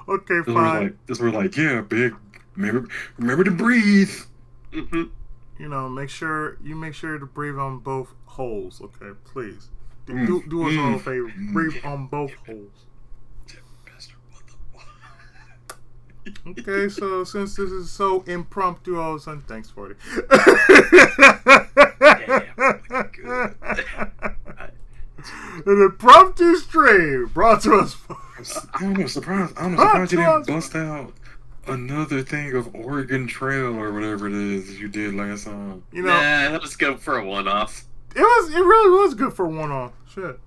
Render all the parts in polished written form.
Okay, fine. This was like, yeah, big. Remember to breathe. Mm-hmm. You know, make sure to breathe on both holes. Okay, please. Do us all a favor. Breathe on both holes. Okay, so since this is so impromptu all of a sudden, thanks for it. An impromptu stream brought to us. I'm surprised you didn't bust out another thing of Oregon Trail or whatever it is you did last time. You know, nah, that was good for a one-off. It really was good for one off. Shit.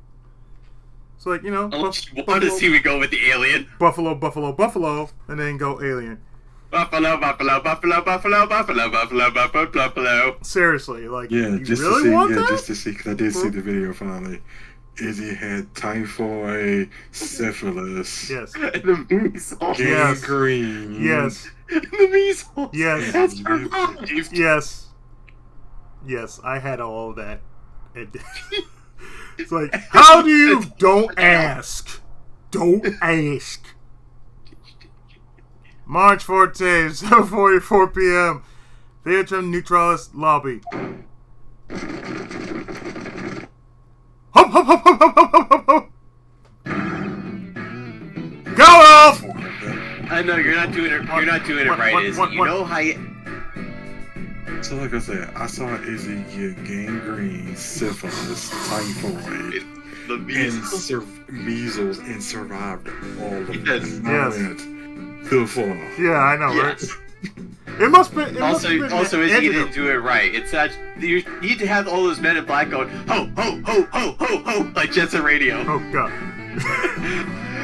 It's like, you know, want to see we go with the alien. Buffalo, and then go alien. Buffalo. Seriously, like, yeah, you just really to see, want that? just to see, because I did see the video finally. Izzy had typhoid, syphilis, Yes, And the measles. gangrene, yes, The measles. yes, That's survived. yes. I had all of that. It's like, how do you? Don't ask. March 14th, 7:44 p.m. Theatrum Neutralis Lobby. Hop. Go off! I know you're not doing it. You're not doing it right, Izzy. You know how you... So like I said, I saw Izzy get gangrene, syphilis, typhoid, the measles. and measles, and survived all of it. Yes. Yes. The fall. Yeah, I know, Yes. right? It must be. Also, Izzy, you didn't do it right. It's that you need to have all those men in black going ho ho ho ho ho ho like Jetson Radio. Oh god.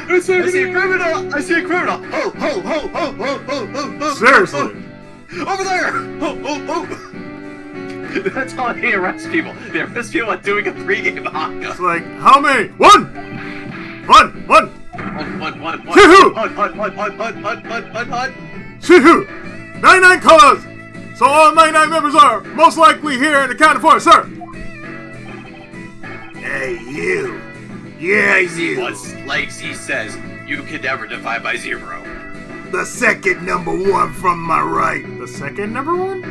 I see a criminal! I see a criminal! Ho ho ho ho ho ho ho ho! Seriously. Over there! Ho ho ho! That's how they arrest people. They arrest people at doing a pregame haka. It's like, how many? One. One. Two. Hunt. Shoo! 99 colors! So all 99 members are most likely here and accounted for, sir! Hey, you! Yeah, you! Like he says, you can never divide by zero. The second number one from my right. The second number one?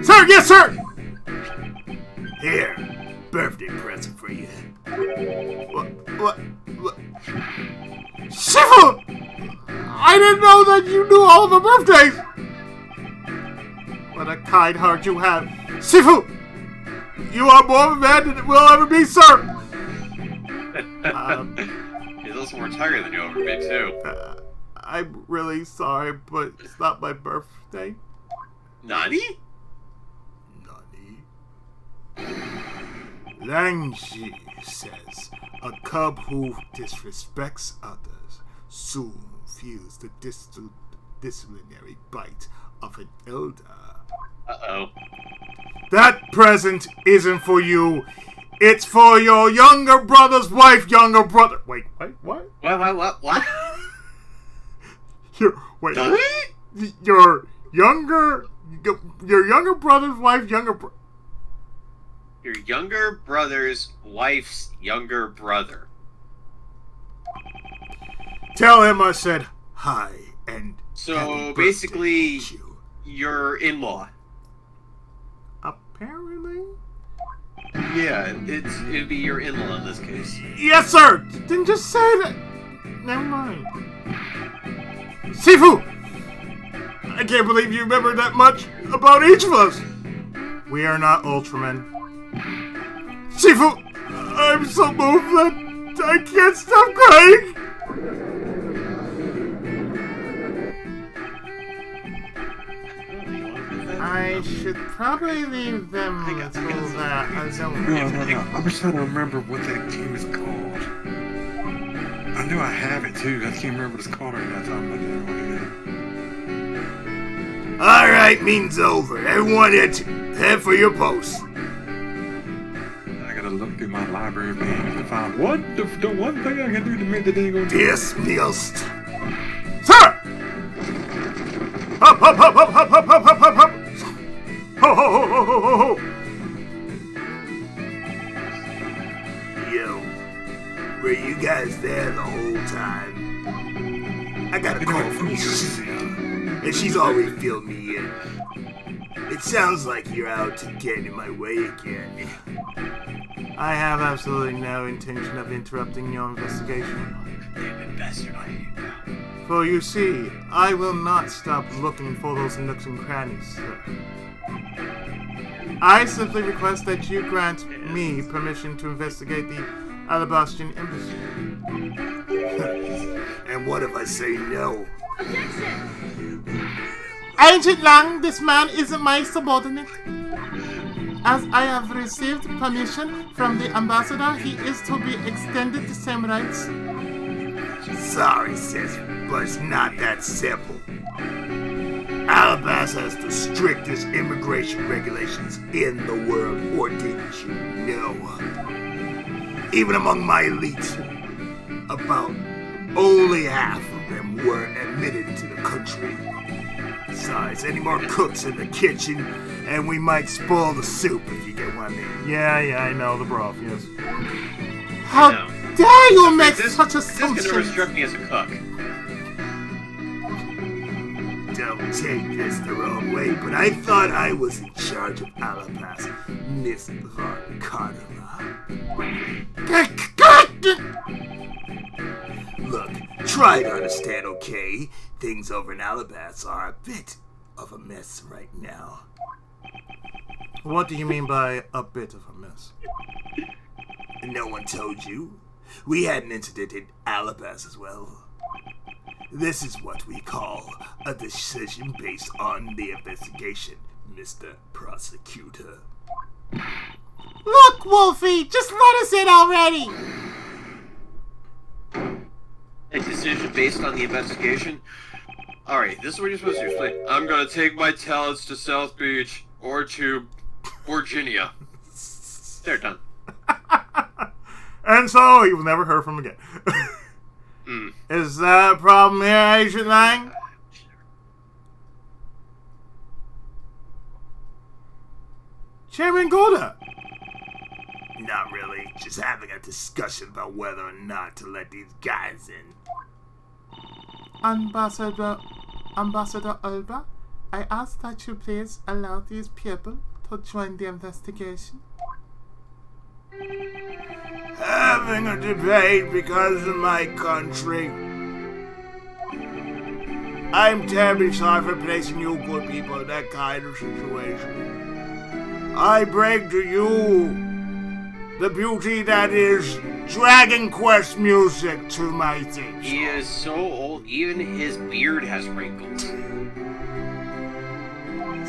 Sir, yes, sir! Here, birthday present for you. What? Shifu! I didn't know that you knew all the birthdays! What a kind heart you have. Shifu! You are more of a man than it will ever be, sir! He's also more tired than you ever been, too. I'm really sorry, but it's not my birthday. Nani? Langji says, a cub who disrespects others soon feels the disciplinary bite of an elder. Uh-oh. That present isn't for you. It's for your younger brother's wife, younger brother. Wait, what? What? Wait. Huh? Your younger brother's wife, younger brother. Your younger brother's wife's younger brother. Tell him I said hi and So happy basically, birthday to you. your in-law. Apparently. Yeah, it'd be your in-law in this case. Yes, sir. Then just say that. Never mind. Sifu, I can't believe you remember that much about each of us. We are not Ultramen. Sifu, I'm so moved that I can't stop crying. I should probably leave them until that. I don't know. No. I'm just trying to remember what that game is called. I knew I have it too. I can't remember what it's called right now. Time about that. Alright, meeting's over. Everyone head for your posts. I gotta look through my library of games to find the one thing I can do to make the day go. Dismissed. Sir! Up! Ho, ho, ho, ho, ho, ho. Yo, Were you guys there the whole time? I got a call from Sheena, and she's already filled me in. It sounds like you're out to get in my way again. I have absolutely no intention of interrupting your investigation. For you see, I will not stop looking for those nooks and crannies, sir. I simply request that you grant me permission to investigate the Alabastian embassy. And what if I say no? Agent Lang, this man isn't my subordinate. As I have received permission from the ambassador, he is to be extended the same rights. Sorry, sis, but it's not that simple. Alabasta has the strictest immigration regulations in the world, or didn't you know? Even among my elite, about only half of them were admitted to the country. Besides, any more cooks in the kitchen, and we might spoil the soup, if you get what I mean. Yeah, I know, the broth, yes. How dare you make such assumptions? This never struck me as a cook. Don't take this the wrong way, but I thought I was in charge of Alabasta, Miss Von Cardinal. Look, try to understand, okay? Things over in Alabasta are a bit of a mess right now. What do you mean by a bit of a mess? No one told you? We had an incident in Alabasta as well. This is what we call a decision based on the investigation, Mr. Prosecutor. Look, Wolfie, just let us in already! A decision based on the investigation? Alright, this is what you're supposed to explain. I'm gonna take my talents to South Beach, or to Virginia. They're done. And so, he was never heard from again. Is that a problem here, Agent Lang? Chairman Golda! Not really, just having a discussion about whether or not to let these guys in. Ambassador Alba, I ask that you please allow these people to join the investigation. Having a debate because of my country. I'm terribly sorry for placing you good people in that kind of situation. I bring to you the beauty that is Dragon Quest music to my theme. He is so old, even his beard has wrinkles.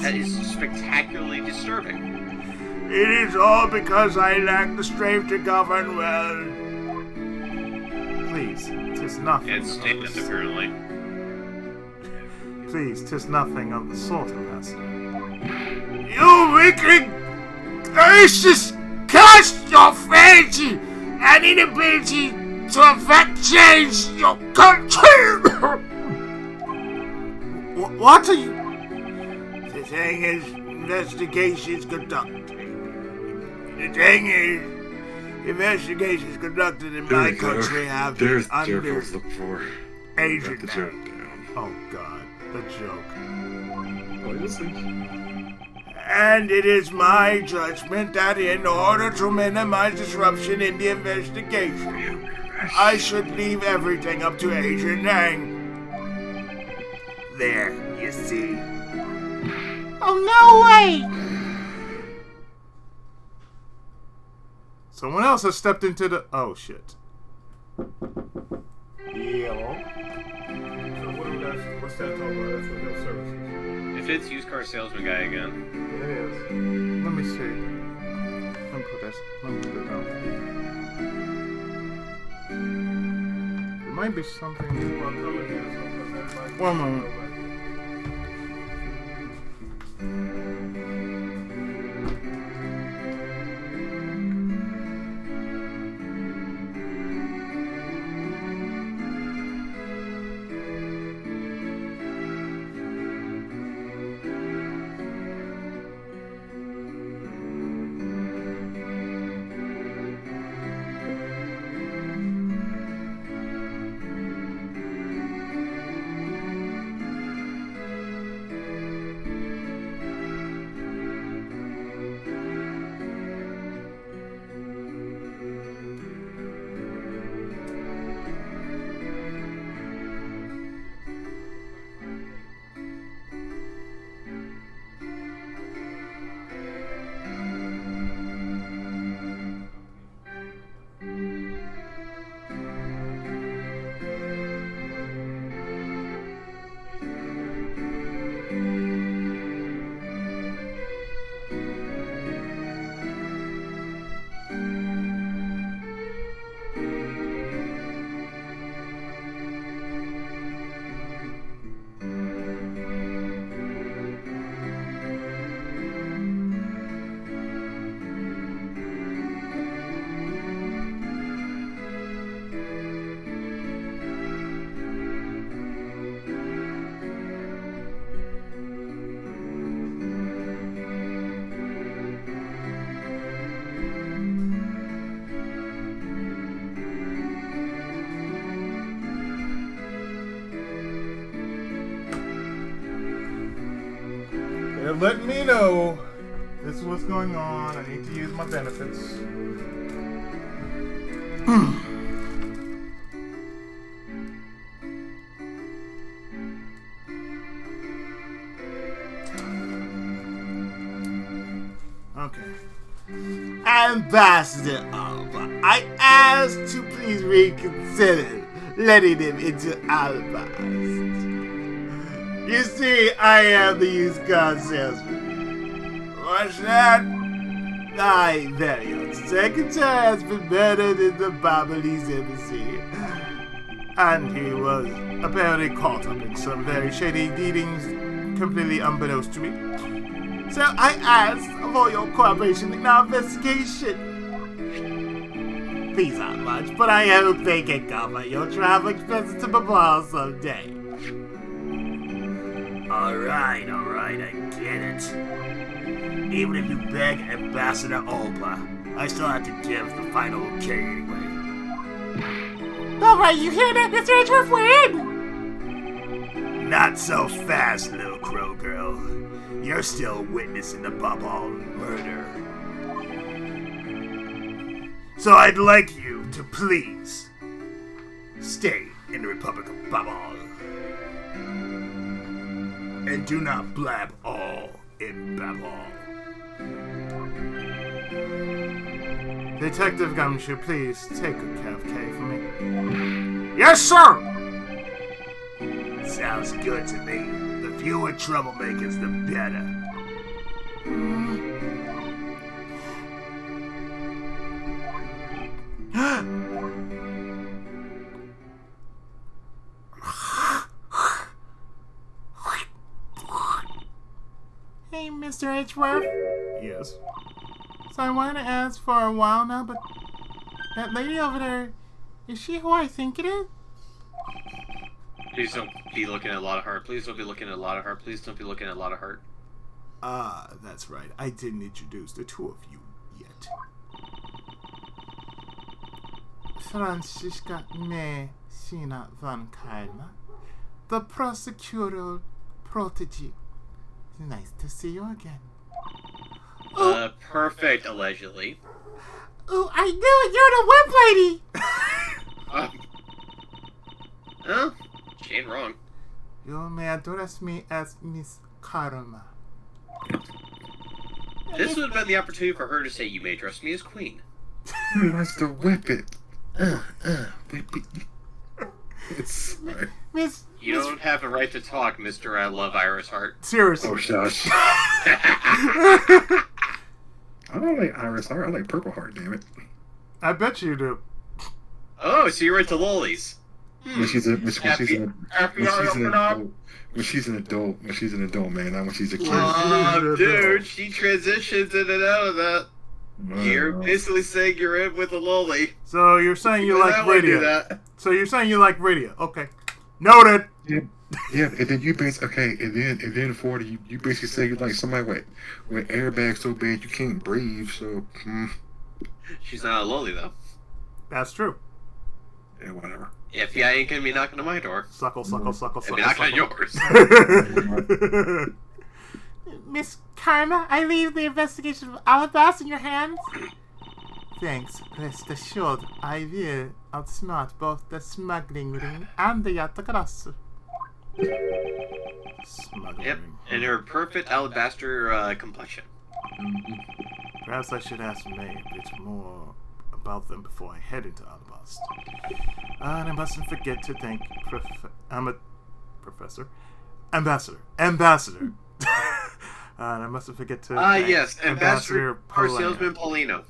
That is spectacularly disturbing. It is all because I lack the strength to govern well. Please, 'tis nothing. And stand, apparently. Please, 'tis nothing of the sort, Ambassador. You weakling! Gracious! Cast your fancy and inability to affect change your country! What are you... The thing is, investigations conducted. The thing is, investigations conducted in my country have been under Agent down. Oh, God. The joke. Oh, you'll see. And it is my judgment that in order to minimize disruption in the investigation, I should leave everything up to Agent Lang. There, you see. Oh, no way! Someone else has stepped into the... Oh, shit. Yeah. So what's that talking about? That's what health services. If it's used car salesman guy again. It is. Let me see. Let me put it down. There might be something... One moment. They're letting me know this is what's going on. I need to use my benefits. Okay. Ambassador Alba, I ask to please reconsider letting him into Alabast. You see, I am the used car salesman. What's that? My very own secretary has been murdered in the Balinese embassy. And he was apparently caught up in some very shady dealings completely unbeknownst to me. So I ask for your cooperation in our investigation. These aren't much, but I hope they can cover your travel expenses to Babal someday. Alright, I get it. Even if you beg Ambassador Alba, I still have to give the final okay anyway. Alright, you hear that, Mr. Edgeworth? We're in! Not so fast, little crow girl. You're still witnessing the Babal murder. So I'd like you to please stay in the Republic of Babal. And do not blab all in Babal. Detective Gumshoe, please take a care of Kay for me. Yes, sir! Sounds good to me. The fewer troublemakers, the better. Hey, Mr. Edgeworth. Yes. So I wanted to ask for a while now, but that lady over there, is she who I think it is? Please don't be looking at a lot of heart. Please don't be looking at a lot of heart. Please don't be looking at a lot of heart. Ah, that's right. I didn't introduce the two of you yet. Franziska Messina van Kalma, the prosecutor protege. Nice to see you again. Perfect, allegedly. Oh, I knew it! You're the web lady! Huh? She ain't wrong. You may address me as Miss Karma. This would have been the opportunity for her to say, "You may address me as Queen." That's the whip it. Whip it. It's Miss... You don't have a right to talk, Mr. I Love Iris Heart. Seriously. Oh, shush. I don't like Iris Heart. I like Purple Heart, damn it. I bet you do. Oh, so you're into lollies. When she's an adult, man, not when she's a kid. Oh, dude, she transitions in and out of that. You're basically saying you're in with a lolly. So you're saying you like radio. That. So you're saying you like radio. Okay. Noted. Yeah, and then you basically and then 40, you basically say you like somebody with airbags so bad you can't breathe. So She's not a lolly though. That's true. Yeah, whatever. If you ain't gonna be knocking on my door, Suckle. maybe knock on yours. Miss Karma, I leave the investigation of Alabast in your hands. Thanks. Rest assured, I will outsmart both the smuggling ring and the Yatagarasu. Smuggling Yep, ring. and her perfect alabaster complexion. Perhaps I should ask May a bit more about them before I head into Alabast. And I mustn't forget to thank Ambassador. And I mustn't forget to thank Yes, Ambassador Car Polano Salesman Paulino.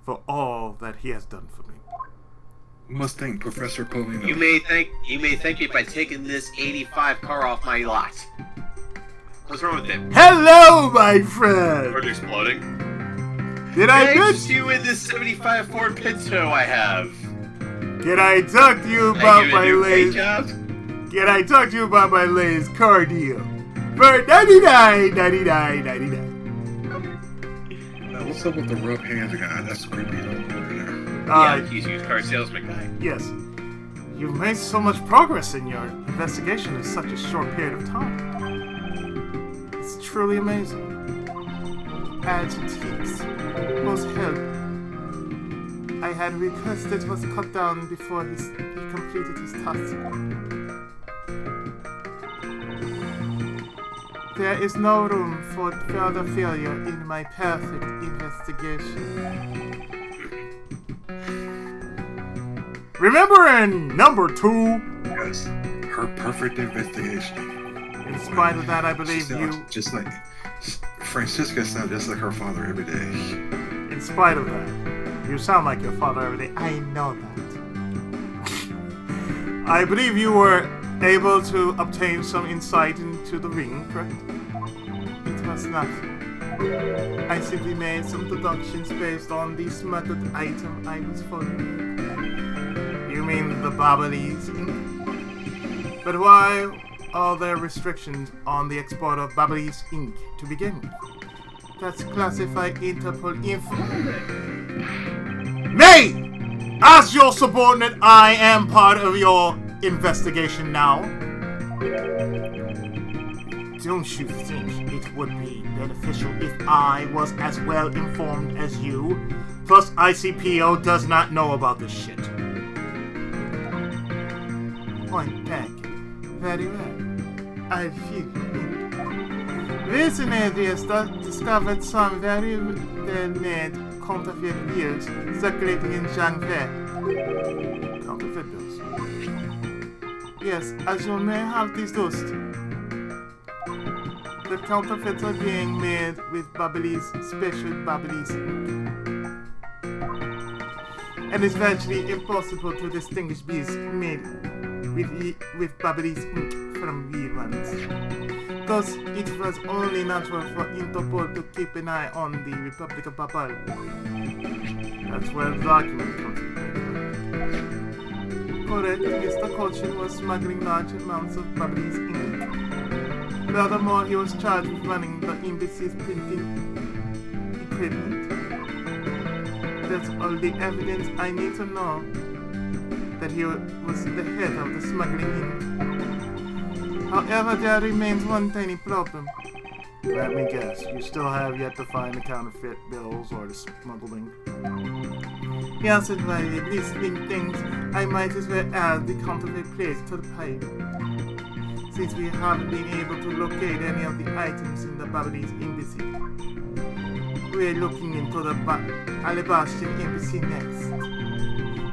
for all that he has done for me. Must thank Professor Polino. You may thank me by taking this 85 car off my lot. What's wrong with it? Hello, my friend! Or exploding? Did I Thanks mention? to you in this 75 Ford Pinto I have. Can I talk to you I about give my you a great latest? job. Can I talk to you about my latest car deal? For $99.99. What's up with the rough hands guy? That's creepy. Yeah, he's used car salesman guy. Yes. You've made so much progress in your investigation in such a short period of time. It's truly amazing. Antiques was help. I had requested was cut down before he completed his task. There is no room for further failure in my perfect investigation. Remember in number 2? Yes, her perfect investigation. In spite of that, I believe you. Just like Francisca sounds just like her father every day. In spite of that, you sound like your father every day. I know that. I believe you were able to obtain some insight into the ring, correct? It was nothing. I simply made some deductions based on the smuggled item I was following. You mean the Babalese ink? But why are there restrictions on the export of Babalese ink to begin with? That's classified Interpol info. Me! As your subordinate, I am part of your investigation now. Don't you think it would be beneficial if I was as well informed as you? Plus, ICPO does not know about this shit. Point taken. Very well. I feel you. Recently, discovered some very well-made counterfeit bills circulating in Shanghai. Counterfeit bills? Yes, as you may have deduced, the counterfeits are being made with Babalese, special Babalese ink. And it's virtually impossible to distinguish bills made with Babalese ink from real ones. Thus, it was only natural for Interpol to keep an eye on the Republic of Babal. That's where the document comes into play. Correct, Mr. Cochin was smuggling large amounts of Babalese ink. Furthermore, he was charged with running the embassy's printing equipment. That's all the evidence I need to know that he was the head of the smuggling ink. However, there remains one tiny problem. Let me guess, you still have yet to find the counterfeit bills or the smuggling? Yes, and by the listing things, I might as well add the counterfeit plates to the pipe. Since we haven't been able to locate any of the items in the Babalese embassy. We're looking into the Alabastian embassy next.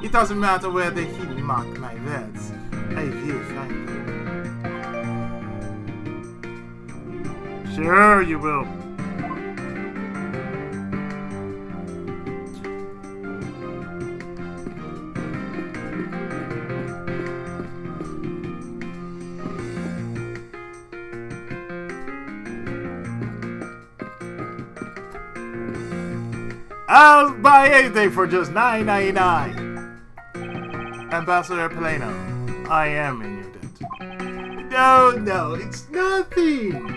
It doesn't matter where the hidden mark my words. I will find them. Sure, you will. I'll buy anything for just $9.99. Ambassador Paleno, I am in your debt. No, it's nothing.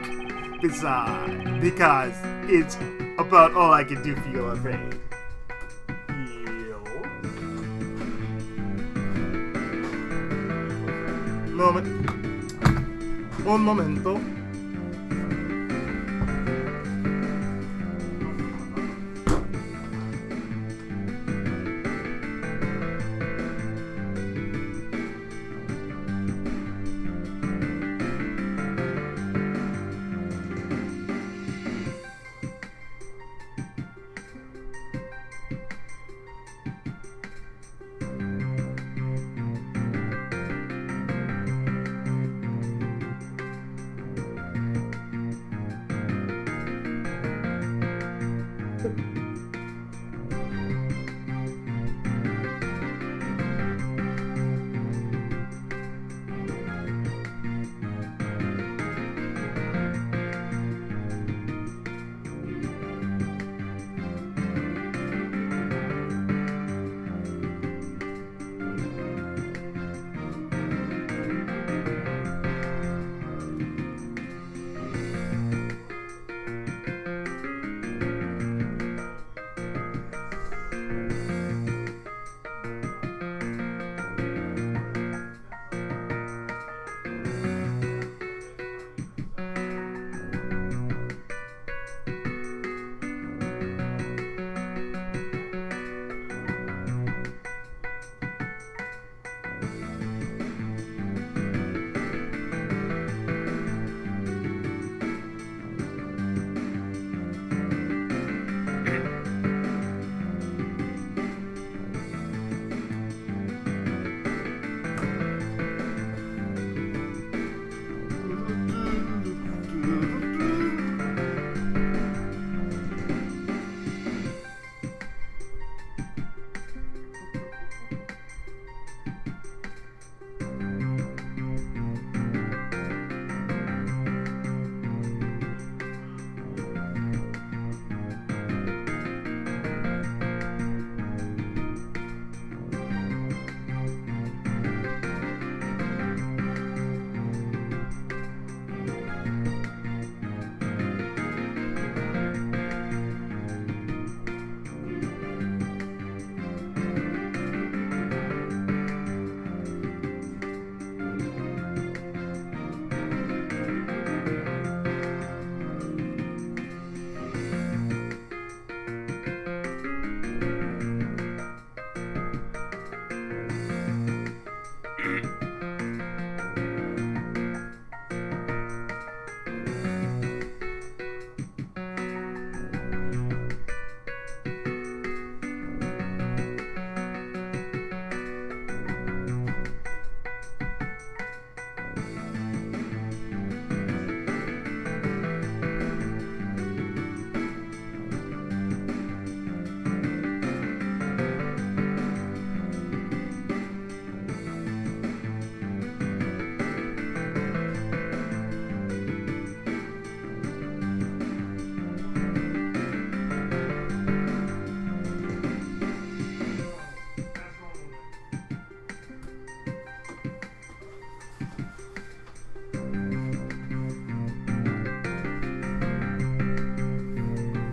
Besides, because it's about all I can do for you, I'm afraid. Un momento.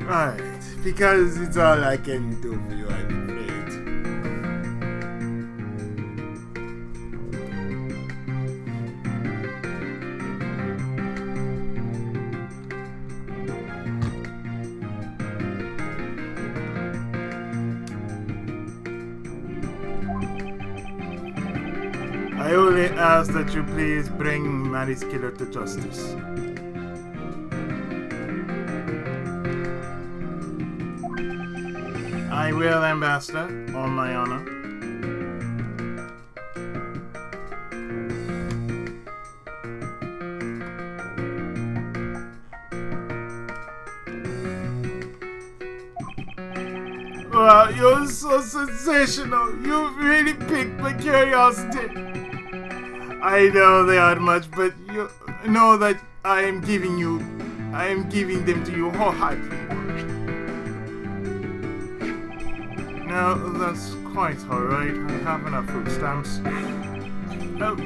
Alright, because it's all I can do for you, I'm afraid. I only ask that you please bring Maddie's killer to justice. I will, Ambassador, on my honor. Wow, you're so sensational. You've really piqued my curiosity. I know they aren't much, but you know that I am giving them to you wholeheartedly. Now, that's quite alright. I have enough food stamps.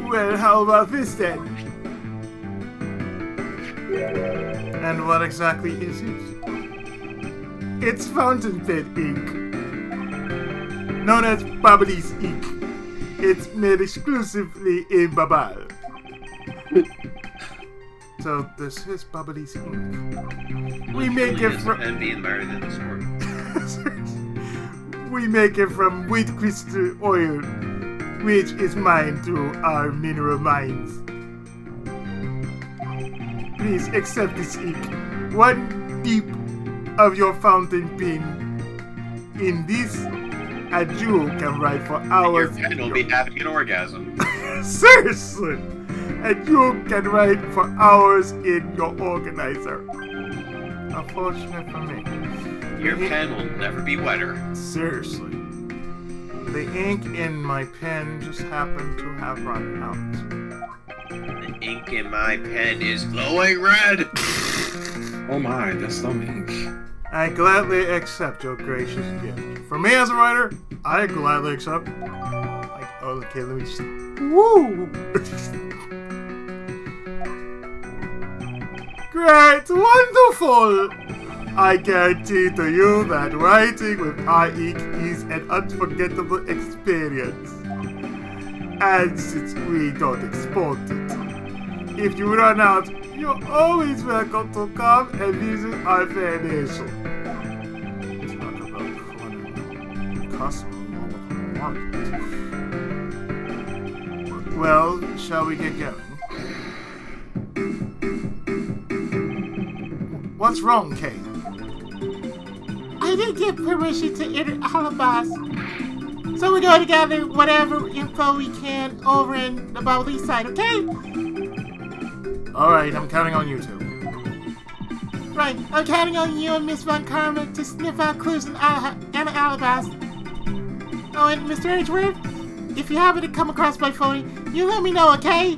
Well, how about this then? And what exactly is it? It's fountain pen ink. Known as Bubbly's ink. It's made exclusively in Babal. So, this is Bubbly's ink. We make it from... And being married in the store. We make it from wheat crystal oil, which is mined through our mineral mines. Please accept this ink. One dip of your fountain pen in this, a jewel can write for hours. Your pen will be having an orgasm. Seriously! A jewel can write for hours in your organizer. Unfortunate for me. Your pen will never be wetter. Seriously. The ink in my pen just happened to have run out. The ink in my pen is glowing red! Oh my, that's some ink. I gladly accept your gracious gift. For me as a writer, I gladly accept. Like, oh, okay, let me just. Woo! Great! Wonderful! I guarantee to you that writing with our ink is an unforgettable experience. And since we don't export it, if you run out, you're always welcome to come and visit our foundation. Talk about calling customer all over the market. Well, shall we get going? What's wrong, Kate? I didn't get permission to enter Alabas. So we're going to gather whatever info we can over in the Bubbly side, okay? Alright, I'm counting on you two. Right, I'm counting on you and Miss Von Karma to sniff out clues in Alabas. Oh, and Mr. Edgeworth, if you happen to come across my phone, you let me know, okay?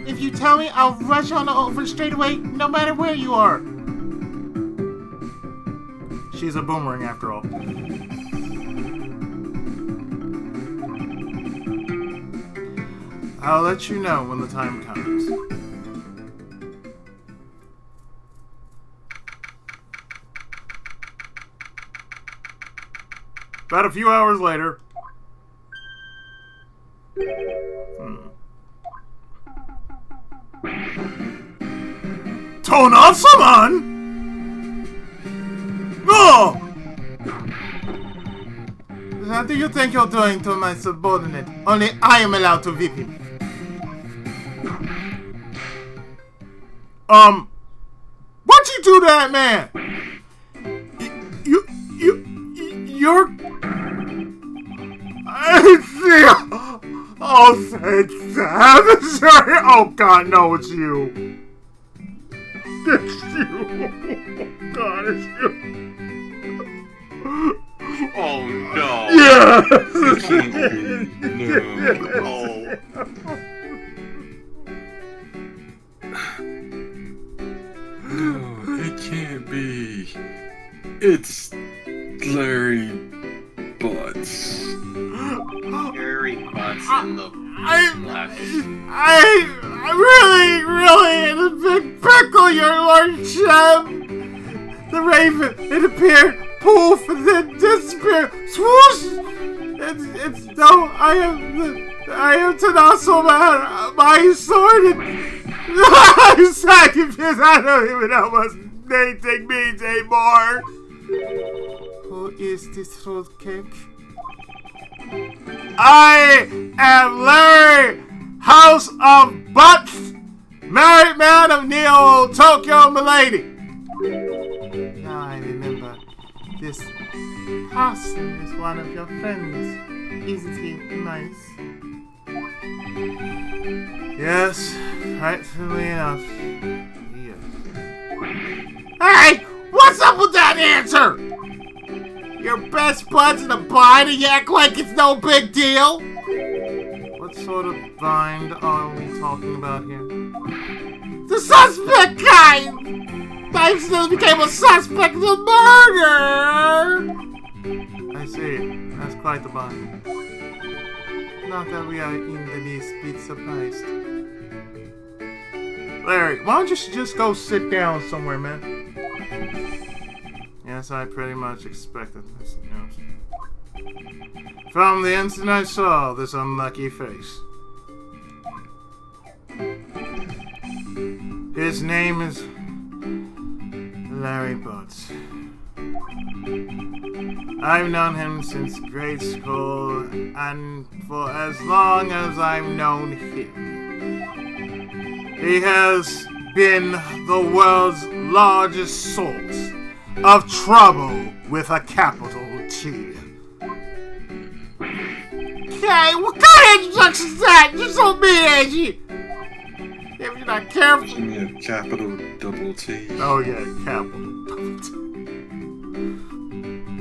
If you tell me, I'll rush on over straight away, no matter where you are. She's a boomerang after all. I'll let you know when the time comes. About a few hours later. Tonasaman! No! What do you think you're doing to my subordinate? Only I am allowed to whip him. What'd you do to that man? You're... Oh, thank heaven, sorry. Oh, God, no, it's you. It's you. Oh, God, it's you. Oh no. Yeah. No, it can't be. It's Larry Butts. Larry Butts in the flesh. I really in a big pickle, your lordship. The raven, it appeared, poof, and then disappeared. Swoosh! It's no, I am Tanasso Man, my sword, and I'm sacrificed. I don't even know what anything means anymore. Who is this fruitcake? I am Larry, House of Butts, married man of Neo Tokyo Milady. Now I remember, this person is one of your friends. Isn't he nice? Yes, rightfully enough. Yes. Hey! What's up with that answer? Your best bud's in a bind and you act like it's no big deal? What sort of bind are we talking about here? The suspect kind! I still became a suspect in the murder! I see. That's quite the bind. Not that we are in the least bit surprised. Larry, why don't you just go sit down somewhere, man? Yes, I pretty much expected this. Yes. From the instant I saw this unlucky face. His name is Larry Butts. I've known him since grade school, and for as long as I've known him, he has been the world's largest source of trouble with a capital T. Okay, what kind of introduction is that? You're so mean, Angie! If you're not careful... Yeah, capital double T. Oh yeah, capital double T.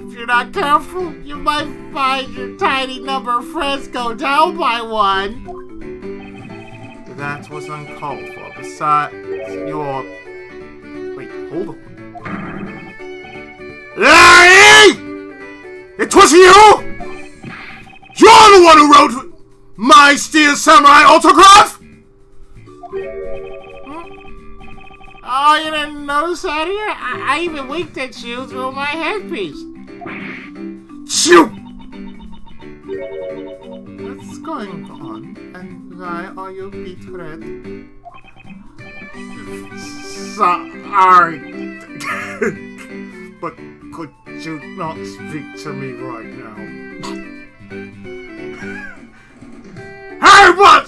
If you're not careful, you might find your tiny number of friends go down by one. That was uncalled for. Besides, your... Wait, hold on. Larry! It was you? You're the one who wrote my Steel Samurai autograph? Oh, you didn't notice that here? I even winked at you through my headpiece. Shoot! What's going on? And why are you betrayed? Sorry. But could you not speak to me right now? Hey, what?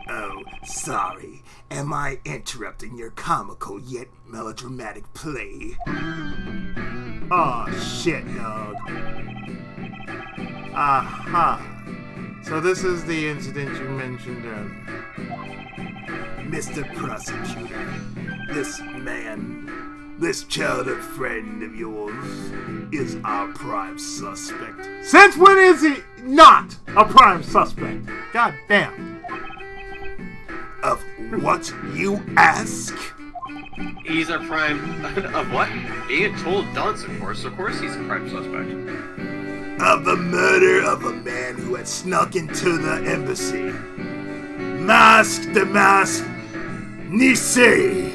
Oh, sorry. Am I interrupting your comical yet melodramatic play? Oh, shit, dog. Aha. So this is the incident you mentioned earlier. Mr. Prosecutor, this man, this childhood friend of yours, is our prime suspect. Since when is he not a prime suspect? God damn. Of what, you ask? He's a prime... of what? Being a total dunce, of course. Of course he's a prime suspect. Of the murder of a man who had snuck into the embassy. Mask the mask, Nisei.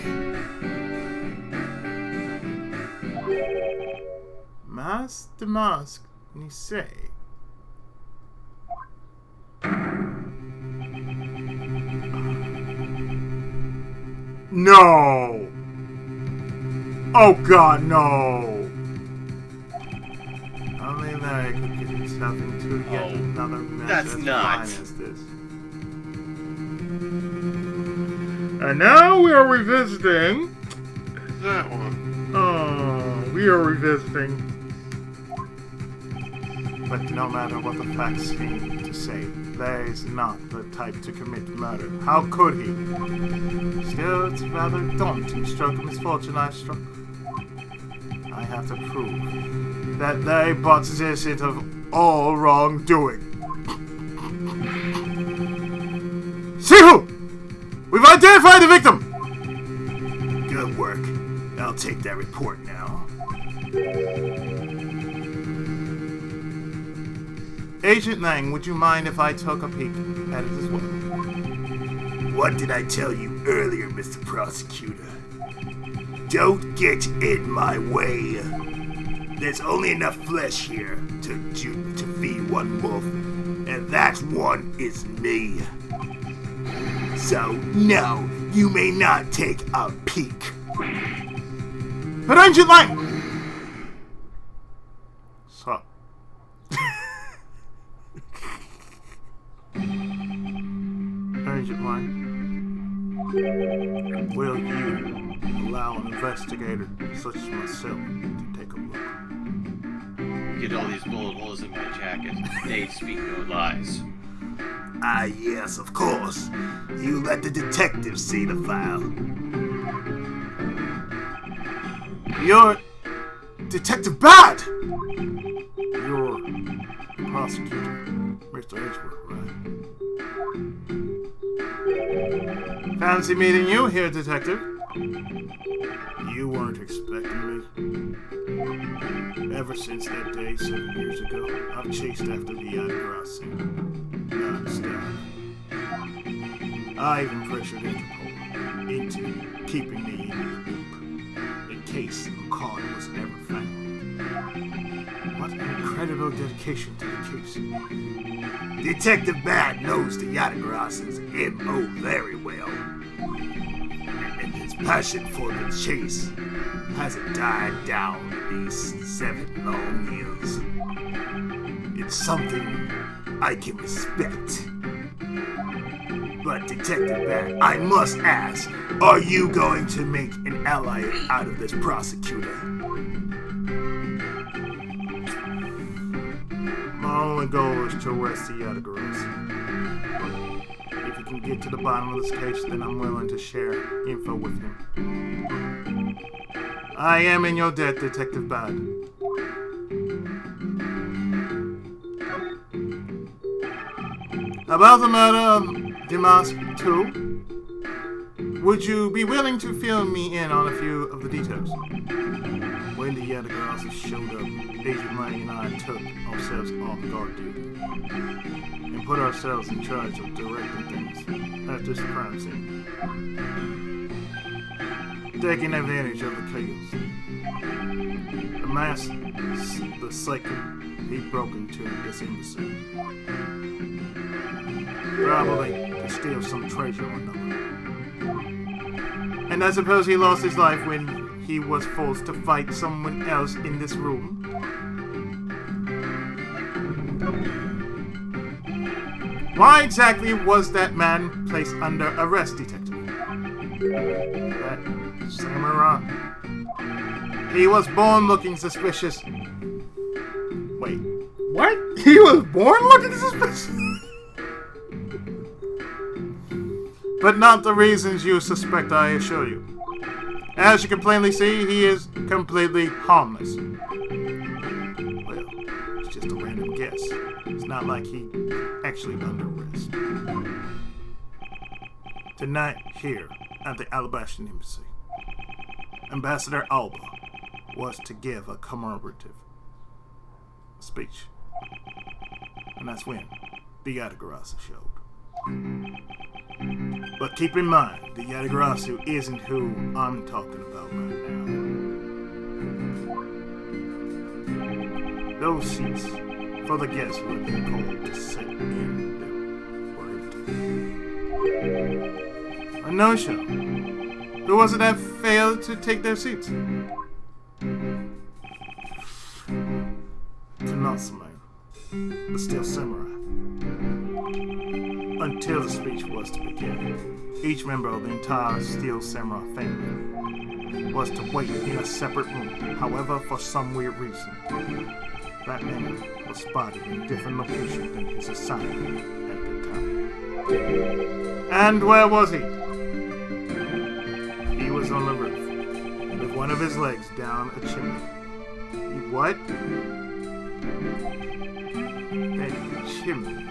Mask the mask, Nisei. No! Oh God, no! Harry could get himself into yet another mess that's as not. fine as this. And now we are revisiting. That one. We are revisiting. But no matter what the facts seem to say, Larry is not the type to commit murder. How could he? Still, it's rather daunting stroke of misfortune I've struck. I have to prove that Larry Potts is innocent of all wrongdoing. See-who! We've identified the victim! Good work. I'll take that report now. Agent Lang, would you mind if I took a peek at it as well? What did I tell you earlier, Mr. Prosecutor? Don't get in my way. There's only enough flesh here to feed one wolf, and that one is me. So, no, you may not take a peek. But Agent Lang! So. Agent Lang, will you allow an investigator such as myself to take a look? Get all these bullet holes in my jacket. They speak no lies. Ah, yes, of course. You let the detective see the file. You're Detective Bad! You're the prosecutor, Mr. Edgeworth, right? Fancy meeting you here, Detective. You weren't expecting me. Ever since that day 7 years ago, I've chased after the Yadegrassi. Non-stop. I even pressured Interpol into keeping me in the loop in case a card was ever found. What an incredible dedication to the case. Detective Bad knows the Yadegrassi's M.O. very well. And his passion for the chase hasn't died down these 7 long years. It's something I can respect. But Detective Bad, I must ask, are you going to make an ally out of this prosecutor? My only goal is to arrest the Yadegrassi. If you can get to the bottom of this case, then I'm willing to share info with him. I am in your debt, Detective Bad. About the murder of Damask 2, would you be willing to fill me in on a few of the details? When the Yadegrassi showed up, Agent Lang and I took ourselves off guard duty and put ourselves in charge of directing things at this crime scene, taking advantage of the chaos. The master, the psychic, he broke into this embassy, probably to steal some treasure or another. And I suppose he lost his life when he was forced to fight someone else in this room. Why exactly was that man placed under arrest, Detective? That samurai. He was born looking suspicious. Wait, what? He was born looking suspicious? But not the reasons you suspect, I assure you. As you can plainly see, he is completely harmless. Well, it's just a random guess. It's not like he actually under arrest. Tonight, here at the Alabashan Embassy, Ambassador Alba was to give a commemorative speech. And that's when the Yadegrassi showed. But keep in mind, the Yadegrassi isn't who I'm talking about right now. Those seats for the guests who have been called to sit in them were empty. A no-show. Who was it that failed to take their seats? Tonight, councilman, the Steel Samurai. Until the speech was to begin, each member of the entire Steel Samurai family was to wait in a separate room. However, for some weird reason, that man was spotted in a different location than his assignment at the time. And where was he? He was on the roof, with one of his legs down a chimney. He what? That chimney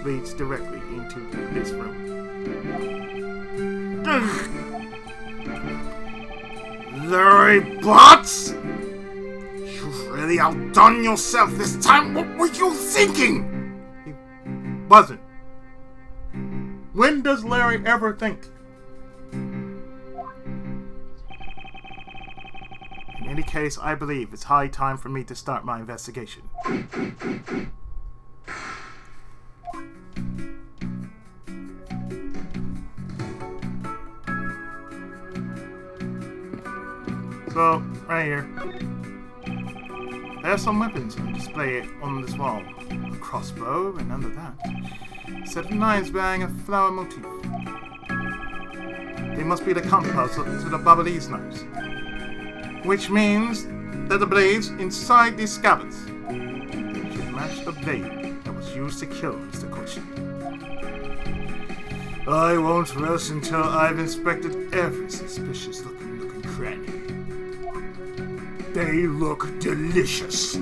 leads directly into this room. Larry Butts? You've really outdone yourself this time. What were you thinking? He wasn't. When does Larry ever think? In any case, I believe it's high time for me to start my investigation. So, right here, there's some weapons on display on this wall. A crossbow, and under that, a set of knives bearing a flower motif. They must be the counterparts to the Babalese knives. Which means that the blades inside these scabbards should match the blade that was used to kill Mr. Kochi. I won't rest until I've inspected every suspicious looking cranny. They look delicious.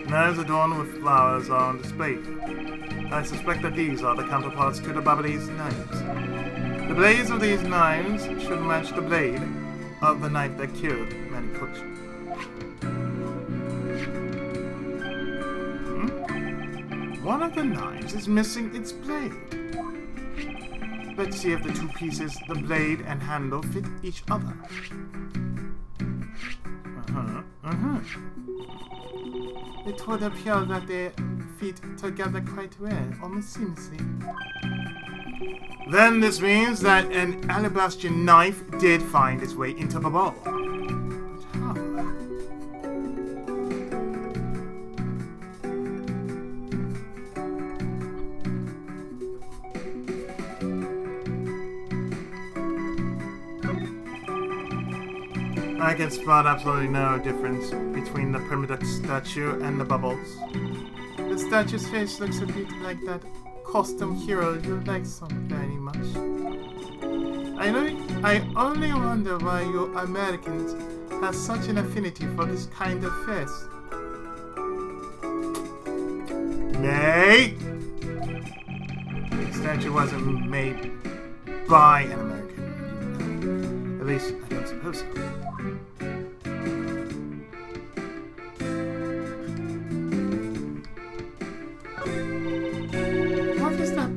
Knives adorned with flowers are on display. I suspect that these are the counterparts to the Babalese knives. The blades of these knives should match the blade of the knife that killed Manikochi. One of the knives is missing its blade. Let's see if the two pieces, the blade and handle, fit each other. It would appear that they fit together quite well, almost seamlessly. Then this means that an alabaster knife did find its way into the bowl. But how? I can spot absolutely no difference between the primitive statue and the bubbles. The statue's face looks a bit like that costume hero you like so very much. I only wonder why you Americans have such an affinity for this kind of face. Nay, The statue wasn't made by an American. At least, I don't suppose so.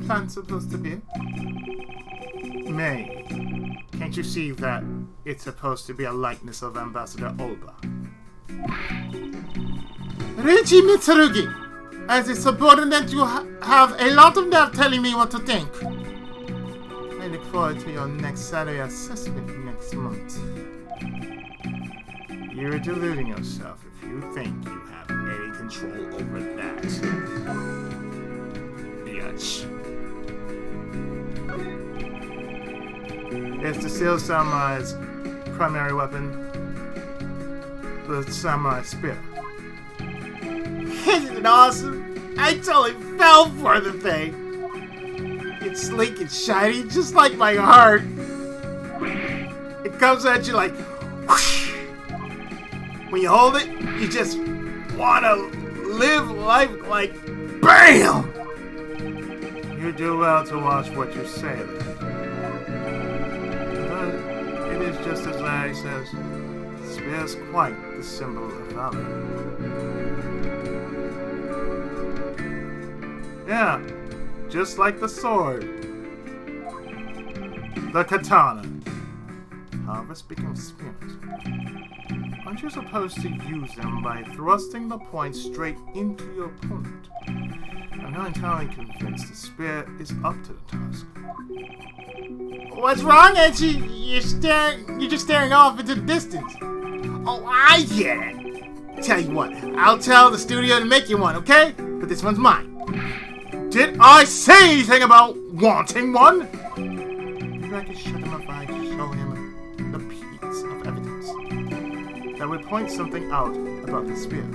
Plant supposed to be? May, can't you see that it's supposed to be a likeness of Ambassador Olba? Richie Mitsurugi, as a subordinate you have a lot of nerve telling me what to think. I look forward to your next salary assessment next month. You're deluding yourself if you think you have any control over that. Bitch. It's the Steel Samurai's primary weapon, the Samurai Spear. Isn't it awesome? I totally fell for the thing. It's sleek and shiny, just like my heart. It comes at you like whoosh. When you hold it, you just want to live life like BAM! You do well to watch what you say. It is just as Larry says, the spear is quite the symbol of valor. Yeah, just like the sword. The katana. However, speaking of spears, aren't you supposed to use them by thrusting the point straight into your opponent? I'm not entirely convinced the spear is up to the task. What's wrong, Edgy? You're just staring off into the distance. Oh, I get it. Tell you what, I'll tell the studio to make you one, okay? But this one's mine. Did I say anything about wanting one? Maybe I could shut him up by show him the piece of evidence that would point something out about the spear.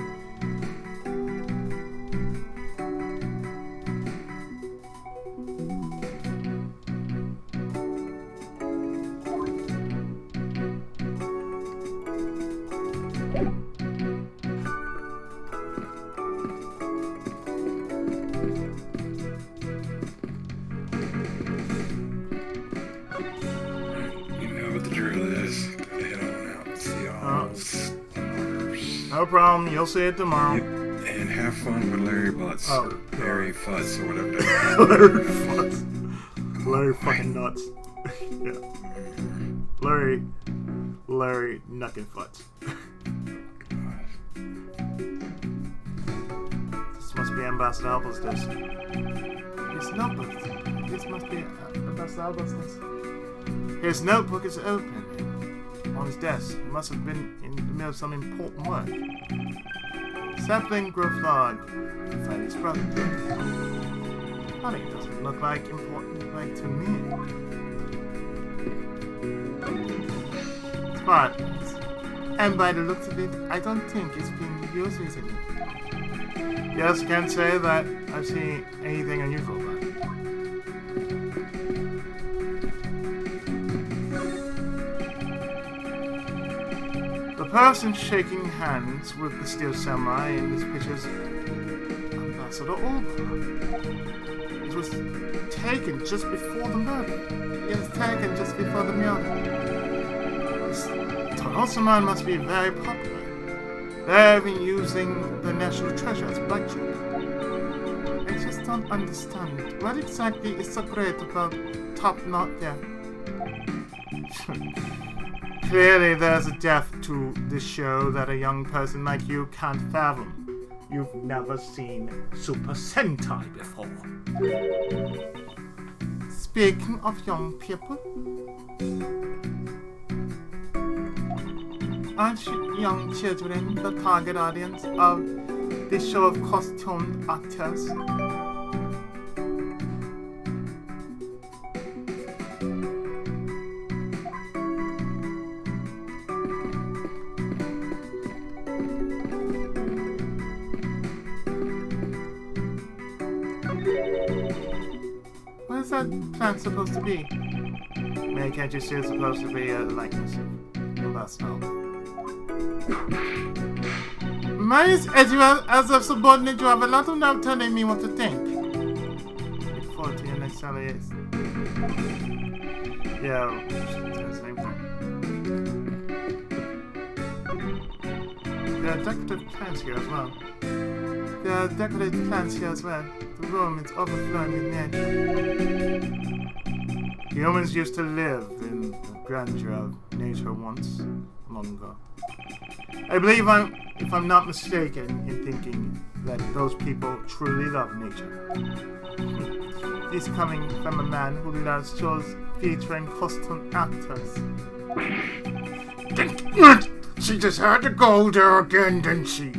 No problem, you'll see it tomorrow. And have fun with Larry Butts. Oh, Larry Futz or whatever. Larry Futz. Larry fucking nuts. Yeah. Larry Nuckin' Futz. This must be Ambassador Alba's desk. His notebook. This must be Ambassador Alba's desk. His notebook is open on his desk. He must have been in the middle of some important work. Sapling growth log. Find his brother. Funny, it doesn't look like important work to me. Smart. And by the looks of it, I don't think it's been used recently. Yes, can't say that I've seen anything unusual about it. The person shaking hands with the steel samurai in this picture's Ambassador Alba. It was taken just before the murder. It was taken just before the murder. This Tonosaman must be very popular. They've been using the national treasure as blackjack. I just don't understand. What exactly is so great about Top Knot there? Clearly there's a depth to this show that a young person like you can't fathom. You've never seen Super Sentai before. Speaking of young people, aren't young children the target audience of this show of costumed actors? What is that plant supposed to be? Maybe can't you see it's supposed to be a likeness of Ambassador? Mine is Edgeworth. As a subordinate, you have a lot of nerve telling me what to think. Look forward to your next salary. Yeah, the same thing. There are decorative plants here as well. The room is overflowing with nature. Humans used to live in the grandeur of nature once, long ago. I believe if I'm not mistaken in thinking that those people truly love nature. This coming from a man who loves shows featuring costume actors. She just had to go there again, didn't she?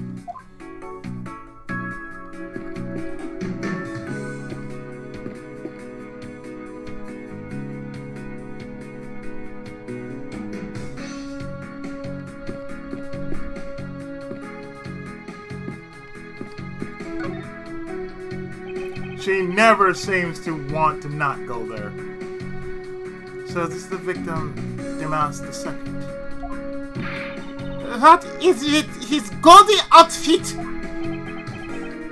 She never seems to want to not go there. So this is the victim, Dimas II. What is it? His gaudy outfit?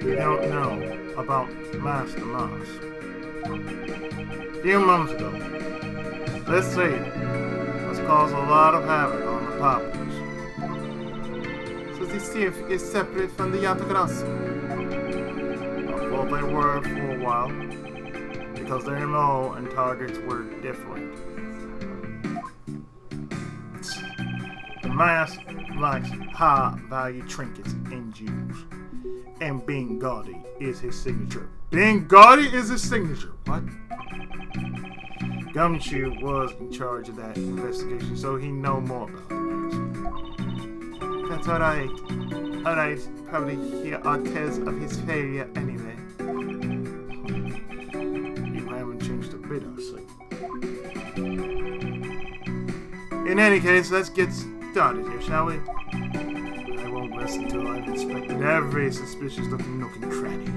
We don't know about Master Mars. A few months ago, this scene has caused a lot of havoc on the populace. So this thief is separate from the Yatagrasso. Well, they were for a while, because their MO and targets were different. The mask likes high-value trinkets and jewels, and being gaudy is his signature. Being gaudy is his signature. What? Gumshoe was in charge of that investigation, so he know more about it. That's alright. Alright, probably hear our tales of his failure anyway. You haven't changed a bit, I see. In any case, let's get started here, shall we? I won't rest until I've inspected every suspicious looking nook and cranny.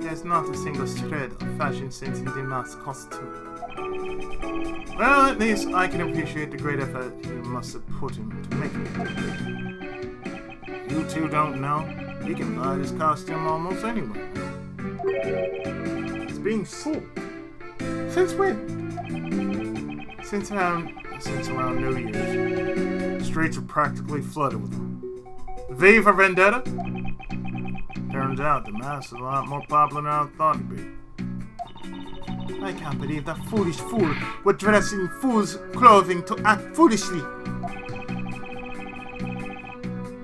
There's not a single shred of fashion sense in Dimas' costume. Well, at least I can appreciate the great effort he must have put in to make it. You two don't know. You can buy this costume almost anywhere now. It's being sold. Since when? Since around New Year's. The streets are practically flooded with them. V for Vendetta? Turns out the mask is a lot more popular than I thought it'd be. I can't believe that foolish fool would dress in fool's clothing to act foolishly.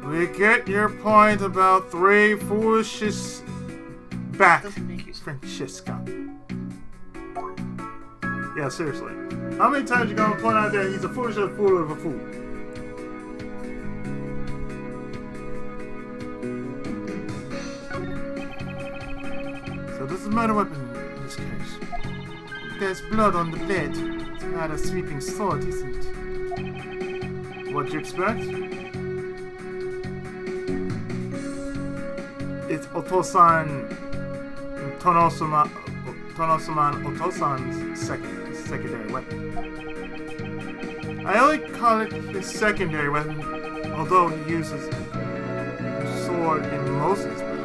We get your point about three foolishes back, Francesca. Yeah, seriously. How many times you gonna point out that he's a foolish fool of a fool? So this is a murder weapon in this case. There's blood on the bed. It's not a sweeping sword, isn't it? What'd you expect? It's Otosan Tonosuman Otosan's secondary weapon. I only call it his secondary weapon, although he uses a sword in most of his battles.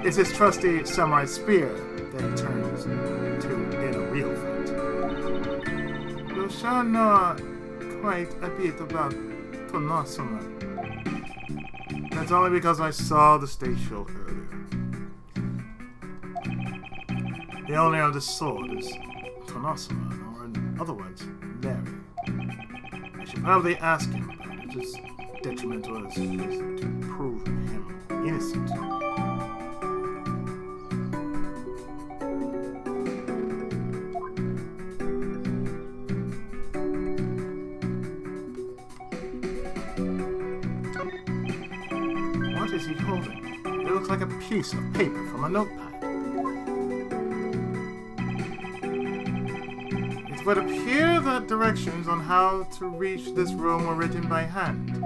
It's his trusty samurai spear that he turns to in a real fight. You shall know quite a bit about Tonosuma. That's only because I saw the stage show earlier. The owner of the sword is Tonosuma, or in other words, Larry. I should probably ask him about it, as detrimental as it is to prove him innocent. What is he holding? It looks like a piece of paper from a notepad. It would appear that directions on how to reach this room were written by hand.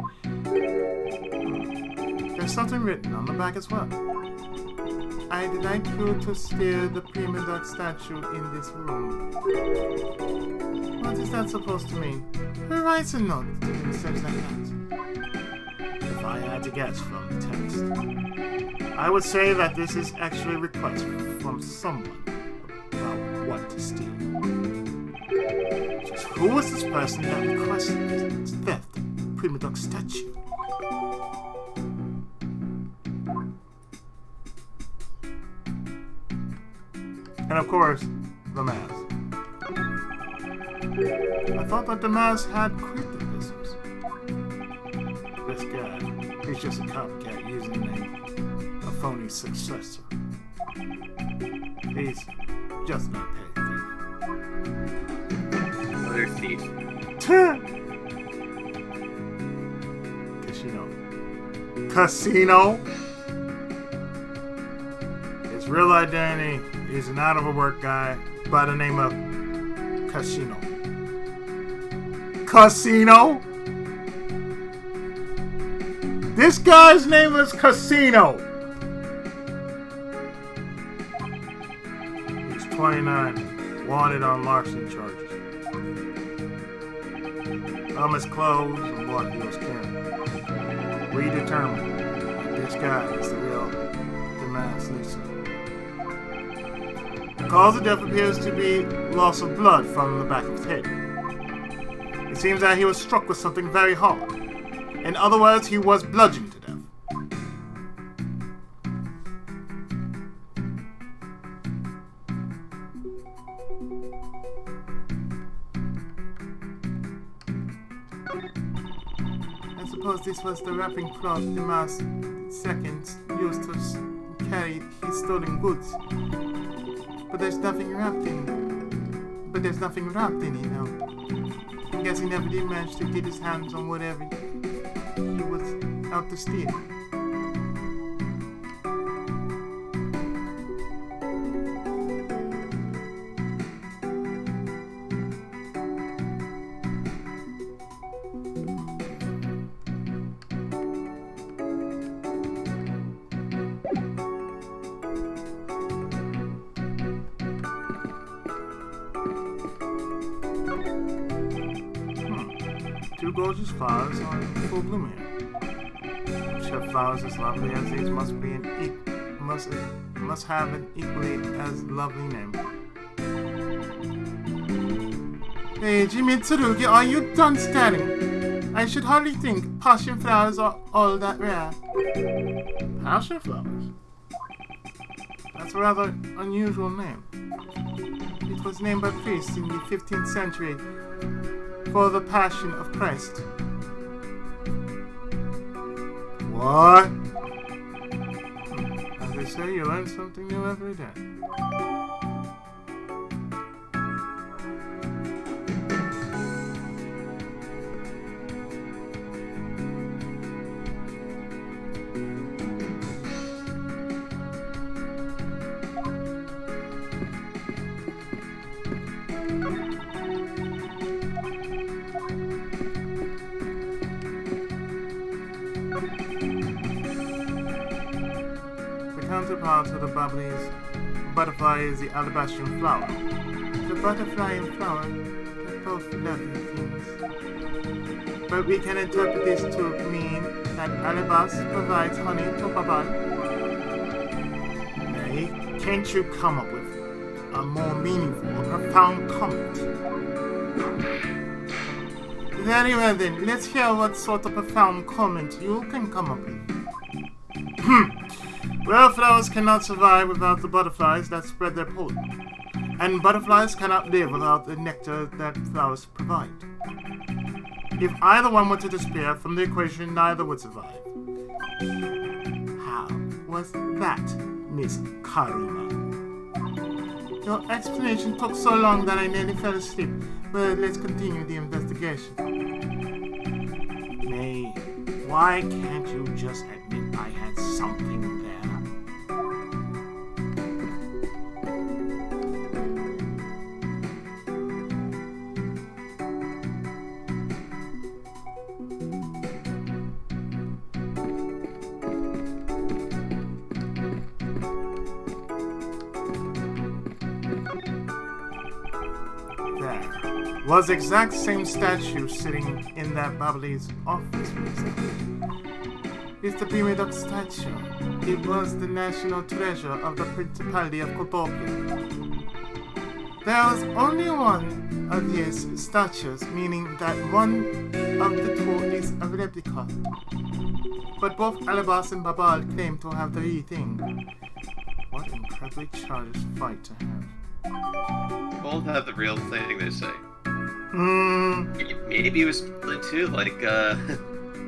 There's something written on the back as well. I'd like you to steer the prima dog statue in this room. What is that supposed to mean? Who writes a note to do such like that? If I had to guess from the text, I would say that this is actually a request from someone about what to steal. Just who was this person that requested this theft of Prima Dog statue? And of course, the mask. I thought that the mask had quit the business. This guy, he's just a copycat using a phony successor. He's just not paid thief. Another thief. Casino. His real identity is an out-of-work guy by the name of Casino. Casino? This guy's name is Casino. He's 29, wanted on larceny charges. From his clothes and what he was carrying, we determined that this guy is the real Demas Nisa. The cause of death appears to be loss of blood from the back of his head. It seems that he was struck with something very hard. In other words, he was bludgeoned to death. Suppose this was the wrapping cloth the master second used to carry his stolen goods. But there's nothing wrapped in it. But there's nothing wrapped in it now. I guess he never did manage to get his hands on whatever he was out to steal. Two gorgeous flowers are in full bloom here. Which have flowers as lovely as these must have an equally as lovely name. Hey, Jimmy Tsurugi, are you done studying? I should hardly think passion flowers are all that rare. Passion flowers? That's a rather unusual name. It was named by priests in the 15th century for the Passion of Christ. What? As they say, you learn something new every day. The counterpart to the butterfly is the alabaster flower. The butterfly and flower are both lovely things. But we can interpret this to mean that alabas provides honey to Babal. Nay, can't you come up with a more meaningful or profound comment? Very well then, let's hear what sort of profound comment you can come up with. Well, flowers cannot survive without the butterflies that spread their pollen. And butterflies cannot live without the nectar that flowers provide. If either one were to disappear from the equation, neither would survive. How was that, Miss Karuma? Your explanation took so long that I nearly fell asleep, but let's continue the investigation. Nay, why can't you just admit I had something there? Was the exact same statue sitting in that Babalese office recently. It's the Bimidok statue. It was the national treasure of the Principality of Kotopia. There was only one of these statues, meaning that one of the two is a replica. But both Alabas and Babal claim to have the real thing. What incredibly childish fight to have. Both have the real thing, they say. Maybe it was split in two, like,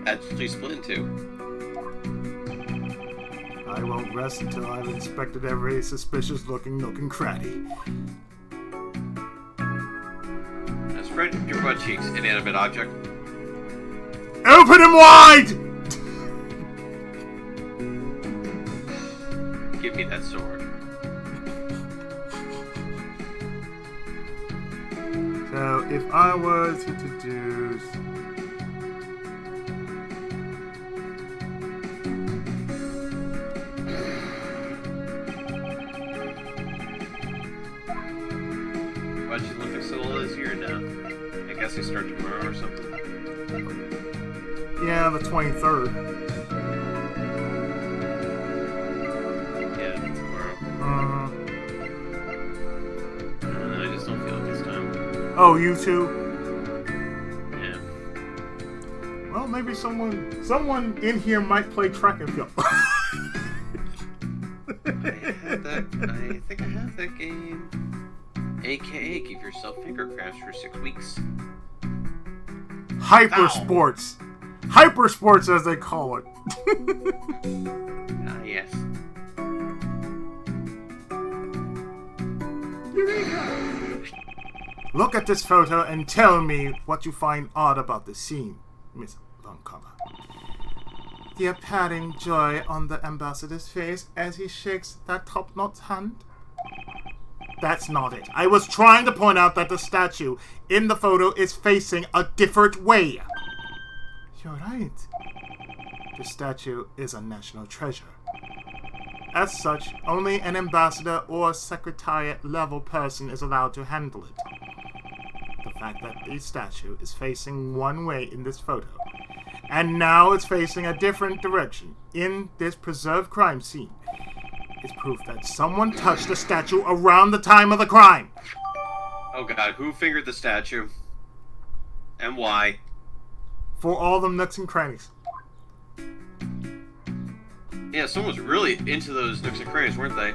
actually split in two. I won't rest until I've inspected every suspicious-looking nook and cranny. Now spread your butt cheeks, inanimate object. Open them wide! Give me that sword. So, if I was to deduce... Why'd you look at Soul this year now? I guess they start tomorrow or something. Yeah, the 23rd. Yeah, tomorrow. I just don't feel it this time. Oh, you too? Yeah. Well, maybe someone in here might play track and field. I think I have that game. AKA, give yourself finger crafts for 6 weeks. Hyper Sports. Hypersports, as they call it. Ah, yes. Look at this photo and tell me what you find odd about the scene, Miss Von Karma. The apparent joy on the ambassador's face as he shakes that top-notch hand? That's not it. I was trying to point out that the statue in the photo is facing a different way. You're right. The statue is a national treasure. As such, only an ambassador or secretariat level person is allowed to handle it. The fact that the statue is facing one way in this photo, and now it's facing a different direction in this preserved crime scene, is proof that someone touched the statue around the time of the crime. Oh god, who fingered the statue? And why? For all the nooks and crannies. Yeah, someone was really into those nooks and crannies, weren't they?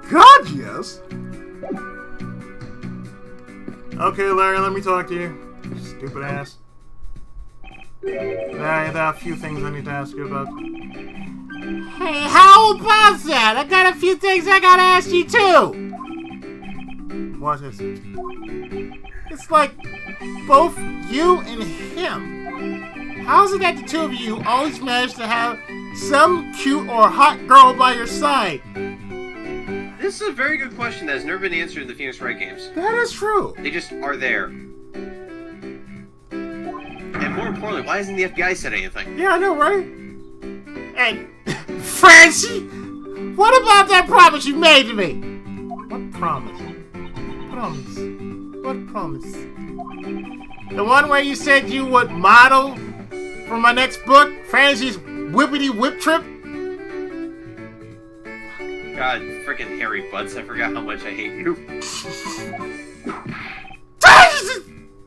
God, yes! Okay, Larry, let me talk to you. Stupid ass. Larry, there are a few things I need to ask you about. Hey, how about that? I got a few things I gotta ask you too. What is it? It's like both you and him. How is it that the two of you always manage to have some cute or hot girl by your side? This is a very good question that has never been answered in the Phoenix Wright games. That is true. They just are there. And more importantly, why hasn't the FBI said anything? Yeah, I know, right? And Francie, what about that promise you made to me? What promise? Promise? What promise? The one where you said you would model for my next book, Francie's Whippity Whip Trip? God, frickin' Harry Butts, I forgot how much I hate you.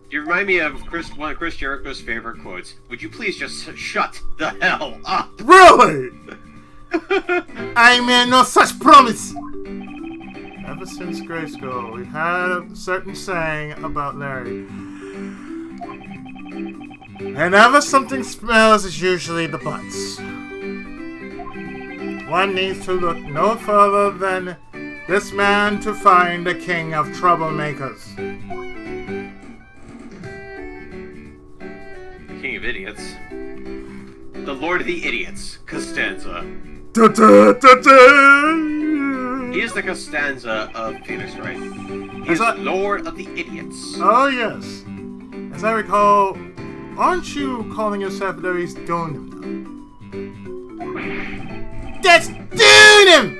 You remind me of one of Chris Jericho's favorite quotes. Would you please just shut the hell up? Really? I made no such promise. Ever since grade school, we've had a certain saying about Larry. Whenever something smells, it's usually the butts. One needs to look no further than this man to find the king of troublemakers. The king of idiots. The lord of the idiots, Costanza. Da, da, da, da. He is the Costanza of Phoenix Wright. He is that- lord of the idiots. Oh, yes. As I recall, aren't you calling yourself Larry's Donum That's Dunham!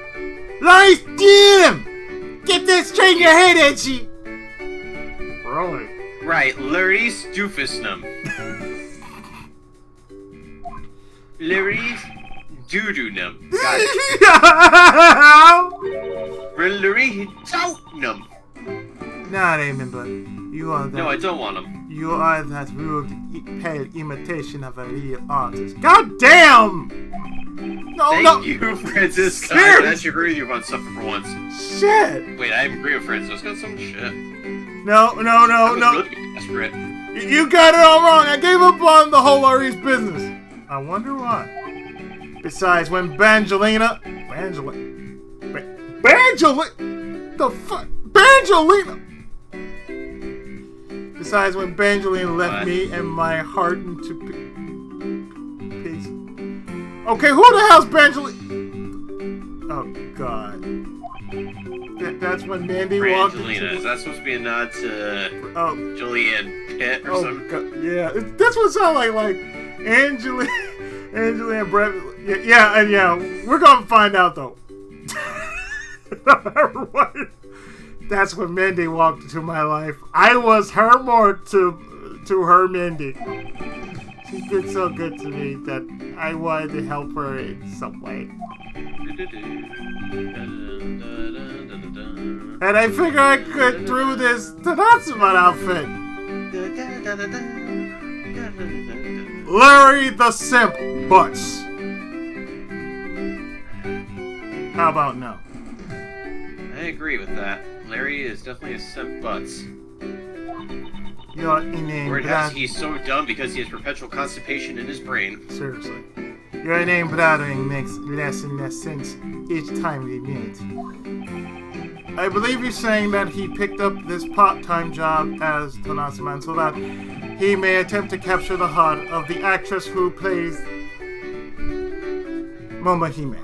Larry's Dunham! Get that straight in your head, Edgy! now? Really? Right, Larry's Doofusnum. Larry's Doodoo-num. Got it. Larry Doutnum. Now, remember, you are that. No, I don't want him. You are that rude, pale imitation of a real artist. God damn! No, Thank no. you, Francisco. I Serious? can actually agree with you about something for once. Shit! Wait, I agree with Francisco. Some shit. No, no, no, I was no. really getting desperate. You got it all wrong. I gave up on the whole Larry's business. I wonder why. Besides, when Bangelina... The fuck? Bangelina! Besides, when Bangelina left What? me and my heart into peace. Okay, who the hell's Bangelina? Oh, God. That's when Mandy walked Brangelina. into... Is that supposed to be a nod to Oh, Julianne Pitt or oh something? God, yeah. That's what it sounds like Angela and Brett. Yeah, and yeah, we're gonna find out though. No matter what. That's when Mindy walked into my life. I was her Mork to her Mindy. She's been so good to me that I wanted to help her in some way. And I figure I could through this Tanatsuma outfit. Larry the Simp Butts. How about no? I agree with that. Larry is definitely a simp butts. You're inane. Or it has he's so dumb because he has perpetual constipation in his brain. Seriously. Your inane blathering makes less and less sense each time we meet. I believe you're saying that he picked up this part-time job as Tanasuman so that he may attempt to capture the heart of the actress who plays Momohime.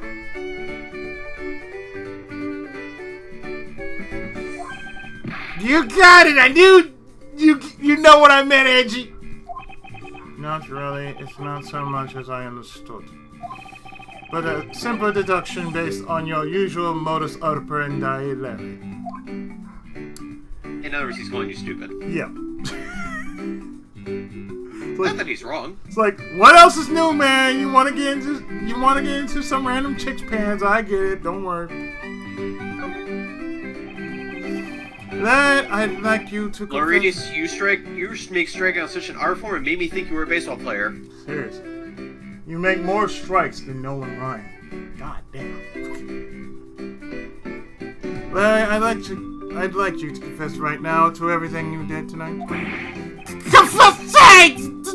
You got it! I knew you know what I meant, Edgy! Not really. It's not so much as I understood. But a simple deduction based on your usual modus operandi, Larry. In other words, he's calling you stupid. Yeah. Not that he's wrong. It's like, what else is new, man? You want to get into some random chick's pants? I get it. Don't worry. Then I'd like you to. Loridis, you make striking on such an art form. It made me think you were a baseball player. Seriously. You make more strikes than Nolan Ryan. God damn. Larry, I'd like you to confess right now to everything you did tonight. Confess!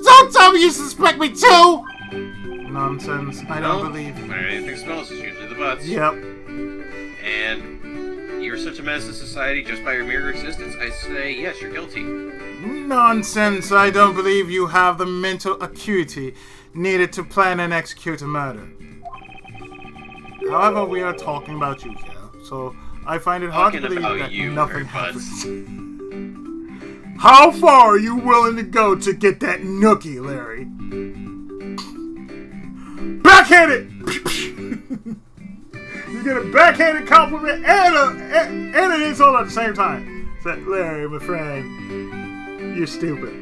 Don't tell me you suspect me too! Nonsense. I don't believe. When anything smells, it's usually the butts. Yep. And you're such a menace to society just by your mere existence. I say, yes, you're guilty. Nonsense. I don't believe you have the mental acuity needed to plan and execute a murder. However, we are talking about you here, so I find it hard to believe that nothing happens. How far are you willing to go to get that nookie, Larry? Backhanded! You get a backhanded compliment and an insult at the same time. It's like, Larry, my friend, you're stupid.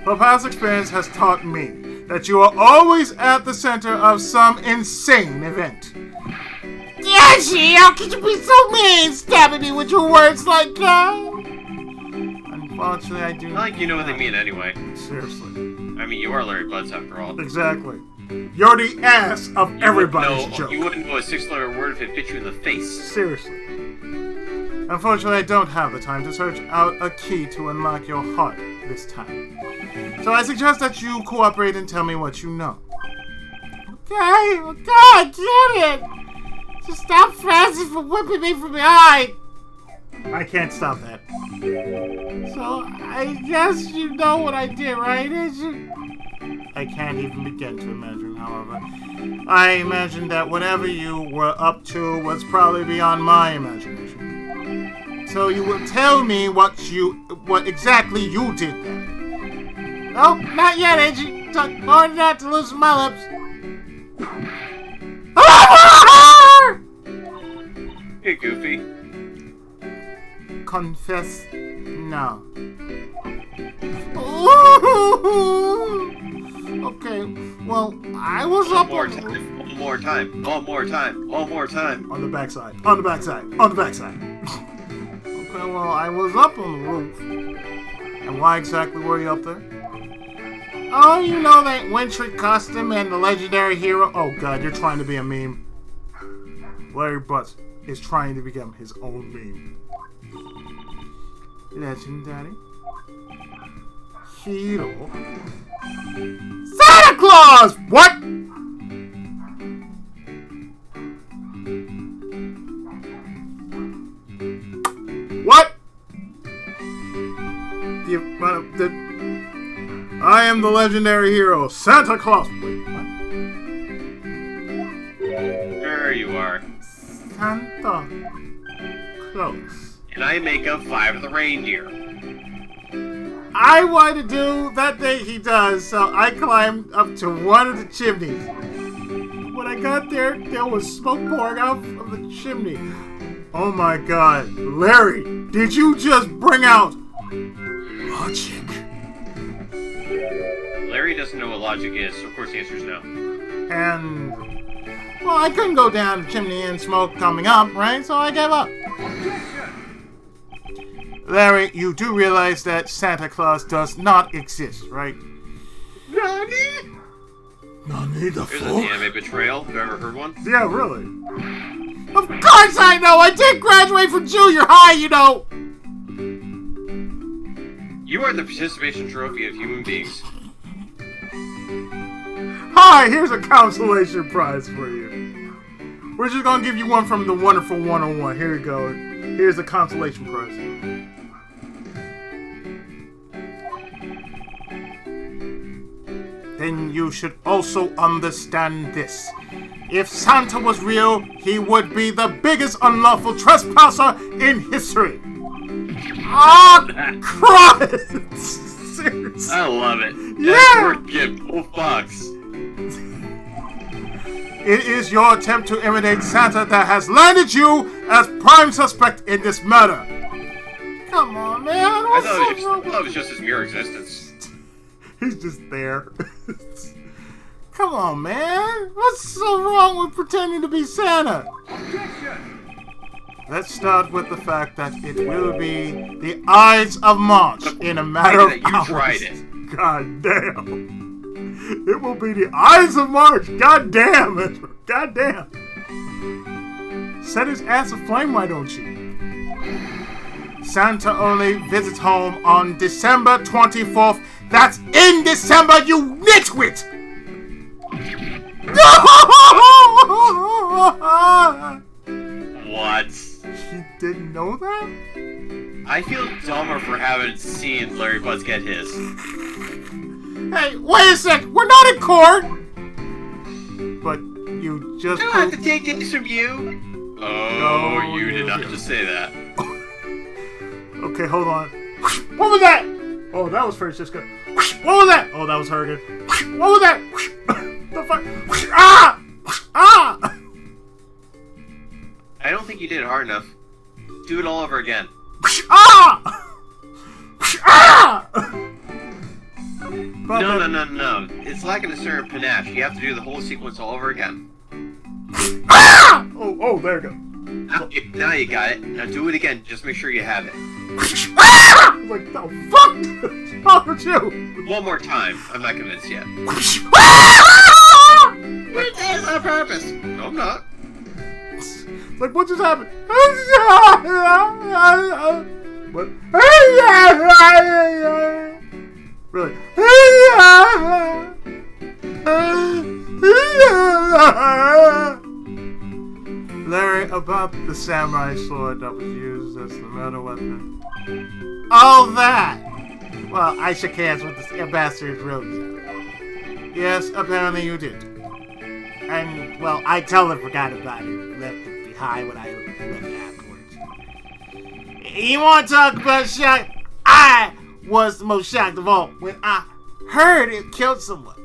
My past experience has taught me that you are always at the center of some insane event. Yashi, how could you be so mean, stabbing me with your words like that? Unfortunately, I do. Not like you know what they mean anyway. Seriously. I mean, you are Larry Butts after all. Exactly. You're the ass of everybody's joke. You wouldn't know a 6-letter word if it bit you in the face. Seriously. Unfortunately, I don't have the time to search out a key to unlock your heart this time. So I suggest that you cooperate and tell me what you know. Okay, I get it. Just stop Francis from whipping me from behind. I can't stop that. So I guess you know what I did, right? I can't even begin to imagine, however. I imagine that whatever you were up to was probably beyond my imagination. So you will tell me what exactly you did then. Nope, not yet, Edgy. Took more than that to loosen my lips. Hey, Goofy. Confess now. Okay, well, I was up on the roof. One more time. On the backside. Okay, well, I was up on the roof. And why exactly were you up there? Oh, you know that wintry costume and the legendary hero? Oh, God, you're trying to be a meme. Larry Butts is trying to become his own meme. Legendary hero. Santa Claus! What? What? I am the legendary hero, Santa Claus. Wait, what? There you are. Santa Claus. And I make up 5 of the reindeer. I wanted to do that thing he does, so I climbed up to one of the chimneys. When I got there, there was smoke pouring out of the chimney. Oh my God, Larry, did you just bring out logic? Larry doesn't know what logic is, so of course the answer is no. And, well, I couldn't go down the chimney and smoke coming up, right? So I gave up. Larry, you do realize that Santa Claus does not exist, right? Nani the There's fuck? an anime betrayal. Have you ever heard one? Yeah, really. Of course I know! I did graduate from junior high, you know! You are the participation trophy of human beings. Hi, here's a consolation prize for you. We're just gonna give you one from the Wonderful 101. Here you go. Here's the consolation prize. Then you should also understand this. If Santa was real, he would be the biggest unlawful trespasser in history. Oh, Christ! Seriously. I love it. Yeah. That's worth gift. Oh, Fox. It is your attempt to imitate Santa that has landed you as prime suspect in this murder. Come on, man. I thought it was just his mere existence. He's just there. Come on, man. What's so wrong with pretending to be Santa? Let's start with the fact that it will be the Ides of March in a matter of you hours. tried it. God damn. It will be the Ides of March. God damn it. God damn. Set his ass aflame, why don't you? Santa only visits home on December 24th. That's in December, you nitwit! What? He didn't know that? I feel dumber for having seen Larry Butts get his. Hey, wait a sec! We're not in court! But you just... I don't have to take things from you. Oh, No, you did you not didn't. just say that. Okay, hold on. What was that? Oh, that was Francisco. What was that? Oh, that was Hergen. What was that? The fuck? Ah! Ah! I don't think you did it hard enough. Do it all over again. Ah! Ah! No. It's lacking a certain panache. You have to do the whole sequence all over again. Ah! Oh, there you go. Now you got it. Now do it again. Just make sure you have it. Ah! I was like, the fuck? What's wrong with you? One more time. I'm not convinced yet. Ah! But that's on purpose. No, I'm not. Like, what just happened? What? Really? Larry, about the samurai sword that was used as the murder weapon. All that! Well, I shook hands with the ambassador's robes. Yes, apparently you did. And, well, I totally forgot about it. Left it behind when I left afterwards. You want to talk about shock? I was the most shocked of all when I heard it killed someone.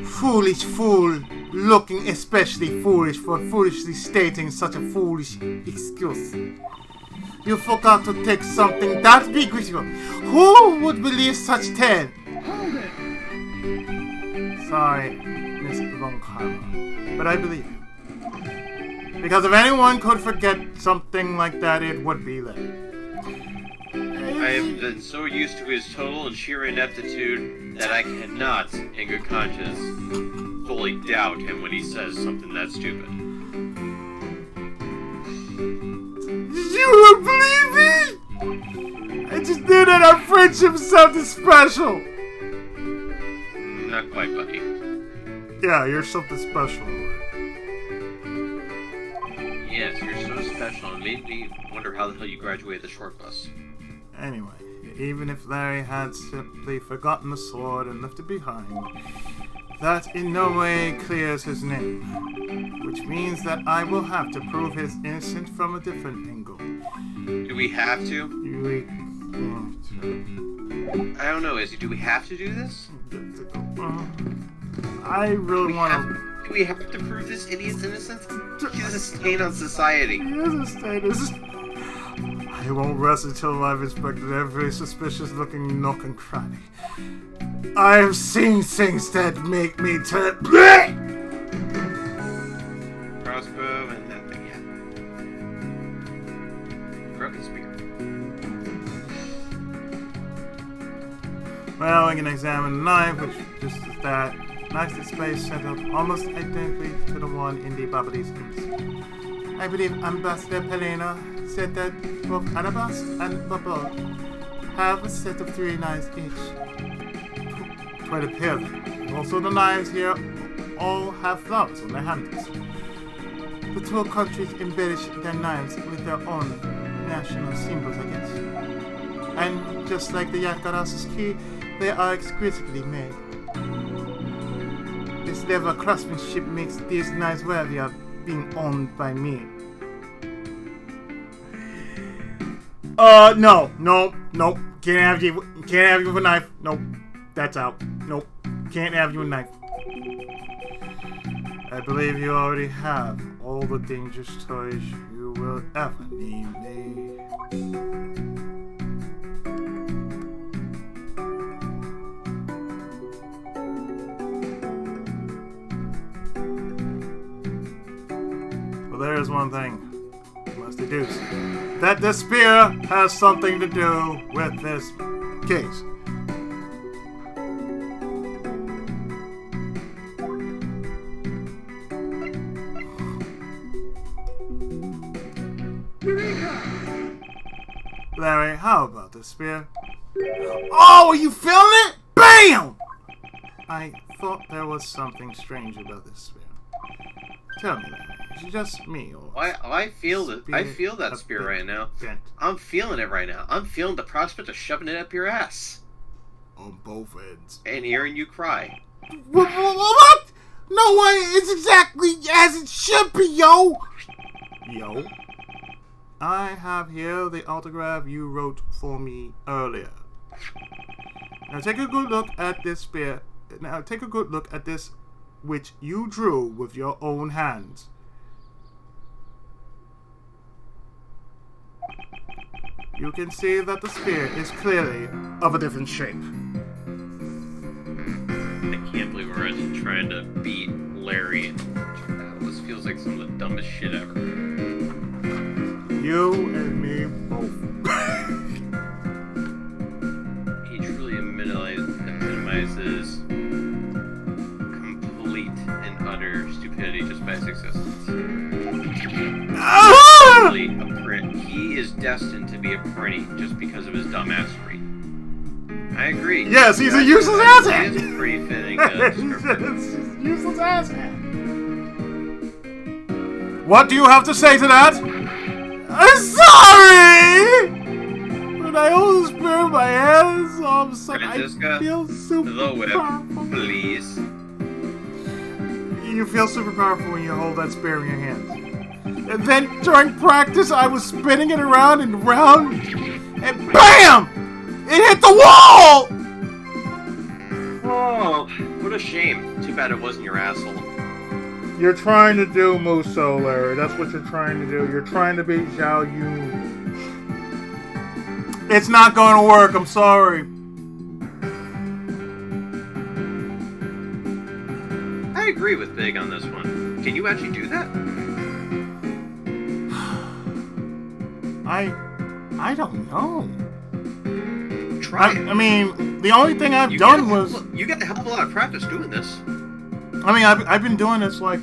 Foolish fool, looking especially foolish for foolishly stating such a foolish excuse. You forgot to take something that big with you. Who would believe such tale? Hold it! Sorry, Mr. Von Karma, but I believe you. Because if anyone could forget something like that, it would be Larry. I have been so used to his total and sheer ineptitude that I cannot, in good conscience, fully doubt him when he says something that stupid. You would believe me? I just knew that our friendship was something special. Not quite, buddy. Yeah, you're something special. Yes, you're so special. It made me wonder how the hell you graduated the short bus. Anyway, even if Larry had simply forgotten the sword and left it behind, that in no way clears his name. Which means that I will have to prove his innocence from a different angle. Do we have to? I don't know, Izzy. Do we have to do this? I really want to... Do we have to prove this idiot's innocence? He's a stain on society. He is a status. I won't rest until I've inspected every suspicious-looking nook and cranny. I have seen things that make me turn... Crossbow and that thing, yeah. Broken spear. Well, we can examine the knife, which just is that. nice display set up almost identically to the one in the Babadee's case. I believe Ambassador Pelena said that both Alabast and Bubble have a set of 3 knives each. Quite a pair then. Also the knives here all have flowers on their handles. The 2 countries embellish their knives with their own national symbols, I guess. And just like the Yakaras's key, they are exquisitely made. This level of craftsmanship makes these knives worthy of being owned by me. No. Can't have you with a knife. Nope. That's out. Nope. Can't have you with a knife. I believe you already have all the dangerous toys you will ever need made. Well, there is one thing you must deduce. That the spear has something to do with this case. Larry, how about this spear? Oh, are you feeling it? BAM! I thought there was something strange about this spear. Tell me, Larry, is it just me or... I feel it. I feel that spear right now. Bent I'm feeling it right now. I'm feeling the prospect of shoving it up your ass. On both ends. And hearing you cry. What? No way! It's exactly as it should be, yo! Yo? I have here the autograph you wrote for me earlier. Now take a good look at this spear. Now take a good look at this, which you drew with your own hands. You can see that the spear is clearly of a different shape. I can't believe we're actually trying to beat Larry. This feels like some of the dumbest shit ever. You and me both. He truly epitomizes complete and utter stupidity just by his existence. Truly a print. He is destined to be a prinny just because of his dumbassery. I agree. Yes, he's a useless asshat. He is a pretty fitting description. Useless asshat. What do you have to say to that? I'm sorry! When I hold the spear in my hands, all of a sudden I feel super the whip, powerful. please. You feel super powerful when you hold that spear in your hands. And then during practice, I was spinning it around and around, and BAM! It hit the wall! Oh, what a shame. Too bad it wasn't your asshole. You're trying to do Muso, Larry. That's what you're trying to do. You're trying to beat Zhao Yun. It's not going to work. I'm sorry. I agree with Big on this one. Can you actually do that? I don't know. Try it. I mean, the only thing I've done was... You get a hell of a lot of practice doing this. I mean, I've been doing this like...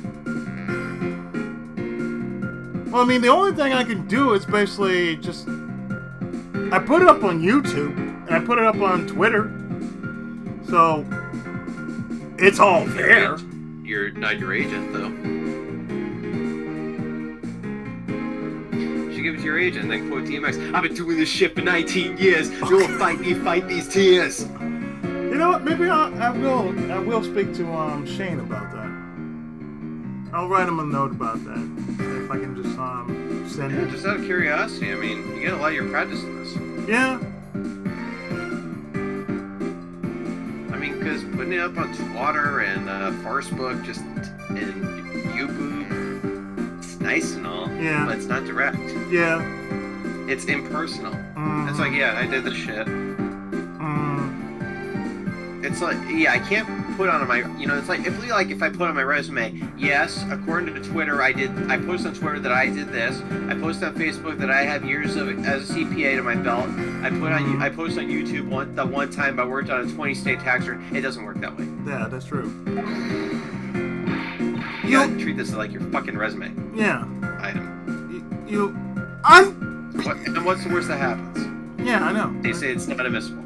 Well, I mean, the only thing I can do is basically just... I put it up on YouTube, and I put it up on Twitter. So, it's all there. You're not your agent, though. You should give it to your agent and then quote DMX. I've been doing this shit for 19 years. You won't fight me, fight these tears. You know what? Maybe I will speak to Shane about that. I'll write him a note about that. See if I can just send it. Just out of curiosity, I mean, you get a lot of your practice in this. Yeah. I mean, because putting it up on Twitter and Farcebook, just in YouTube, it's nice and all. Yeah. But it's not direct. Yeah. It's impersonal. Mm-hmm. It's like, yeah, I did this shit. It's like, yeah, I can't put on my, it's like if I put on my resume, yes, according to Twitter, I post on Twitter that I did this. I post on Facebook that I have years of as a CPA to my belt. I post on YouTube the one time I worked on a 20-state tax return. It doesn't work that way. Yeah, that's true. You gotta treat this like your fucking resume. Yeah. Item. And what's the worst that happens? Yeah, I know. They say it's not admissible.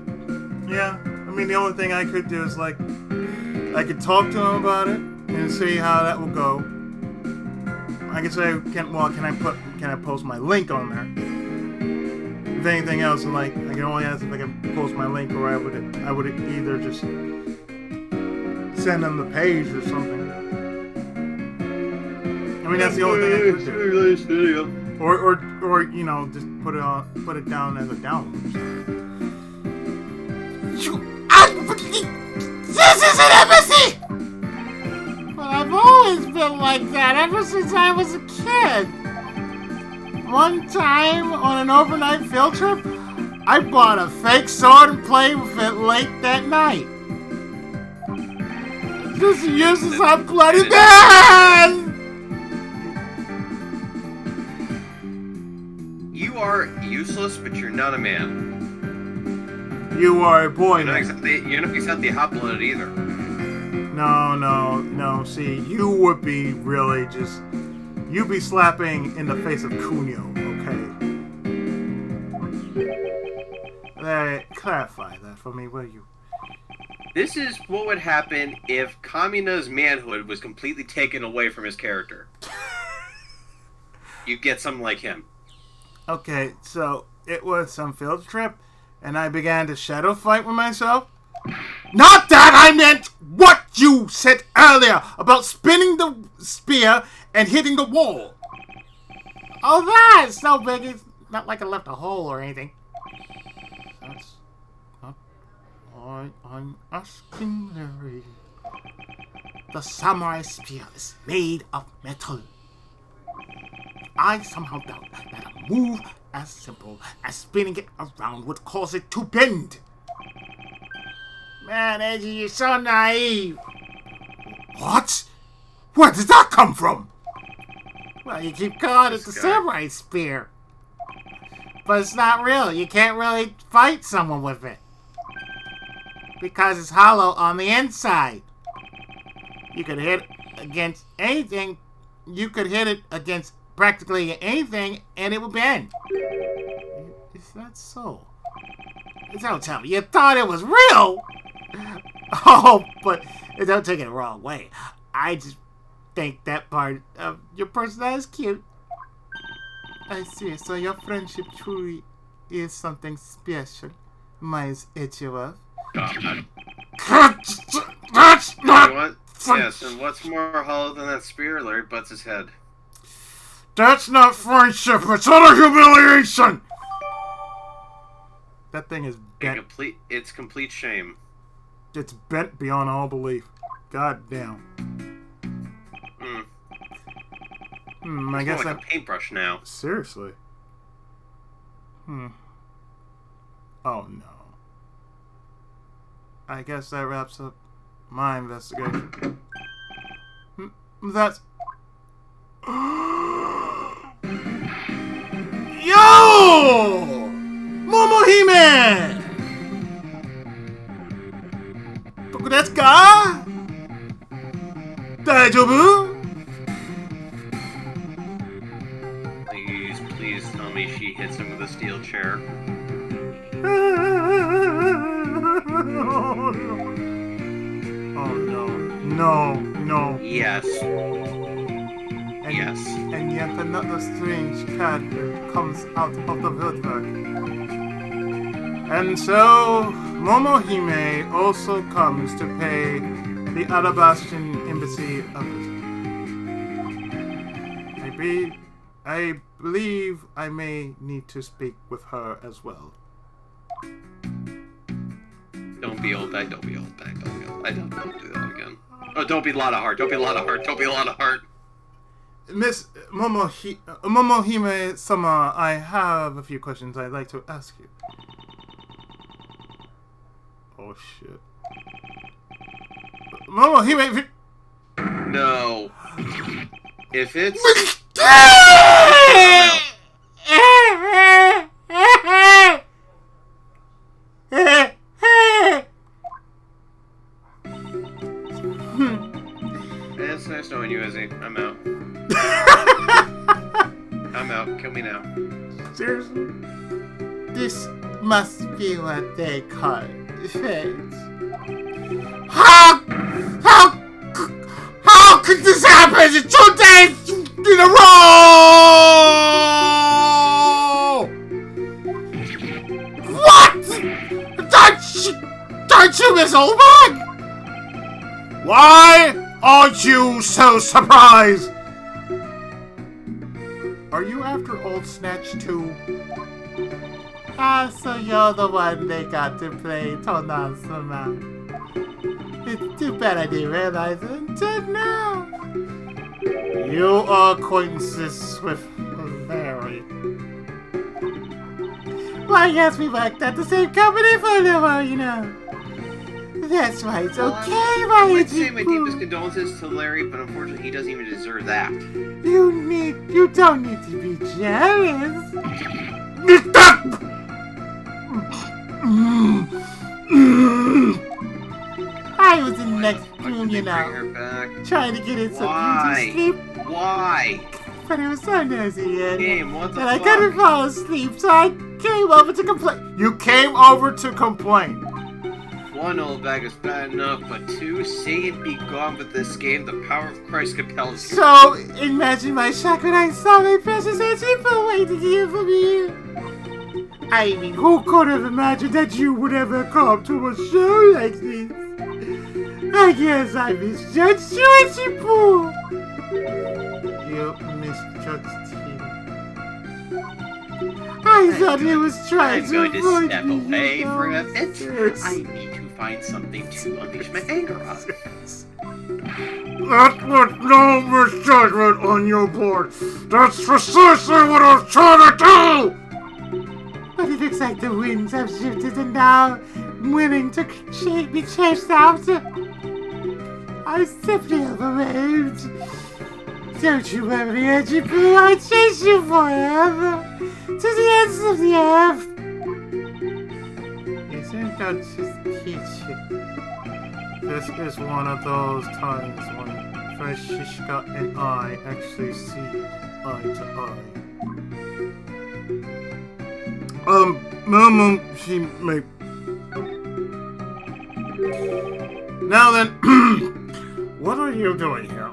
Yeah. I mean, the only thing I could do is, like, I could talk to him about it and see how that will go. I could say, can I post my link on there? If anything else, and like, I can only ask if I can post my link, or I would either just send them the page or something. I mean, that's the only thing I could do. Or just put it down as a download. This is an embassy! But I've always been like that ever since I was a kid. One time on an overnight field trip, I bought a fake sword and played with it late that night. Just uses up bloody man! You are useless, but you're not a man. You are a boy. You're not exactly hot-blooded either. No. See, you would be really just... You'd be slapping in the face of Cuneo, okay? Clarify that for me, will you? This is what would happen if Kamina's manhood was completely taken away from his character. You get something like him. Okay, so it was some field trip, and I began to shadow fight with myself. Not that! I meant what you said earlier about spinning the spear and hitting the wall. Oh, that's no big. It's not like I left a hole or anything. That's not why I'm asking, Larry. The samurai spear is made of metal. I somehow doubt that a move as simple as spinning it around would cause it to bend. Man, Edgy, you're so naive. What? Where did that come from? Well, you keep calling it the samurai spear. But it's not real. You can't really fight someone with it. Because it's hollow on the inside. You could hit against anything. You could hit it against practically anything, and it would bend. Is that so? Don't tell me you thought it was real. Oh, but don't take it the wrong way. I just think that part of your personality is cute. I see. So your friendship truly is something special, Miles Edgeworth. That's not. Yes, and what's more hollow than that spear? Larry butts his head. That's not friendship. It's utter humiliation. That thing is bent. It's complete shame. It's bent beyond all belief. God damn. I guess more like a paintbrush now. Seriously. Oh no. I guess that wraps up my investigation. That's... Yo! Momohime! 僕ですか? 大丈夫? Please tell me she hits him with a steel chair. Oh no. Yes. Yes. And yet another strange character comes out of the woodwork. And so, Momohime also comes to pay the Alabastion Embassy a visit. I believe I may need to speak with her as well. Don't be old bag, don't be old bag, don't be old bag. Don't do that again. Oh, don't be a lot of heart, don't be a lot of heart, don't be a lot of heart. Miss Momohime-sama, I have a few questions I'd like to ask you. Oh shit. Momo, he may... No. If it's... It's nice knowing you, Izzy. I'm out. I'm out. Kill me now. Seriously? This must be what they call fate. How could this happen 2 days in a row? What? Don't you Miss Olberg? Why aren't you so surprised? Are you after Old Snatch too? Ah, so you're the one they got to play Tonasuma. It's too bad I didn't realize it until now. You are acquaintances with Larry. Why, yes, we worked at the same company for a little while, you know. That's why it's okay, I would say my Edgeworth. deepest condolences to Larry, but unfortunately he doesn't even deserve that. You don't need to be jealous. I was in the next room, you Bring her know, back. trying to get in some Why? beauty sleep, Why? but it was so noisy Game, what the and I fuck? couldn't fall asleep, so I came over to complain. You came over to complain. 1, old bag is bad enough, but 2, Satan be gone with this game. The power of Christ compels you. So, imagine my shock when I saw my precious Edgeworth waiting here for me. I mean, who could have imagined that you would ever come to a show like this? I guess I misjudged you, Edgeworth. You misjudged him. I thought he was trying I'm to going to avoid step me, away you for a know. bit. I need to find something to unleash my anger on. That was no misjudgment on your part. That's precisely what I was trying to do! But it looks like the winds have shifted and now I'm willing to be chased out. I simply overwhelmed. Don't you worry, Edgeworth, I'll chase you forever. To the ends of the earth. Isn't that just peachy? This is one of those times when Francisca and I actually see eye to eye. Momo, she may... Now then, what are you doing here?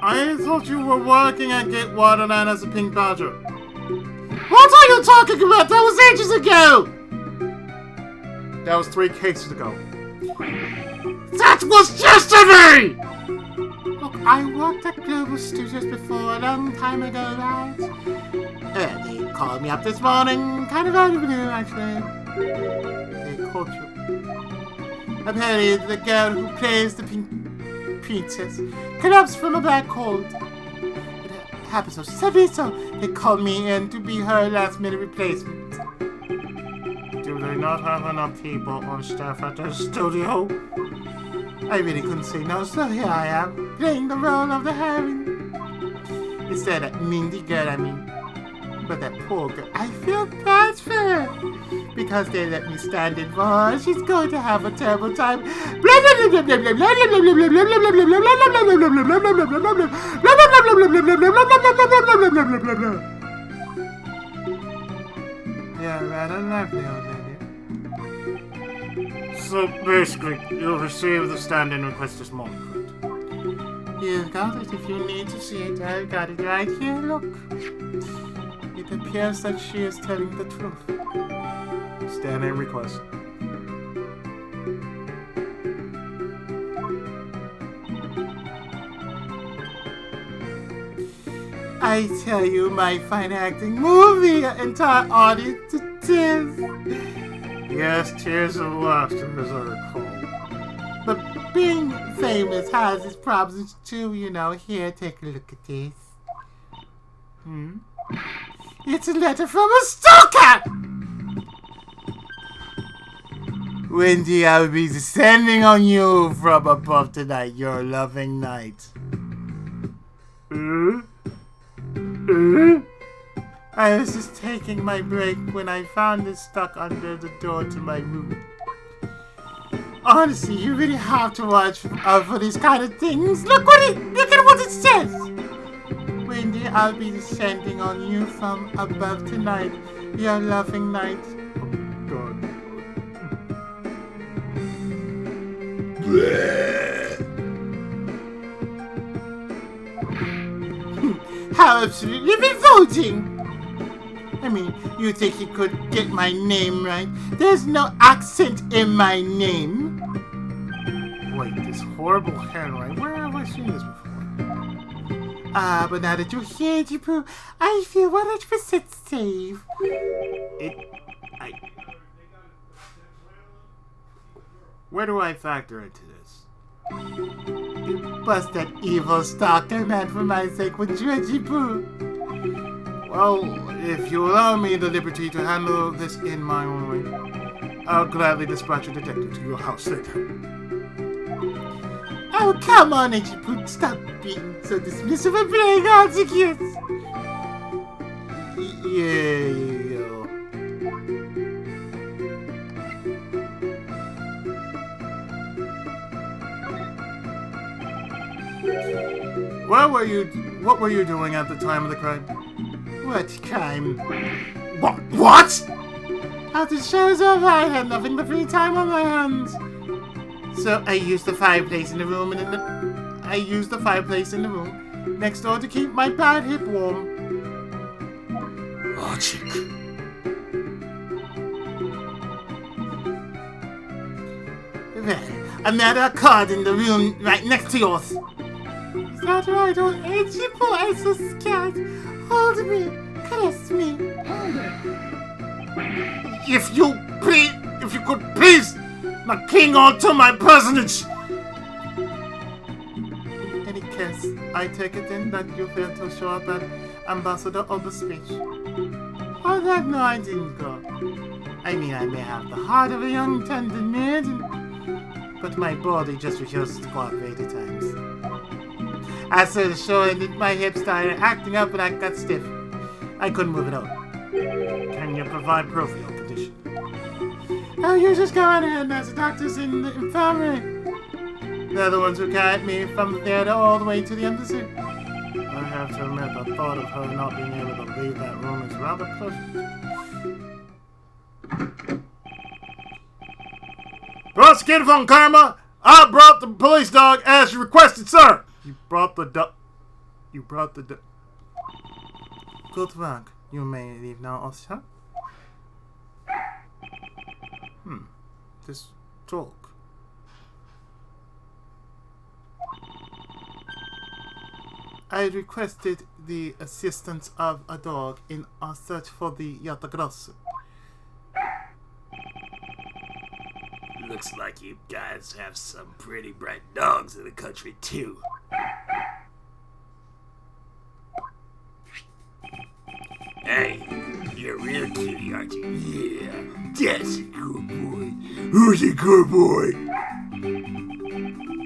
I thought you were working at Gate Waterland as a pink badger. What are you talking about? That was ages ago! That was 3 cases ago. That was yesterday! Look, I worked at Global Studios before a long time ago, right? They called me up this morning, kind of out of the blue, actually. They called you. Apparently, the girl who plays the pink princess collapsed from a black cold. It happened so suddenly, so they called me in to be her last-minute replacement. Do they not have enough people on staff at their studio? I really couldn't say no, so here I am, playing the role of the heroine. Instead of that Mindy girl, I mean. But that poor girl, I feel bad for her. Because they let me stand in for her, she's going to have a terrible time. Yeah, rather lovely, old lady. So basically, you'll receive the stand-in request this morning, correct? You've got it if you need to see it. I've got it right here, look. It appears that she is telling the truth. Stand-in request. I tell you, my fine acting movie entire audience to tears. Yes, tears of laughter, as I recall. But being famous has its problems too, you know. Here, take a look at this. It's a letter from a stalker! Wendy, I'll be descending on you from above tonight, your loving night. I was just taking my break when I found it stuck under the door to my room. Honestly, you really have to watch out for these kind of things. Look at what it says. Wendy, I'll be descending on you from above tonight, your loving night. God. How absolutely revolting! I mean, you think you could get my name right? There's no accent in my name. Wait, this horrible handwriting. Where have I seen this before? But now that you're here, Jipu, I feel 100% safe. Where do I factor into this? Bust that evil stalker man for my sake, would you, Jipu? Well, if you allow me the liberty to handle this in my own way, I'll gladly dispatch a detective to your house later. Oh, come on, Jipu, stop being so dismissive and playing hard to kiss. Yeah, you go. What were you doing at the time of the crime? What crime? What? After the show's over, I had nothing but free time on my hands. So I used the fireplace in the room next door to keep my bad hip warm. Logic. Well, another card in the room right next to yours. Is that right? Oh, Edgy boy, I'm so scared. Hold me. Caress me. If you could please not cling on to my personage. In any case, I take it in that you failed to show up at Ambassador of the speech. Oh, that no, I didn't go. I mean, I may have the heart of a young tender maiden, but my body just refuses to cooperate at times. I saw the show and my hips started acting up and I got stiff. I couldn't move it out. Can you provide proof of your condition? Oh, you just go on ahead, there's the doctors in the infirmary. They're the ones who carried me from the theater all the way to the embassy. I have to admit, the thought of her not being able to leave that room is rather pleasant. Prosecutor von Karma, I brought the police dog as you requested, sir. You brought the dog. Good work. You may leave now, officer. This dog. I requested the assistance of a dog in our search for the Yatagrosu. Looks like you guys have some pretty bright dogs in the country, too. Hey, you're real cutie, aren't you? Yeah, that's a good boy. Who's a good boy?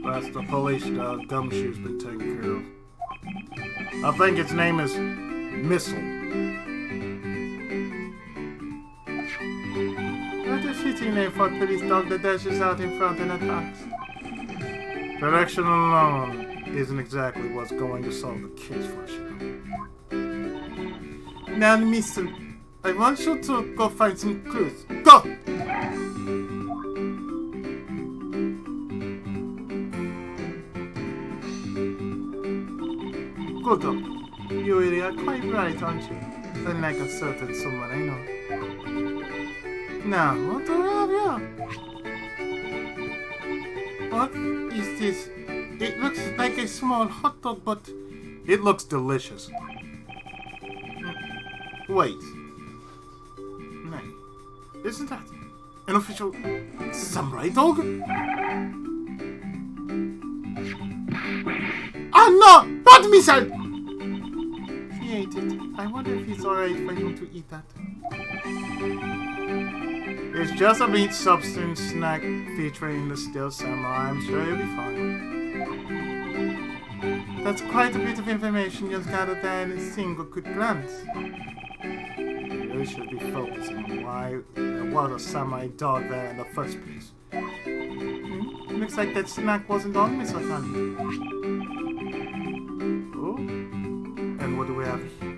That's the police dog Gumshoe's been taking care of. I think its name is Missile. What a fitting name for a police dog that dashes out in front and attacks. Direction alone isn't exactly what's going to solve the case for us, you know. Now, mister, I want you to go find some clues. Go! Good dog. You really are quite bright, aren't you? Unlike a certain someone I know. Now, what do we have here? What is this? It looks like a small hot dog, but It looks delicious. wait. No. Isn't that an official samurai dog? Oh no! Not missile! He ate it. I wonder if it's alright for him to eat that. It's just a meat substance snack featuring the Steel Samurai. I'm sure you'll be fine. That's quite a bit of information you've gathered there in a single quick glance. You really should be focusing on why there was a samurai dog there in the first place. Looks like that snack wasn't on me, so I found it. Oh? And what do we have here?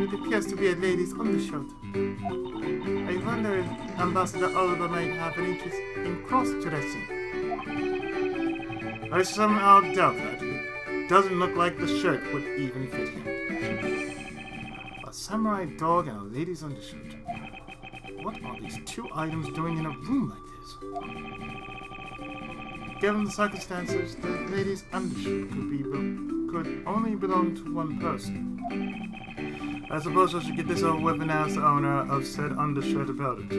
It appears to be a lady's undershirt. I wonder if Ambassador Oliver might have an interest in cross-dressing. I somehow doubt that. It doesn't look like the shirt would even fit him. A samurai dog and a lady's undershirt. What are these two items doing in a room like this? Given the circumstances, the lady's undershirt could only belong to one person. I suppose I should get this over with and ask the owner of said undershirt about it.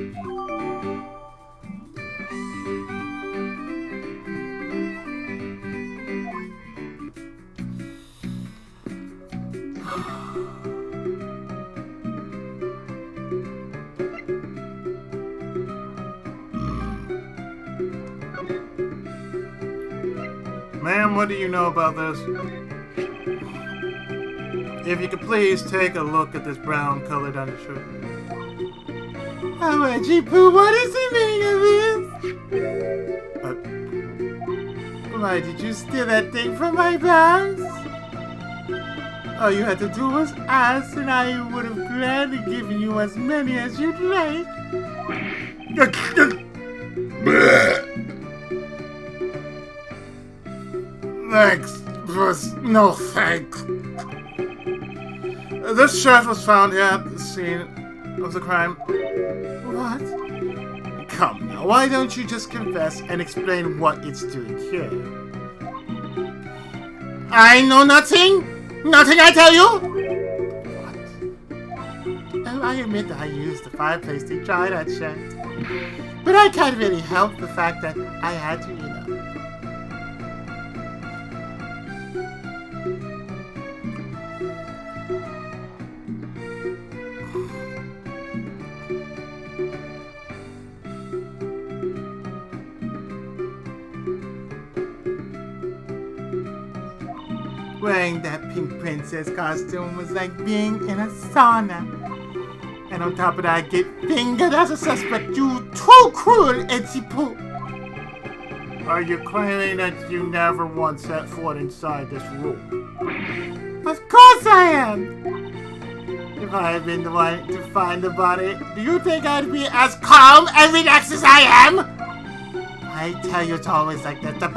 Ma'am, what do you know about this? If you could please take a look at this brown-colored undershirt. Oh, Pooh, what is the meaning of this? Why did you steal that thing from my bags? All you had to do was ask, and I would have gladly given you as many as you'd like. Thanks, but no thanks. This shirt was found here at the scene of the crime. What? Come now, why don't you just confess and explain what it's doing here? I know nothing! Nothing, I tell you! What? Oh, I admit that I used the fireplace to dry that shirt. But I can't really help the fact that I had to, you know. Wearing that pink princess costume was like being in a sauna. And on top of that, I get fingered as a suspect. You too cruel, Pooh. Are you claiming that you never once set foot inside this room? Of course I am. If I had been the one to find the body, do you think I'd be as calm and relaxed as I am? I tell you, it's always like that. Well,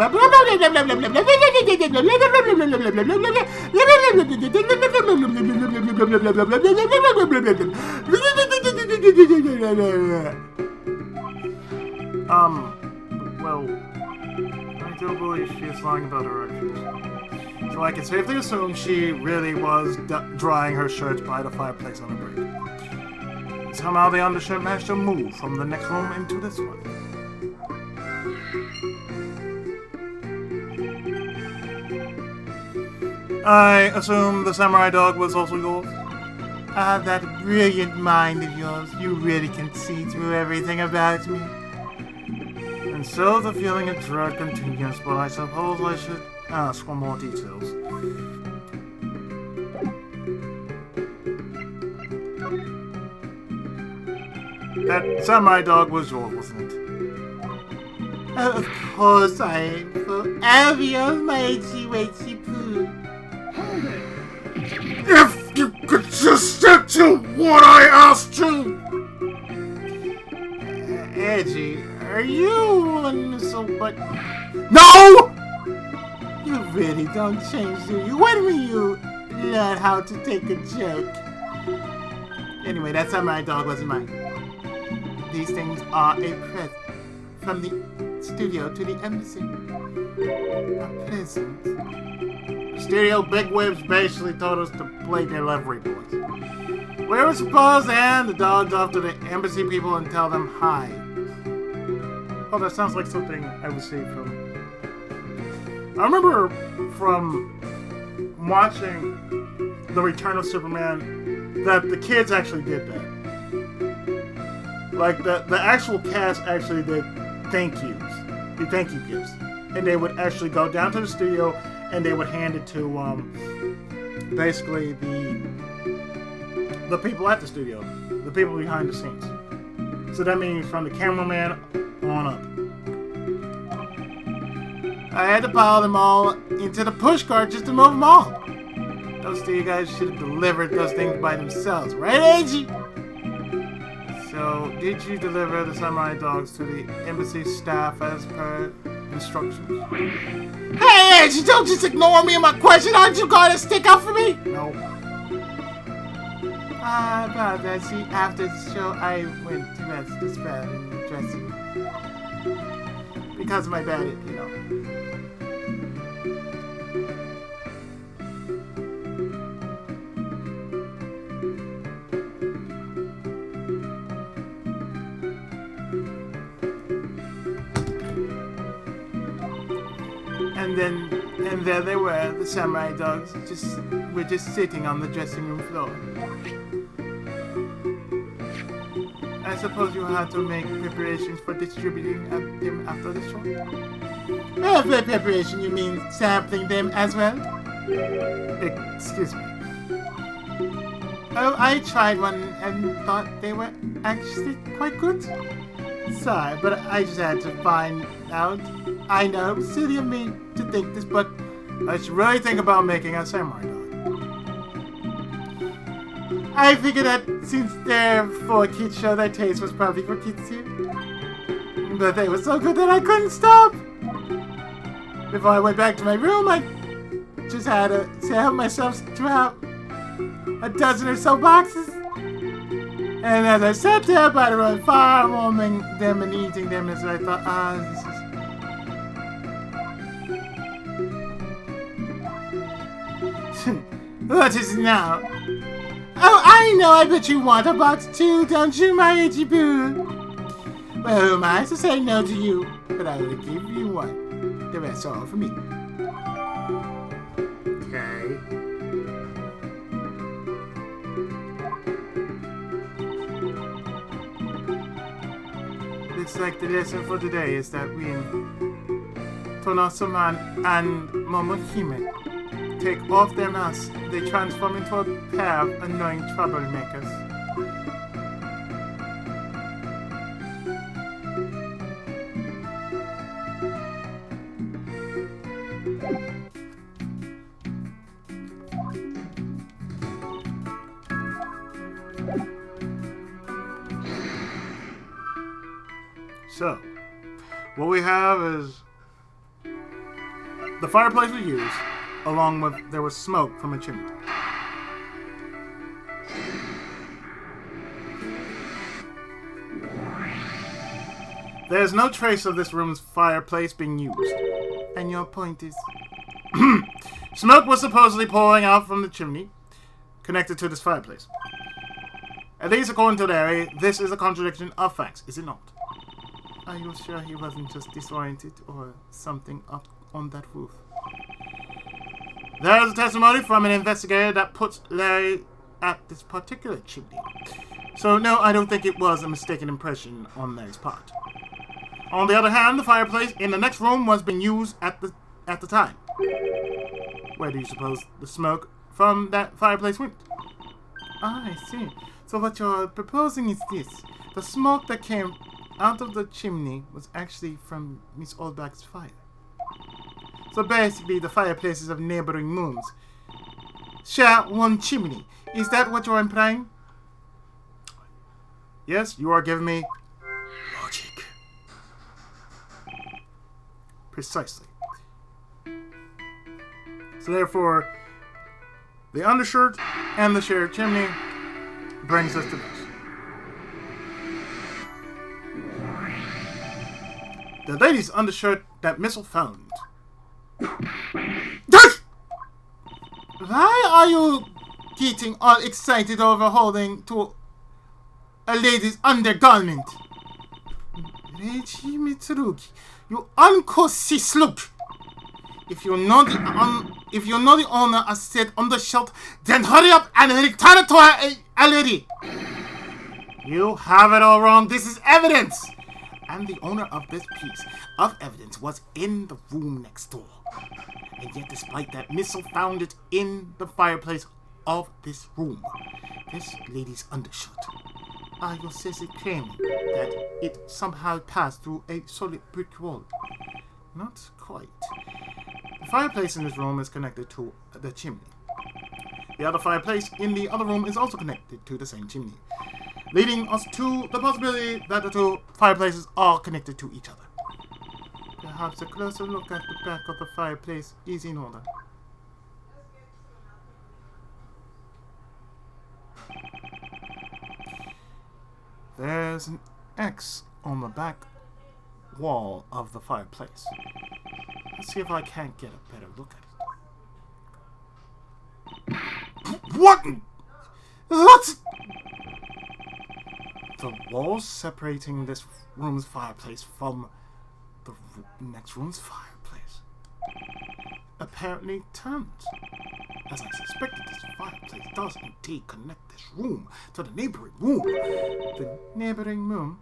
I do believe she is lying about her actions. So I can safely assume she really was drying her shirt by the fireplace on a break. Somehow the undershirt managed to move from the next room into this one. I assume the samurai dog was also yours? Ah, that brilliant mind of yours. You really can see through everything about me. And so the feeling of dread continues, but I suppose I should ask for more details. That samurai dog was yours, wasn't it? Oh, of course I am forever yours, my Edgy Pooh. If you could just stick to what I asked you! Edgy, are you one so but... No! You really don't change, do you? When will you learn how to take a joke? Anyway, that samurai dog wasn't mine. These things are a present from the studio to the embassy. A present. Studio bigwigs basically told us to play delivery boys. We were supposed to hand the dogs off to the embassy people and tell them hi. Oh, that sounds like something I received from... I remember from watching The Return of Superman that the kids actually did that. Like the actual cast actually did thank yous, the thank you gifts, and they would actually go down to the studio and they would hand it to basically the people at the studio, the people behind the scenes. So that means from the cameraman on up. I had to pile them all into the push cart just to move them all. Those two guys should have delivered those things by themselves, right, Angie? So, did you deliver the samurai dogs to the embassy staff as per instructions? Hey, Angie, don't just ignore me and my question. Aren't you going to stick up for me? No. About that. See, after the show, I went to rest this bed in the dressing room. Because of my bad, you know. And there they were, the samurai dogs, were just sitting on the dressing room floor. I suppose you had to make preparations for distributing them after the show? For preparation, you mean sampling them as well? Excuse me. Oh, I tried one and thought they were actually quite good. Sorry, but I just had to find out. I know, silly of me to think this, but I should really think about making a samurai dog. I figured that since they're for a kids show, their taste was probably for kids too. But they were so good that I couldn't stop. Before I went back to my room, I just had to help myself to have a dozen or so boxes. And as I sat there by the road fire, warming them and eating them, as I thought, this is... What is it now? Oh, I know, I bet you want a box too, don't you, my itchy boo? Well, who am I to say no to you? But I will give you one. The rest are all for me. Okay. Looks like the lesson for today is that when Tonosuman and Momohime take off their masks, they transform into a pair of annoying troublemakers. So, what we have is the fireplace we used, along with there was smoke from a chimney. There's no trace of this room's fireplace being used. And your point is... Smoke was supposedly pouring out from the chimney, connected to this fireplace. At least according to Larry, this is a contradiction of facts, is it not? Are you sure he wasn't just disoriented or something up on that roof? There is a testimony from an investigator that puts Larry at this particular chimney. So no, I don't think it was a mistaken impression on Larry's part. On the other hand, the fireplace in the next room was being used at the time. Where do you suppose the smoke from that fireplace went? Ah, I see. So what you're proposing is this. The smoke that came out of the chimney was actually from Miss Oldback's fire. So basically, the fireplaces of neighboring rooms share one chimney. Is that what you're implying? Yes, you are giving me logic. Precisely. So therefore, the undershirt and the shared chimney brings us to this. The lady's undershirt that Missile found. Why are you getting all excited over holding to a lady's undergarment? Reiji Mitsurugi, you unconscious look. If you're not the owner of said undershirt, then hurry up and return it to her already. You have it all wrong. This is evidence! And the owner of this piece of evidence was in the room next door. And yet, despite that, Missile found it in the fireplace of this room. This lady's undershirt. Your sister claimed that it somehow passed through a solid brick wall. Not quite. The fireplace in this room is connected to the chimney. The other fireplace in the other room is also connected to the same chimney, leading us to the possibility that the two fireplaces are connected to each other. Perhaps a closer look at the back of the fireplace is in order. There's an X on the back wall of the fireplace. Let's see if I can't get a better look at it. What? What? The walls separating this room's fireplace from the next room's fireplace apparently turned. As I suspected, this fireplace does indeed connect this room to the neighboring room. The neighboring room?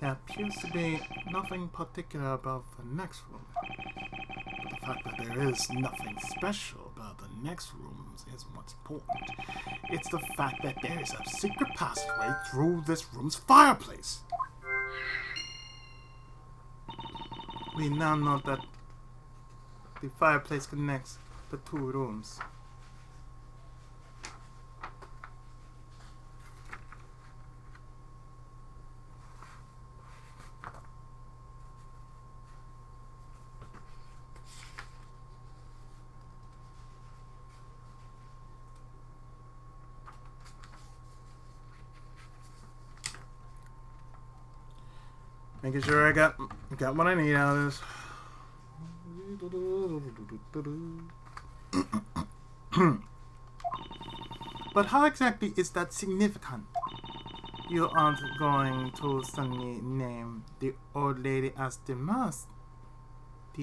There appears to be nothing particular about the next room. But the fact that there is nothing special about the next room is what's important. It's the fact that there is a secret passageway through this room's fireplace. We now know that the fireplace connects the two rooms. Making sure I got what I need out of this. But how exactly is that significant? You aren't going to suddenly name the old lady as the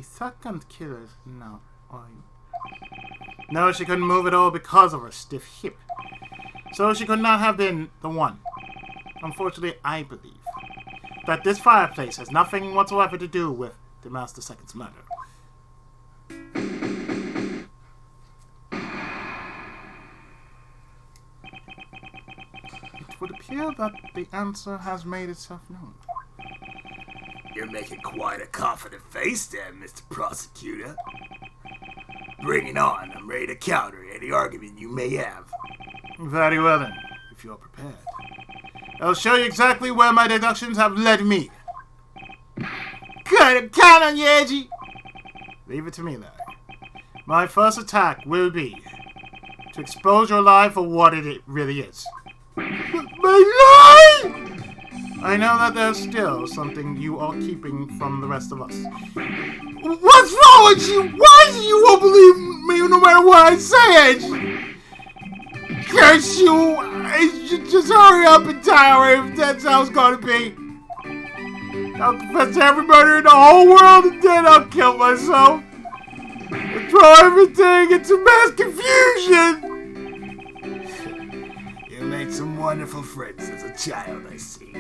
second killer now, are you? No, she couldn't move at all because of her stiff hip. So she could not have been the one. Unfortunately, I believe that this fireplace has nothing whatsoever to do with the Master Second's murder. It would appear that the answer has made itself known. You're making quite a confident face there, Mr. Prosecutor. Bring it on. I'm ready to counter any argument you may have. Very well then, if you're prepared. I'll show you exactly where my deductions have led me. Good, count on you, Edgy. Leave it to me, Larry. My first attack will be to expose your lie for what it really is. My lie! I know that there's still something you are keeping from the rest of us. What's wrong with you? Why do you won't believe me no matter what I say, Edgy? Curse you! Just hurry up and die, if that's how it's gonna be. I'll confess to every murder in the whole world, and then I'll kill myself. And throw everything into mass confusion! You made some wonderful friends as a child, I see.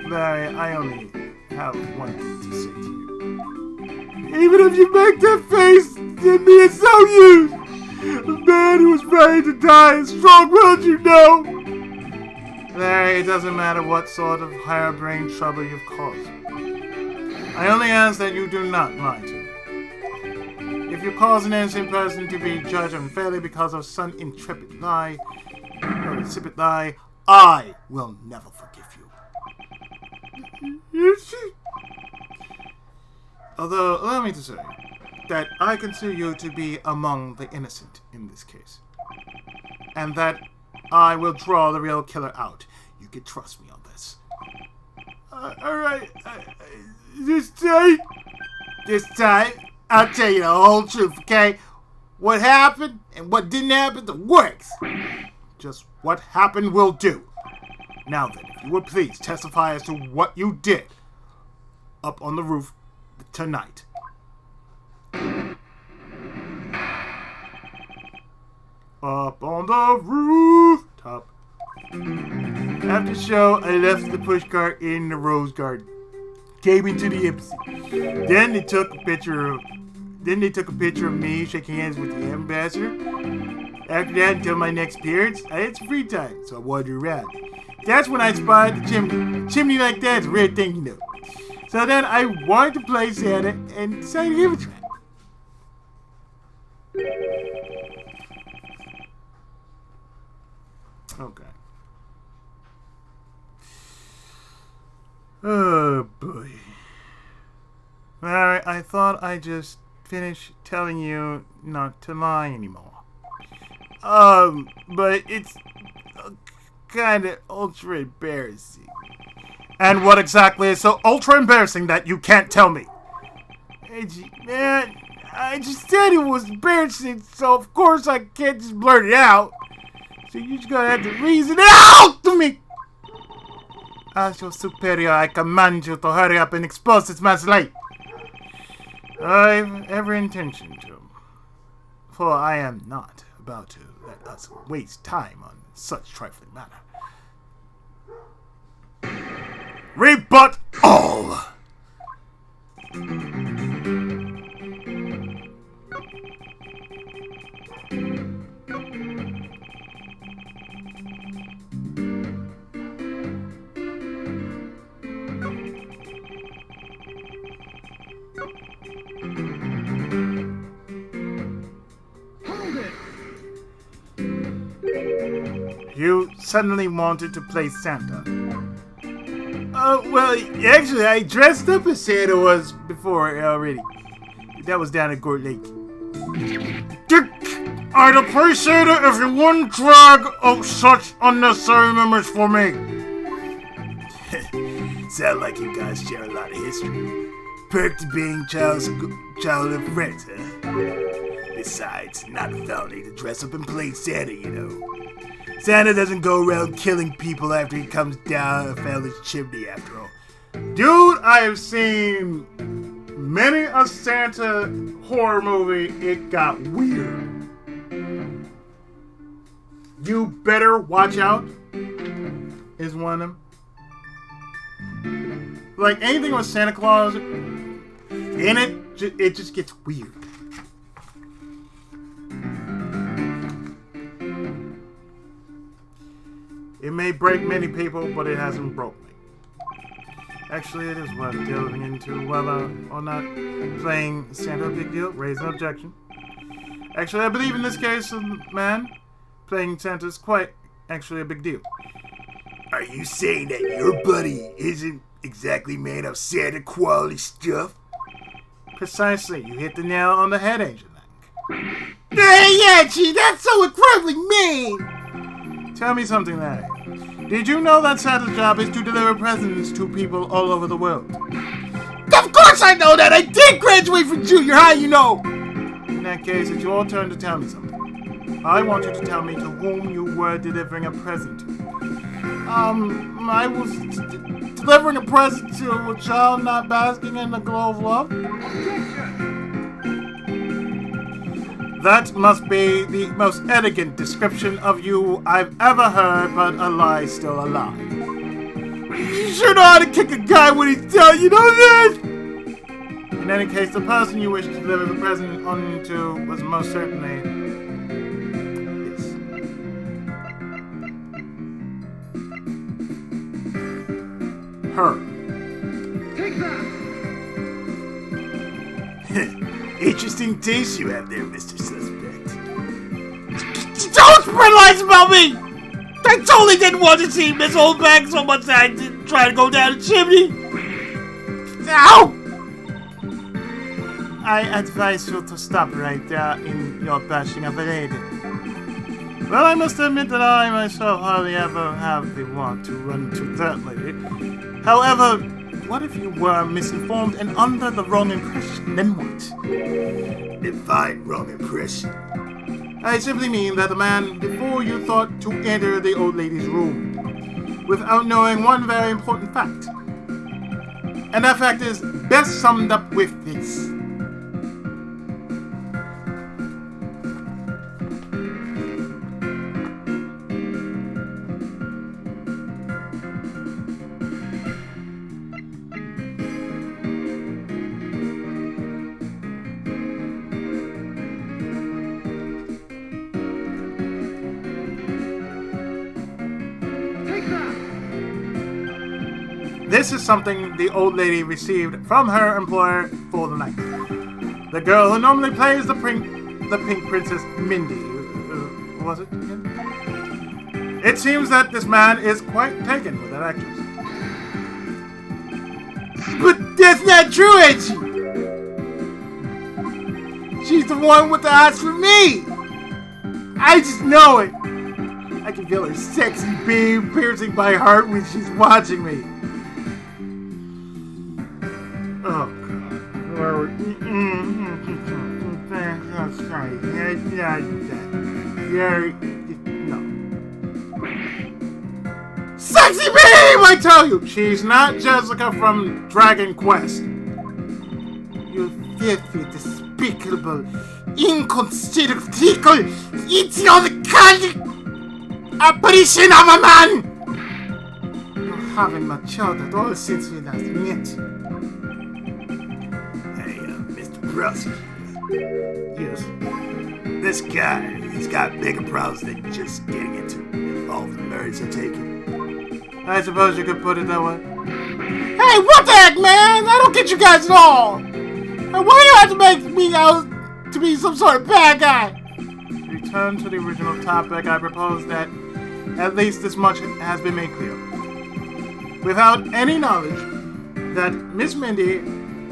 Larry, I only have one thing to say to you. Even if you make that face, then me it's no use! A man who was ready to die is strong-willed, you know! Larry, it doesn't matter what sort of harebrained trouble you've caused. I only ask that you do not lie to me. If you cause an innocent person to be judged unfairly because of some insipid lie, I will never forgive you. Although, allow me to say that I consider you to be among the innocent in this case. And that I will draw the real killer out. You can trust me on this. Alright. This time, I'll tell you the whole truth, okay? What happened and what didn't happen, the works. Just what happened will do. Now then, if you would please testify as to what you did up on the roof tonight. Up on the rooftop. After the show, I left the pushcart in the rose garden. Came into the embassy. Then they took a picture of me shaking hands with the ambassador. After that, until my next appearance, I had some free time, so I wandered around. That's when I spotted the chimney. Chimney like that's a rare thing, you know. So then I wanted to play Santa and decided to give it a try. Okay. Oh boy. Alright, I thought I'd just finish telling you not to lie anymore. But it's kinda ultra embarrassing. And what exactly is so ultra embarrassing that you can't tell me? Man, I just said it was embarrassing, so of course I can't just blurt it out. So you're just gonna have to reason it out to me! As your superior, I command you to hurry up and expose this man's light. I've every intention to. For I am not about to let us waste time on such trifling matter. Rebut all! You suddenly wanted to play Santa. Well, actually, I dressed up as Santa was before already. That was down at Gort Lake. I'd appreciate it if you wouldn't drag up such unnecessary memories for me. Sound like you guys share a lot of history. Perk to being childhood friends, huh? Besides, not a felony to dress up and play Santa, you know. Santa doesn't go around killing people after he comes down a family's chimney, after all. Dude, I have seen many a Santa horror movie. It got weird. You Better Watch Out is one of them. Like anything with Santa Claus in it, it just gets weird. It may break many people, but it hasn't broke me. Actually, it is worth delving into whether or not playing Santa a big deal. Raise an objection. Actually, I believe in this case, man, playing Santa is quite actually a big deal. Are you saying that your buddy isn't exactly made of Santa quality stuff? Precisely. You hit the nail on the head, Angel Link. Hey, Archie, that's so incredibly mean! Tell me something, Larry. Did you know that Santa's job is to deliver presents to people all over the world? Of course I know that! I did graduate from junior high, you know! In that case, it's your turn to tell me something. I want you to tell me to whom you were delivering a present to. I was delivering a present to a child not basking in the glow of love. That must be the most elegant description of you I've ever heard, but a lie still a lie. You sure know how to kick a guy when he's down, you know this? In any case, the person you wish to deliver the present onto was most certainly this. Her. Take that! Interesting taste you have there, Mr. Suspect. Don't spread lies about me! I totally didn't want to see Miss Oldbag so much that I didn't try to go down the chimney! Ow! I advise you to stop right there in your bashing of a lady. Well, I must admit that I myself hardly ever have the want to run to that lady. However, what if you were misinformed and under the wrong impression? Then what? Define wrong impression. I simply mean that the man before you thought to enter the old lady's room without knowing one very important fact. And that fact is best summed up with this. This is something the old lady received from her employer for the night. The girl who normally plays the pink princess, Mindy. Was it again? It seems that this man is quite taken with that actress. But that's not true, Edgy! She's the one with the eyes for me! I just know it! I can feel her sexy beam piercing my heart when she's watching me. Oh, God. No. Sexy beam, I tell you! She's not Jessica from Dragon Quest. You filthy, despicable, inconsiderate, idiotic apparition of a man! You haven't matured at all since we last met. Hey, Mr. Brusky. Yes. This guy, he's got bigger problems than just getting into all the nerds are taking. I suppose you could put it that way. Hey, what the heck, man? I don't get you guys at all. And why do you have to make me out to be some sort of bad guy? Return to the original topic. I propose that at least this much has been made clear. Without any knowledge that Miss Mindy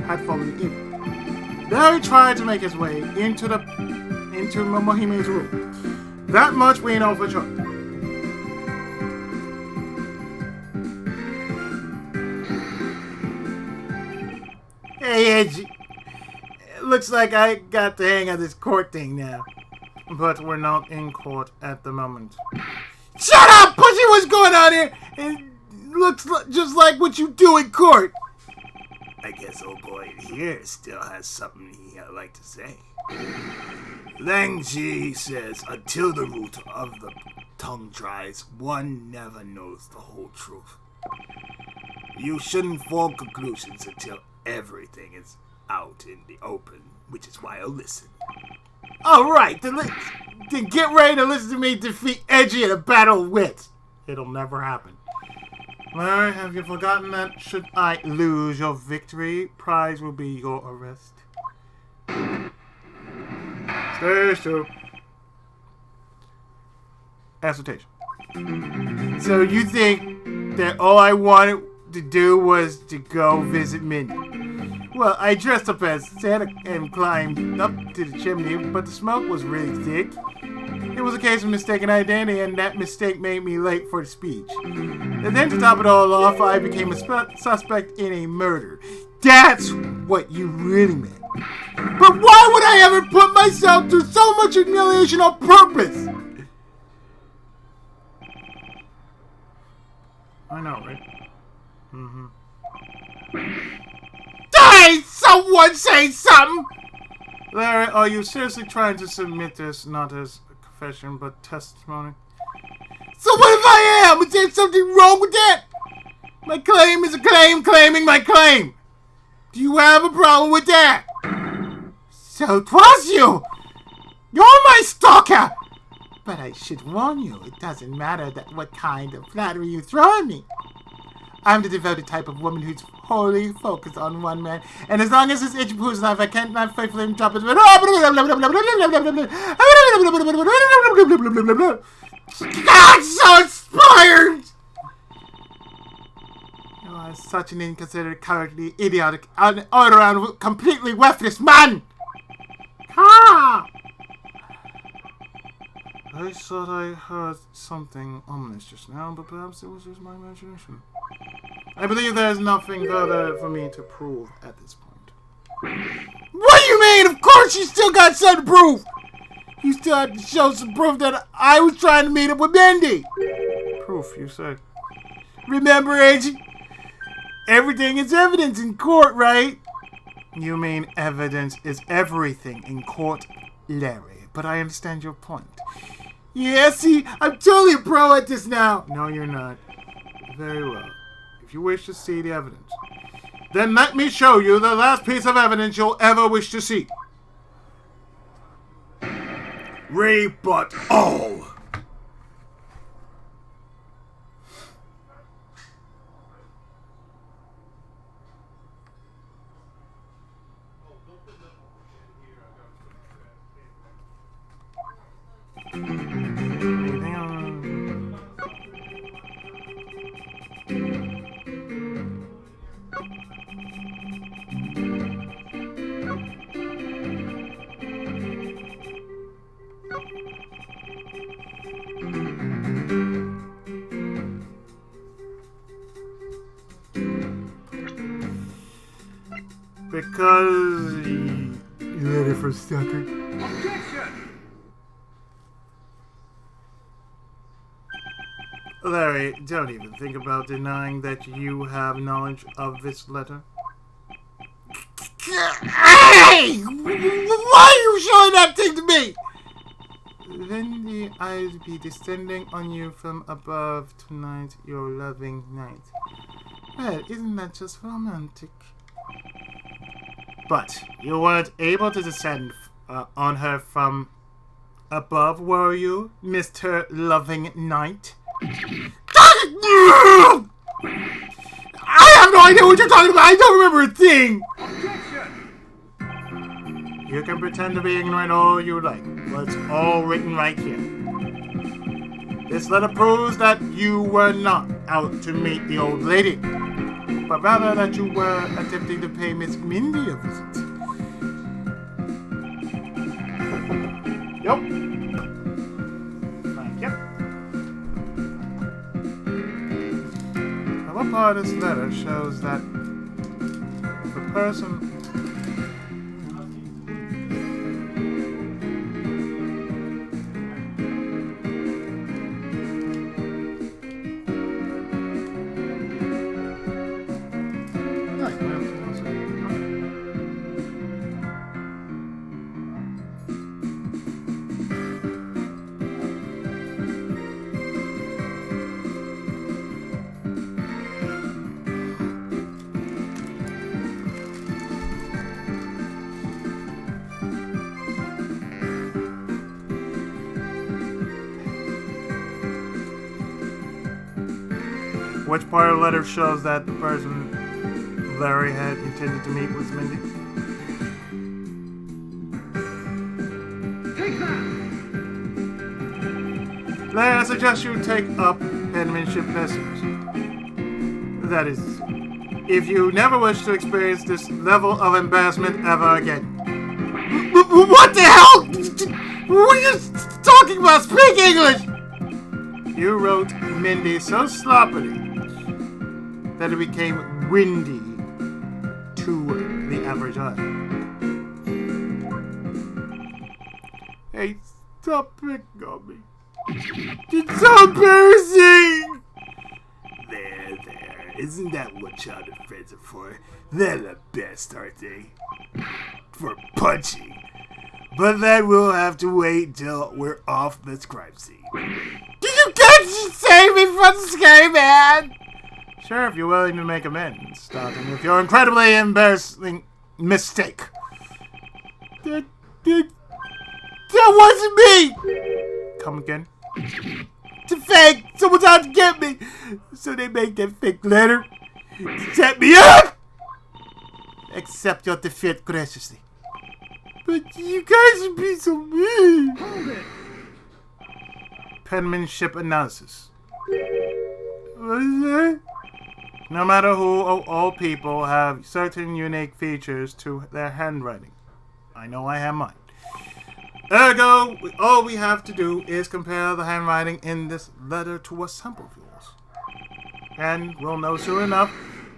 had fallen in, Barry tried to make his way into Momohime's room. That much we know for sure. Hey, Edgy. Looks like I got the hang of this court thing now. But we're not in court at the moment. Shut up, pussy! What's going on here? It looks just like what you do in court. I guess old boy here still has something he'd like to say. Lang Ji says, until the root of the tongue dries, one never knows the whole truth. You shouldn't form conclusions until everything is out in the open, which is why I'll listen. Alright, then get ready to listen to me defeat Edgy in a battle of wits. It'll never happen. Larry, have you forgotten that should I lose your victory, prize will be your arrest? Stay true. Assertion. So you think that all I wanted to do was to go visit Mindy? Well, I dressed up as Santa and climbed up to the chimney, but the smoke was really thick. It was a case of mistaken identity, and that mistake made me late for the speech. And then to top it all off, I became a suspect in a murder. That's what you really meant. But why would I ever put myself through so much humiliation on purpose? I know, right? Mm-hmm. Hey, someone say something! Larry, are you seriously trying to submit this not as a confession but testimony? So what if I am? Is there something wrong with that? My claim is a claim claiming my claim. Do you have a problem with that? So 'twas you. You're my stalker. But I should warn you, it doesn't matter what kind of flattery you throw at me. I'm the devoted type of woman who's wholly focused on one man, and as long as this itchy poo's life, I can't not faithfully on top of it. I'm so inspired! You are such an inconsiderate, cowardly, idiotic, all-around, completely worthless man! Ah! I thought I heard something ominous just now, but perhaps it was just my imagination. I believe there's nothing further for me to prove at this point. What do you mean? Of course you still got something to prove! You still have to show some proof that I was trying to meet up with Mindy! Proof, you say? Remember, Edgy? Everything is evidence in court, right? You mean evidence is everything in court, Larry, but I understand your point. Yeah, see, I'm totally a pro at this now. No, you're not. Very well. If you wish to see the evidence, then let me show you the last piece of evidence you'll ever wish to see. Rebut all. Because you let it for sucker. Larry, don't even think about denying that you have knowledge of this letter. Hey! Why are you showing that thing to me? Wendy, I'll be descending on you from above tonight, your loving night. Well, isn't that just romantic? But you weren't able to descend on her from above, were you, Mr. Loving Knight? I have no idea what you're talking about. I don't remember a thing. You can pretend to be ignorant all you like. Well, it's all written right here. This letter proves that you were not out to meet the old lady, but rather that you were attempting to pay Miss Mindy a visit. Yep. Yep. Now, what part of this letter shows that the person... Which part of the letter shows that the person Larry had intended to meet was Mindy? Take that! Larry, I suggest you take up penmanship lessons. That is, if you never wish to experience this level of embarrassment ever again. What the hell? What are you talking about? Speak English! You wrote Mindy so sloppily that it became windy to the average eye. Hey, stop picking on me. It's so embarrassing! There. Isn't that what childhood friends are for? They're the best, aren't they? For punching. But that will have to wait till we're off this crime scene. You can't save me from the scary man! Sure, if you're willing to make amends, starting with your incredibly embarrassing mistake. That wasn't me! Come again? It's a fake! Someone's out to get me! So they made that fake letter to set me up! Accept your defeat graciously. But you guys should be so mean! Hold it! Penmanship analysis. What is that? No matter who or all people have certain unique features to their handwriting. I know I have mine. Ergo, all we have to do is compare the handwriting in this letter to a sample of yours. And we'll know soon enough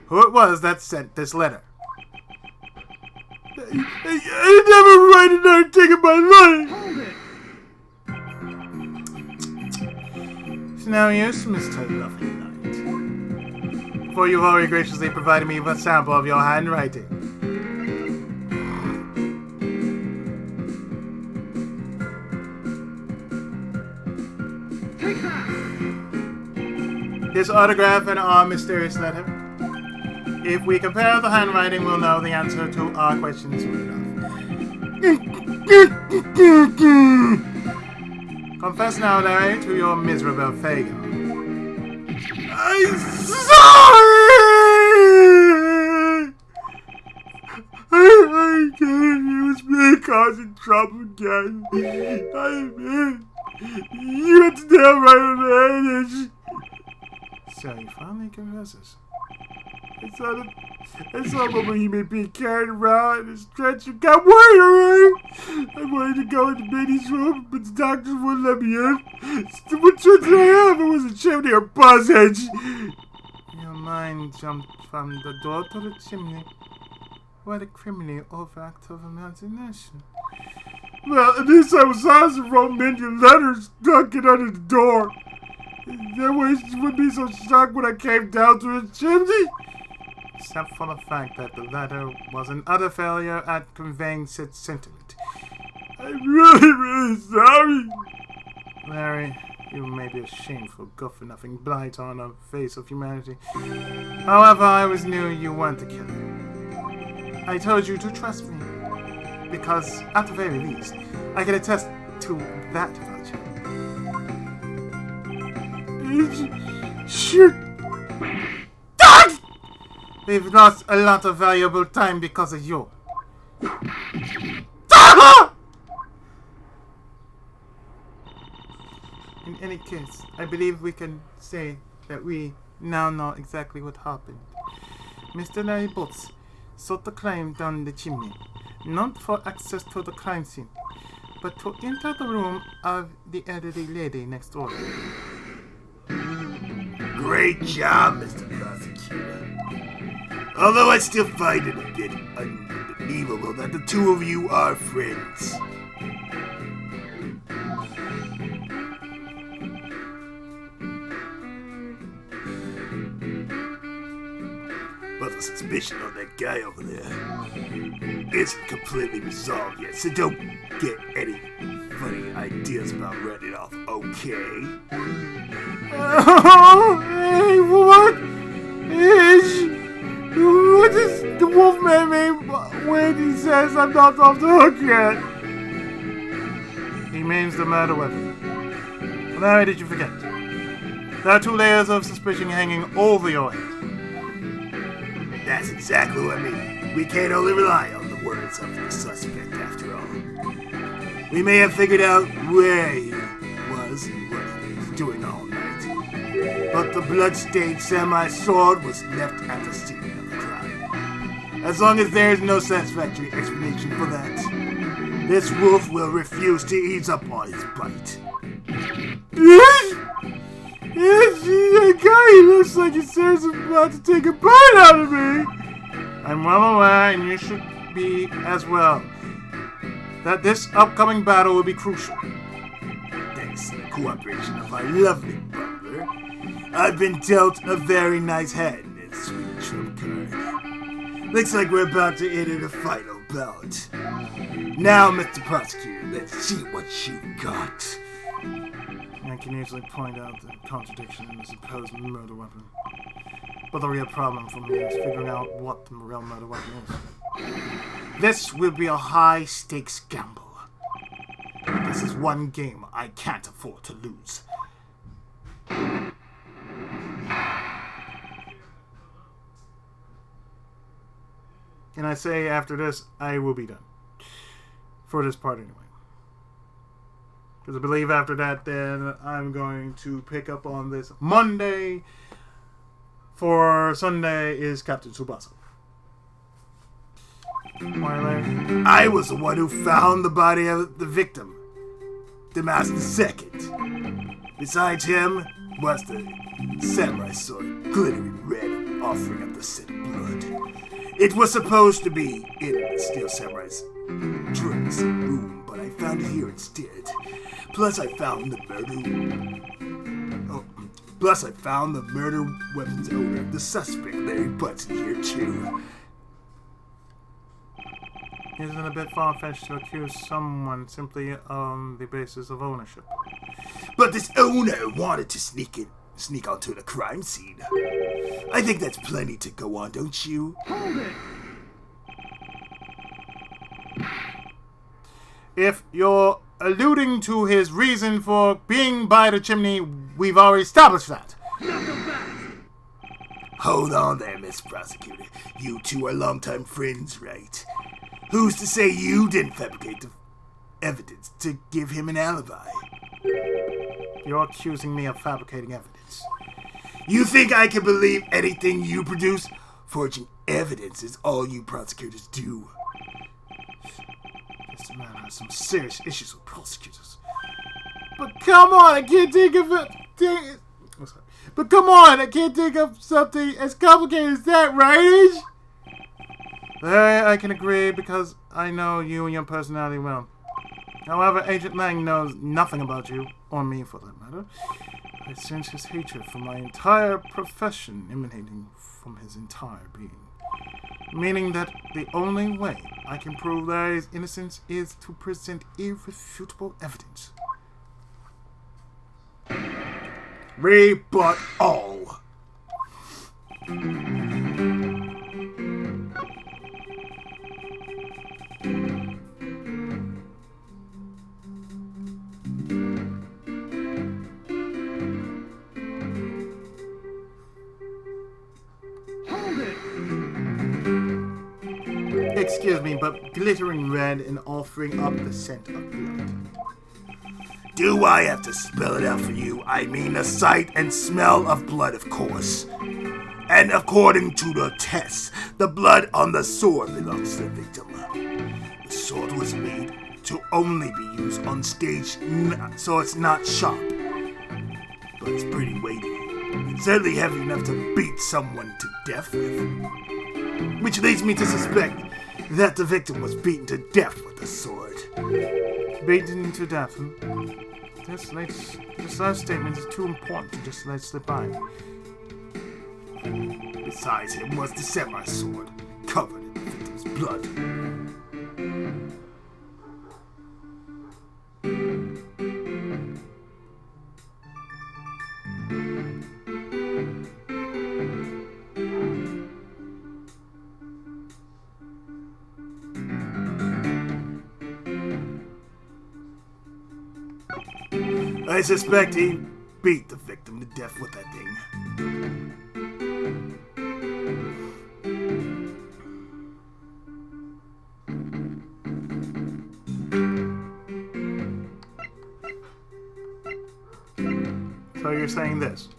who it was that sent this letter. I never write another thing in my life! Hold it! It's no use, Mr. Loving Knight. For you've already graciously provided me with a sample of your handwriting. Take that! His autograph and our mysterious letter. If we compare the handwriting, we'll know the answer to our questions soon enough. Confess now, Larry, to your miserable failure. I'm sorry! I can't use me causing trouble again. I admit, you have to tell my advantage. So he finally confesses. I saw a moment he may be carried around in a stretcher. Got worried, alright? I wanted to go into Minnie's room, but the doctors wouldn't let me in. So what choice did I have? It was a chimney or passage. Your mind jumped from the door to the chimney. What a criminal overact of imagination. Well, at least I was honest and wrote many letters stuck it under the door. That way she wouldn't be so shocked when I came down to the chimney. Except for the fact that the letter was an utter failure at conveying such sentiment. I'm really, really sorry. Larry, you may be a shameful, good-for-nothing blight on the face of humanity. However, I always knew you weren't the killer. I told you to trust me, because, at the very least, I can attest to that about you. Shoot! We've lost a lot of valuable time because of you. In any case, I believe we can say that we now know exactly what happened. Mr. Larry Boots sought to climb down the chimney, not for access to the crime scene, but to enter the room of the elderly lady next door. Great job, Mr. Prosecutor. Although I still find it a bit unbelievable that the two of you are friends. But the suspicion on that guy over there isn't completely resolved yet, so don't get any funny ideas about writing it off, okay? Hey, what does the Wolfman mean when he says I'm not off the hook yet? He means the murder weapon. Larry, did you forget? There are 2 layers of suspicion hanging over your head. That's exactly what I mean. We can't only rely on the words of the suspect after all. We may have figured out where he was and what he was doing all night, but the blood-stained semi-sword was left at the scene of the crime. As long as there is no satisfactory explanation for that, this wolf will refuse to ease up on his bite. Yes, that guy looks like he's seriously about to take a bite out of me. I'm well aware, and you should be as well, that this upcoming battle will be crucial. Thanks to the cooperation of our lovely butler, I've been dealt a very nice hand in this sweet trump card. Looks like we're about to enter the final bout. Now, Mr. Prosecutor, let's see what you've got. I can easily point out the contradiction in the supposed murder weapon. But the real problem for me is figuring out what the real murder weapon is. This will be a high-stakes gamble. This is one game I can't afford to lose. And I say after this, I will be done. For this part anyway. Because I believe after that, then I'm going to pick up on this Monday. For Sunday is Captain Tsubasa. I was the one who found the body of the victim, the Master Second. Besides him was the samurai sword, glittering red, offering up the scent of blood. It was supposed to be in the Steel Samurai's dressing room, but I found it here instead. Plus, I found the murder weapon's owner, the suspect, Larry Butts, in here too. Isn't it a bit far-fetched to accuse someone simply on the basis of ownership? But this owner wanted to sneak onto the crime scene. I think that's plenty to go on, don't you? Hold it! If you're alluding to his reason for being by the chimney, we've already established that. Hold on there, Miss Prosecutor. You two are longtime friends, right? Who's to say you didn't fabricate the evidence to give him an alibi? You're accusing me of fabricating evidence. You think I can believe anything you produce? Forging evidence is all you prosecutors do. This man has some serious issues with prosecutors. But come on, I can't think of it. But come on, I can't think of something as complicated as that, right? There I can agree because I know you and your personality well. However, Agent Lang knows nothing about you, or me for that matter. I sense his hatred for my entire profession emanating from his entire being. Meaning that the only way I can prove Larry's innocence is to present irrefutable evidence. Rebut all. Excuse me, but glittering red and offering up the scent of blood. Do I have to spell it out for you? I mean the sight and smell of blood, of course. And according to the tests, the blood on the sword belongs to the victim. The sword was made to only be used on stage, so it's not sharp. But it's pretty weighty. It's certainly heavy enough to beat someone to death with. Which leads me to suspect that the victim was beaten to death with the sword. Beaten to death. This last statement is too important to just let slip by. Besides him was the samurai sword, covered in the victim's blood. I suspect he beat the victim to death with that thing. So you're saying this?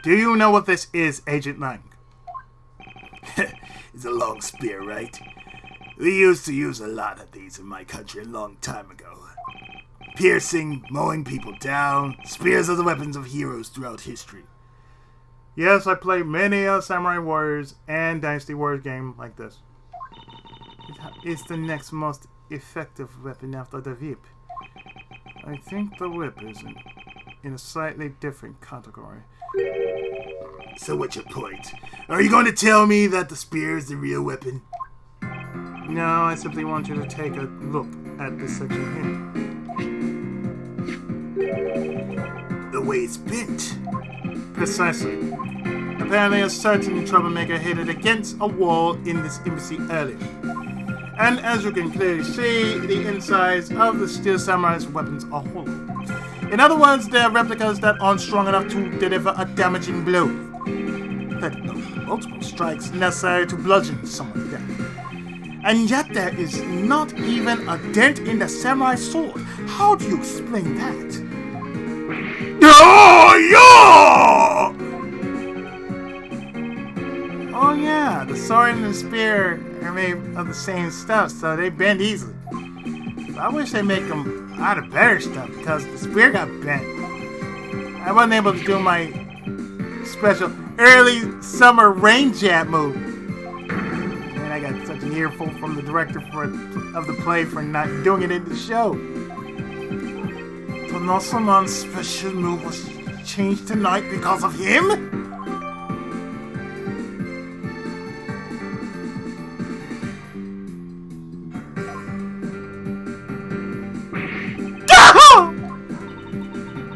Do you know what this is, Agent Lang? It's a long spear, right? We used to use a lot of these in my country a long time ago. Piercing, mowing people down, spears are the weapons of heroes throughout history. Yes, I played many a Samurai Warriors and Dynasty Warriors game like this. It's the next most effective weapon after the whip. I think the whip is in a slightly different category. So what's your point? Are you going to tell me that the spear is the real weapon? No, I simply want you to take a look at this section here. The way it's bent. Precisely. Apparently a certain troublemaker hit it against a wall in this embassy earlier. And as you can clearly see, the insides of the Steel Samurai's weapons are hollow. In other words, they are replicas that aren't strong enough to deliver a damaging blow. Let alone multiple strikes necessary to bludgeon someone to death. And yet there is not even a dent in the samurai sword. How do you explain that? Oh yeah, the sword and the spear are made of the same stuff, so they bend easily. But I wish they make them out of better stuff, because the spear got bent. I wasn't able to do my special early summer rain jab move. And I got such an earful from the director of the play for not doing it in the show. The Nossamon's special move was changed tonight because of him?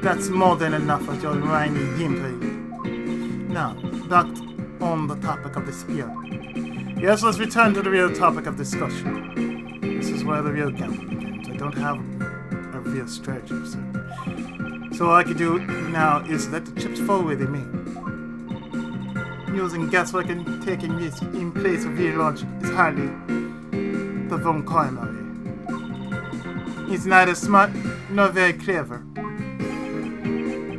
That's more than enough of your rhymey gameplay. Now, back on the topic of the spear. Yes, let's return to the real topic of discussion. This is where the real gambling begins. I don't have a real strategy, sir. So all I can do now is let the chips fall where they may. Using guesswork and taking risk in place of real logic is hardly the von Coin way. He's neither smart nor very clever.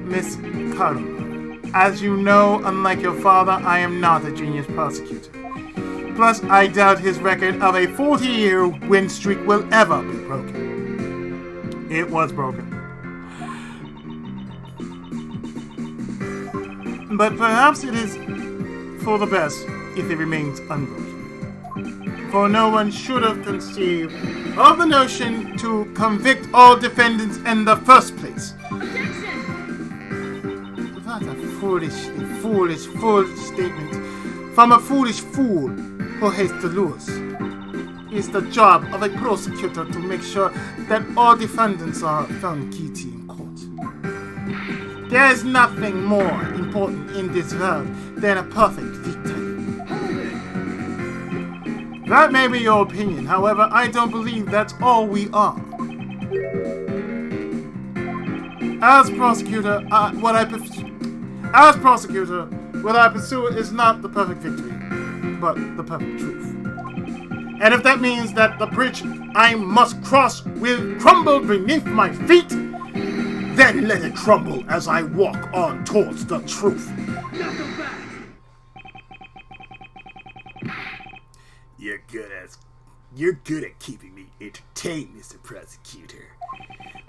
Miss Carter, as you know, unlike your father, I am not a genius prosecutor. Plus, I doubt his record of a 40-year win streak will ever be broken. It was broken. But perhaps it is for the best if it remains unbroken. For no one should have conceived of the notion to convict all defendants in the first place. That's a foolish statement from a foolish fool who hates the laws. It's the job of a prosecutor to make sure that all defendants are found guilty in court. There is nothing more important in this world than a perfect victory. That may be your opinion, however, I don't believe that's all we are. As prosecutor, what I pursue is not the perfect victory, but the perfect truth. And if that means that the bridge I must cross will crumble beneath my feet, then let it crumble as I walk on towards the truth. You're good at keeping me entertained, Mr. Prosecutor.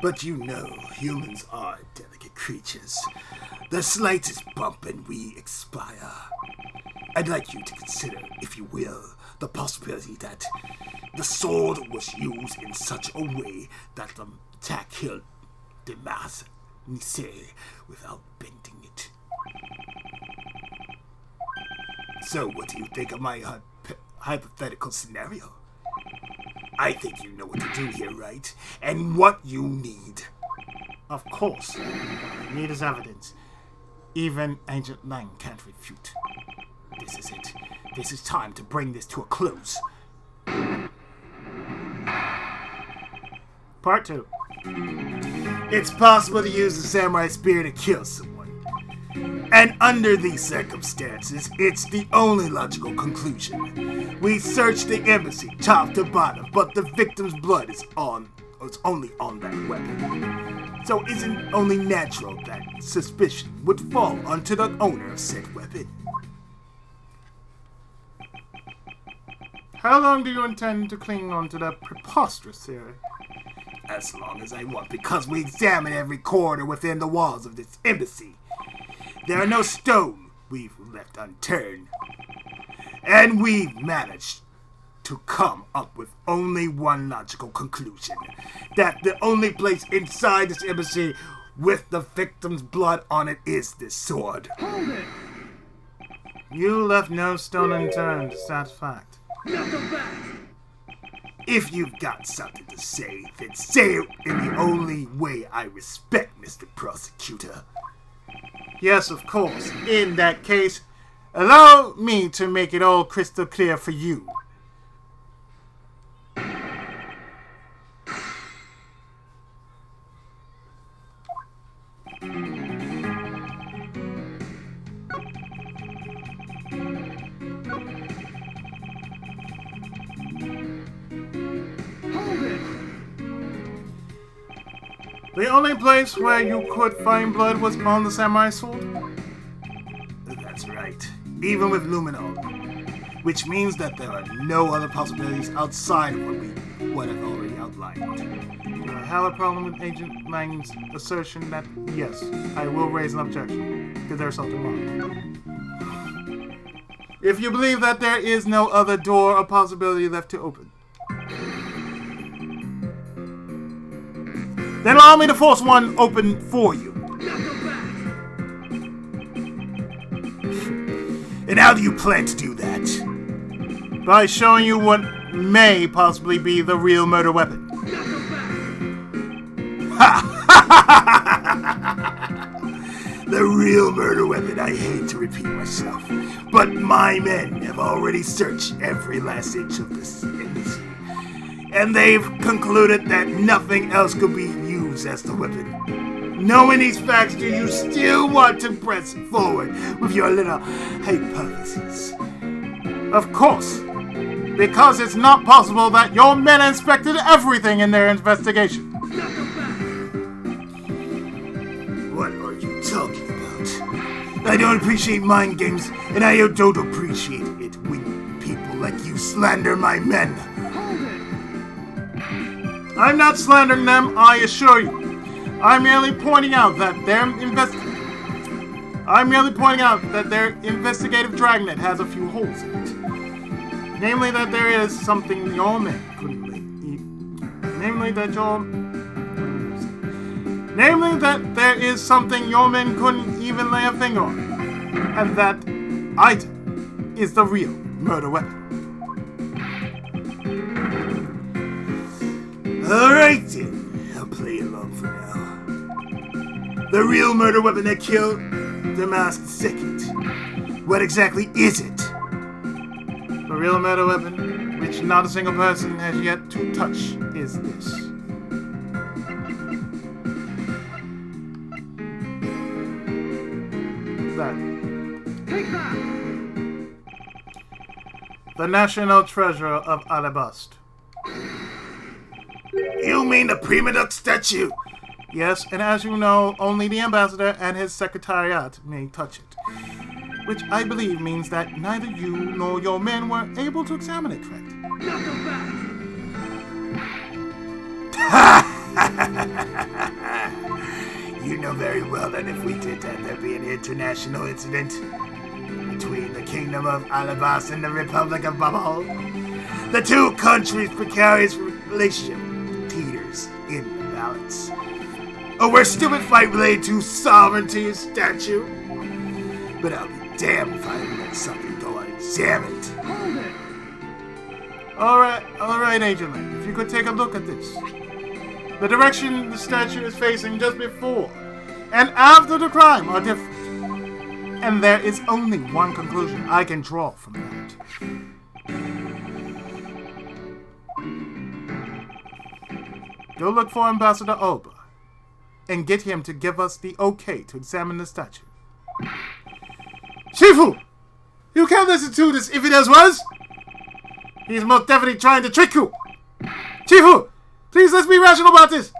But you know, humans are delicate creatures. The slightest bump and we expire. I'd like you to consider, if you will, the possibility that the sword was used in such a way that the attack killed Demas Nisse without bending it. So, what do you think of my hypothetical scenario? I think you know what to do here, right? And what you need. Of course. What I need is evidence. Even Agent Lang can't refute. This is it. This is time to bring this to a close. Part 2. It's possible to use the samurai spear to kill someone. And under these circumstances, it's the only logical conclusion. We searched the embassy top to bottom, but the victim's blood is only on that weapon. So isn't only natural that suspicion would fall onto the owner of said weapon. How long do you intend to cling on to that preposterous theory? As long as I want, because we examined every corner within the walls of this embassy. There are no stone we've left unturned. And we've managed to come up with only one logical conclusion. That the only place inside this embassy with the victim's blood on it is this sword. Hold it! You left no stone unturned, that's fact. If you've got something to say, then say it in the only way I respect, Mr. Prosecutor. Yes, of course. In that case, allow me to make it all crystal clear for you. The only place where you could find blood was on the samurai sword? That's right. Even with luminol. Which means that there are no other possibilities outside of what I've already outlined. I have a problem with Agent Lang's assertion that, yes, I will raise an objection, because there's something wrong. If you believe that there is no other door or possibility left to open, then allow me to force one open for you. And how do you plan to do that? By showing you what may possibly be the real murder weapon. The real murder weapon. I hate to repeat myself, but my men have already searched every last inch of this embassy. And they've concluded that nothing else could be used as the weapon. Knowing these facts, do you still want to press forward with your little hypotheses? Of course, because it's not possible that your men inspected everything in their investigation. What are you talking about? I don't appreciate mind games, and I don't appreciate it when people like you slander my men. I'm not slandering them, I assure you. I'm merely pointing out that their I'm merely pointing out that their investigative dragnet has a few holes in it. Namely, that there is something your men couldn't lay. Namely, that there is something your men couldn't even lay a finger on, and that item is the real murder weapon. Alright then, I'll play along for now. The real murder weapon that killed the Masked Second. What exactly is it? The real murder weapon, which not a single person has yet to touch, is this. That. The national treasure of Alabast. You mean the Prima Duck statue? Yes, and as you know, only the ambassador and his secretariat may touch it. Which I believe means that neither you nor your men were able to examine it, correct? You know very well that if we did that, there'd be an international incident between the Kingdom of Alabas and the Republic of Bubble. The two countries' precarious relationship teeters in the balance. Over a stupid fight related to sovereignty statue. But I'll be damned if I let something go unexamined. Alright, Agent Lane. If you could take a look at this. The direction the statue is facing just before and after the crime are different. And there is only one conclusion I can draw from that. Go look for Ambassador Oba and get him to give us the okay to examine the statue. Shifu! You can't listen to this if it is was! He's most definitely trying to trick you! Shifu! Please, let's be rational about this!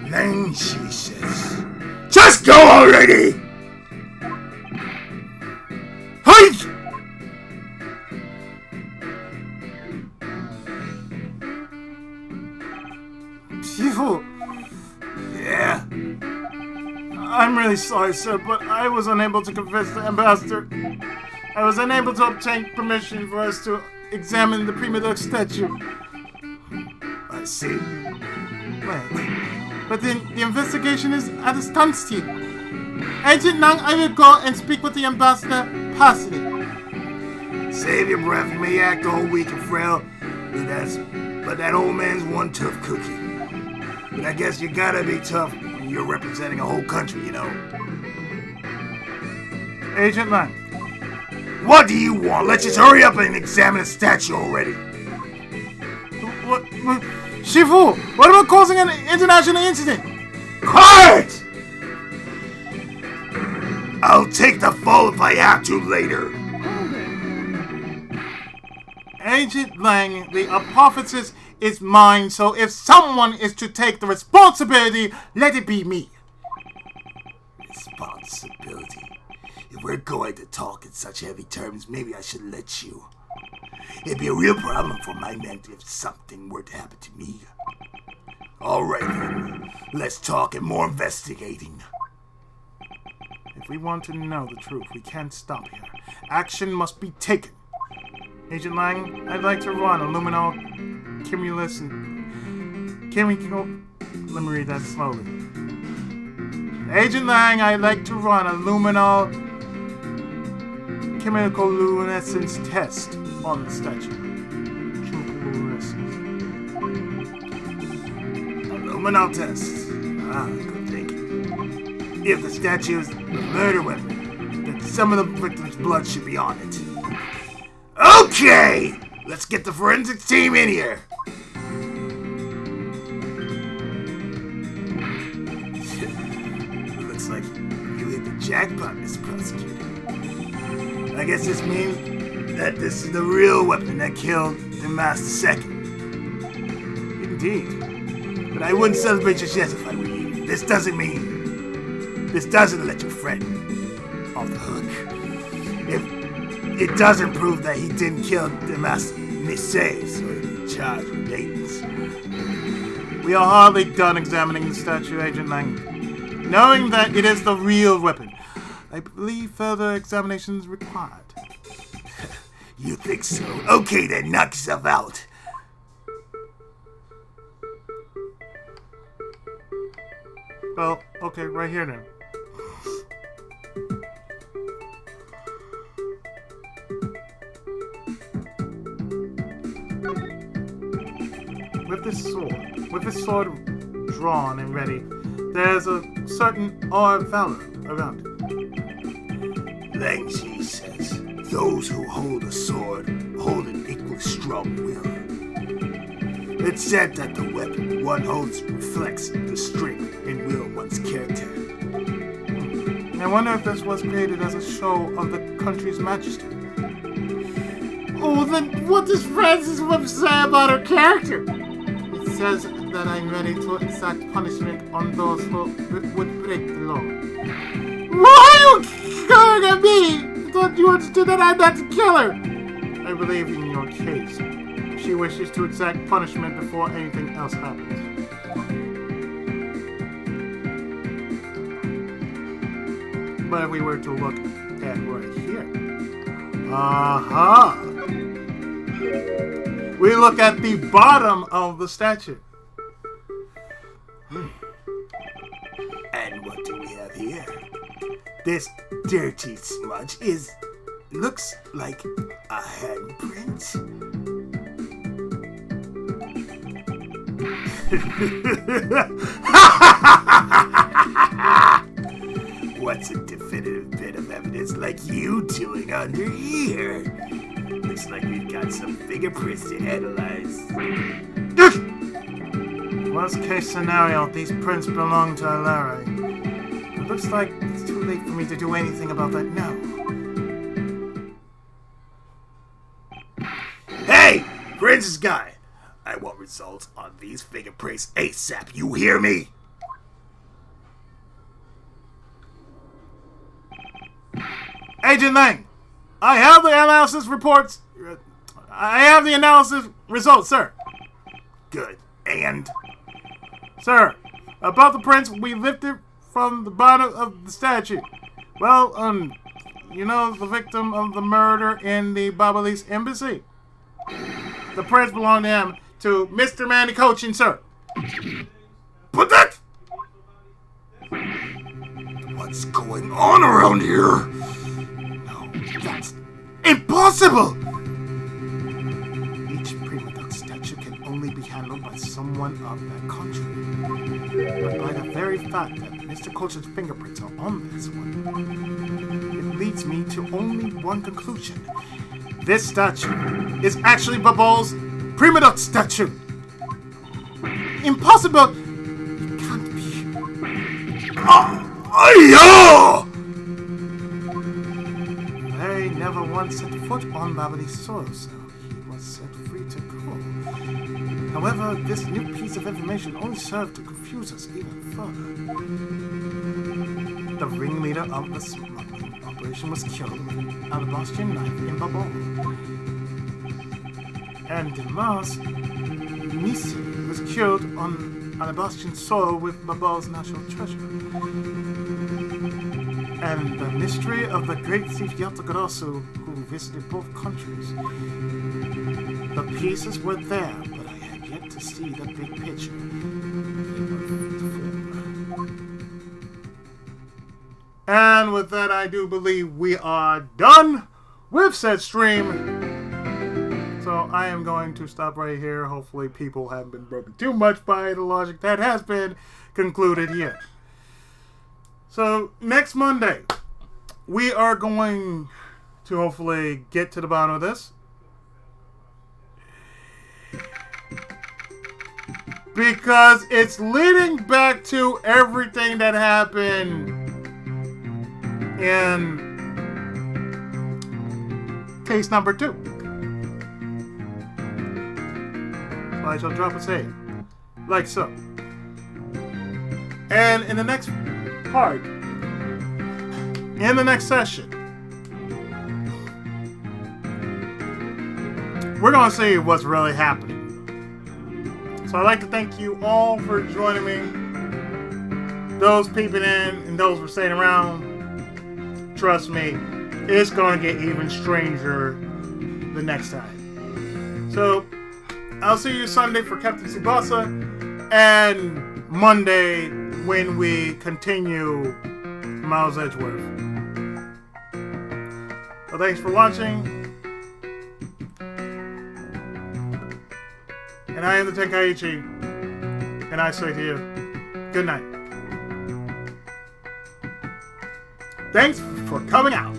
Then she says, just go already! Hey! Shifu! Yeah? I'm really sorry, sir, but I was unable to convince the ambassador. I was unable to obtain permission for us to examine the Prima Duck statue. I see. Wait. But then the investigation is at a standstill. Agent Nang, I will go and speak with the ambassador personally. Save your breath, you may act all weak and frail, but that old man's one tough cookie. But I guess you gotta be tough when you're representing a whole country, you know. Agent Lang. What do you want? Let's just hurry up and examine the statue already. What? Shifu, what about causing an international incident? Quiet! I'll take the fall if I have to later. Agent Lang, the hypothesis is mine, so if someone is to take the responsibility, let it be me. Responsibility? If we're going to talk in such heavy terms, maybe I should let you. It'd be a real problem for my men if something were to happen to me. Alright then, let's talk and more investigating. If we want to know the truth, we can't stop here. Action must be taken. Agent Lang, I'd like to run a luminol cumulus and chemical. Let me read that slowly. Agent Lang, I'd like to run a luminol chemical luminescence test on the statue. Chemical luminescence. A luminol test. Ah, good thinking. If the statue is a murder weapon, then some of the victim's blood should be on it. Okay! Let's get the forensics team in here! Looks like you hit the jackpot, Mr. Prosecutor. I guess this means that this is the real weapon that killed the Master Second. Indeed. But I wouldn't celebrate just yet if I were you. This doesn't let your friend off the hook. If it doesn't prove that he didn't kill the Master Nisei, so charged with maintenance. We are hardly done examining the statue, Agent Lang. Knowing that it is the real weapon, I believe further examination is required. You think so? Okay then, knock yourself out. Well, okay, right here then. With this sword drawn and ready, there's a certain awe of valor around it. Lang Chi says, those who hold a sword hold an equally strong will. It's said that the weapon one holds reflects the strength and will of one's character. I wonder if this was created as a show of the country's majesty. Oh, then what does Francis Whip say about her character? It says that I'm ready to exact punishment on those who would break the law. Why are you going at me? I thought you understood that I'm not the killer. I believe in your case. She wishes to exact punishment before anything else happens. But if we were to look at right here. Aha! We look at the bottom of the statue. And what do we have here? This dirty smudge looks like a handprint. What's a definitive bit of evidence like you doing under here? Looks like we've got some fingerprints to analyze. Worst case scenario, these prints belong to Larry. It looks like it's too late for me to do anything about that now. Hey, Francis Guy! I want results on these fingerprints ASAP, you hear me? Agent Lang, I have the analysis reports. I have the analysis results, sir. Good. And? Sir, about the prints we lifted from the bottom of the statue. Well, you know the victim of the murder in the Babalis embassy? The prints belong to him, to Mr. Manny Coaching, sir. But that... What's going on around here? No, that's impossible! Each prima donna statue can only be handled by someone of that country. But by the very fact that Mr. Coach's fingerprints are on this one, it leads me to only one conclusion. This statue is actually Babal's prima donna statue. Impossible! It can't be. Larry never once set foot on Babylon's soil, so he was set free to go. However, this new piece of information only served to confuse us even further. The ringleader of the smuggling operation was killed with an alabastrian knife in Babol. And Dimas Nisi was killed on alabastrian soil with Babal's national treasure. And the mystery of the great thief Yatagarasu who visited both countries. The pieces were there, but I had yet to see the big picture. And with that, I do believe we are done with said stream. So I am going to stop right here. Hopefully people haven't been broken too much by the logic that has been concluded here. So next Monday, we are going to hopefully get to the bottom of this. Because it's leading back to everything that happened in case number 2. So I shall drop a save. Like so. And in the next part, in the next session, we're going to see what's really happening. So I'd like to thank you all for joining me. Those peeping in and those for staying around. Trust me, it's going to get even stranger the next time. So I'll see you Sunday for Captain Tsubasa and Monday when we continue Miles Edgeworth. So thanks for watching. And I am the Tenkaichi. And I say to you, good night. Thanks for coming out.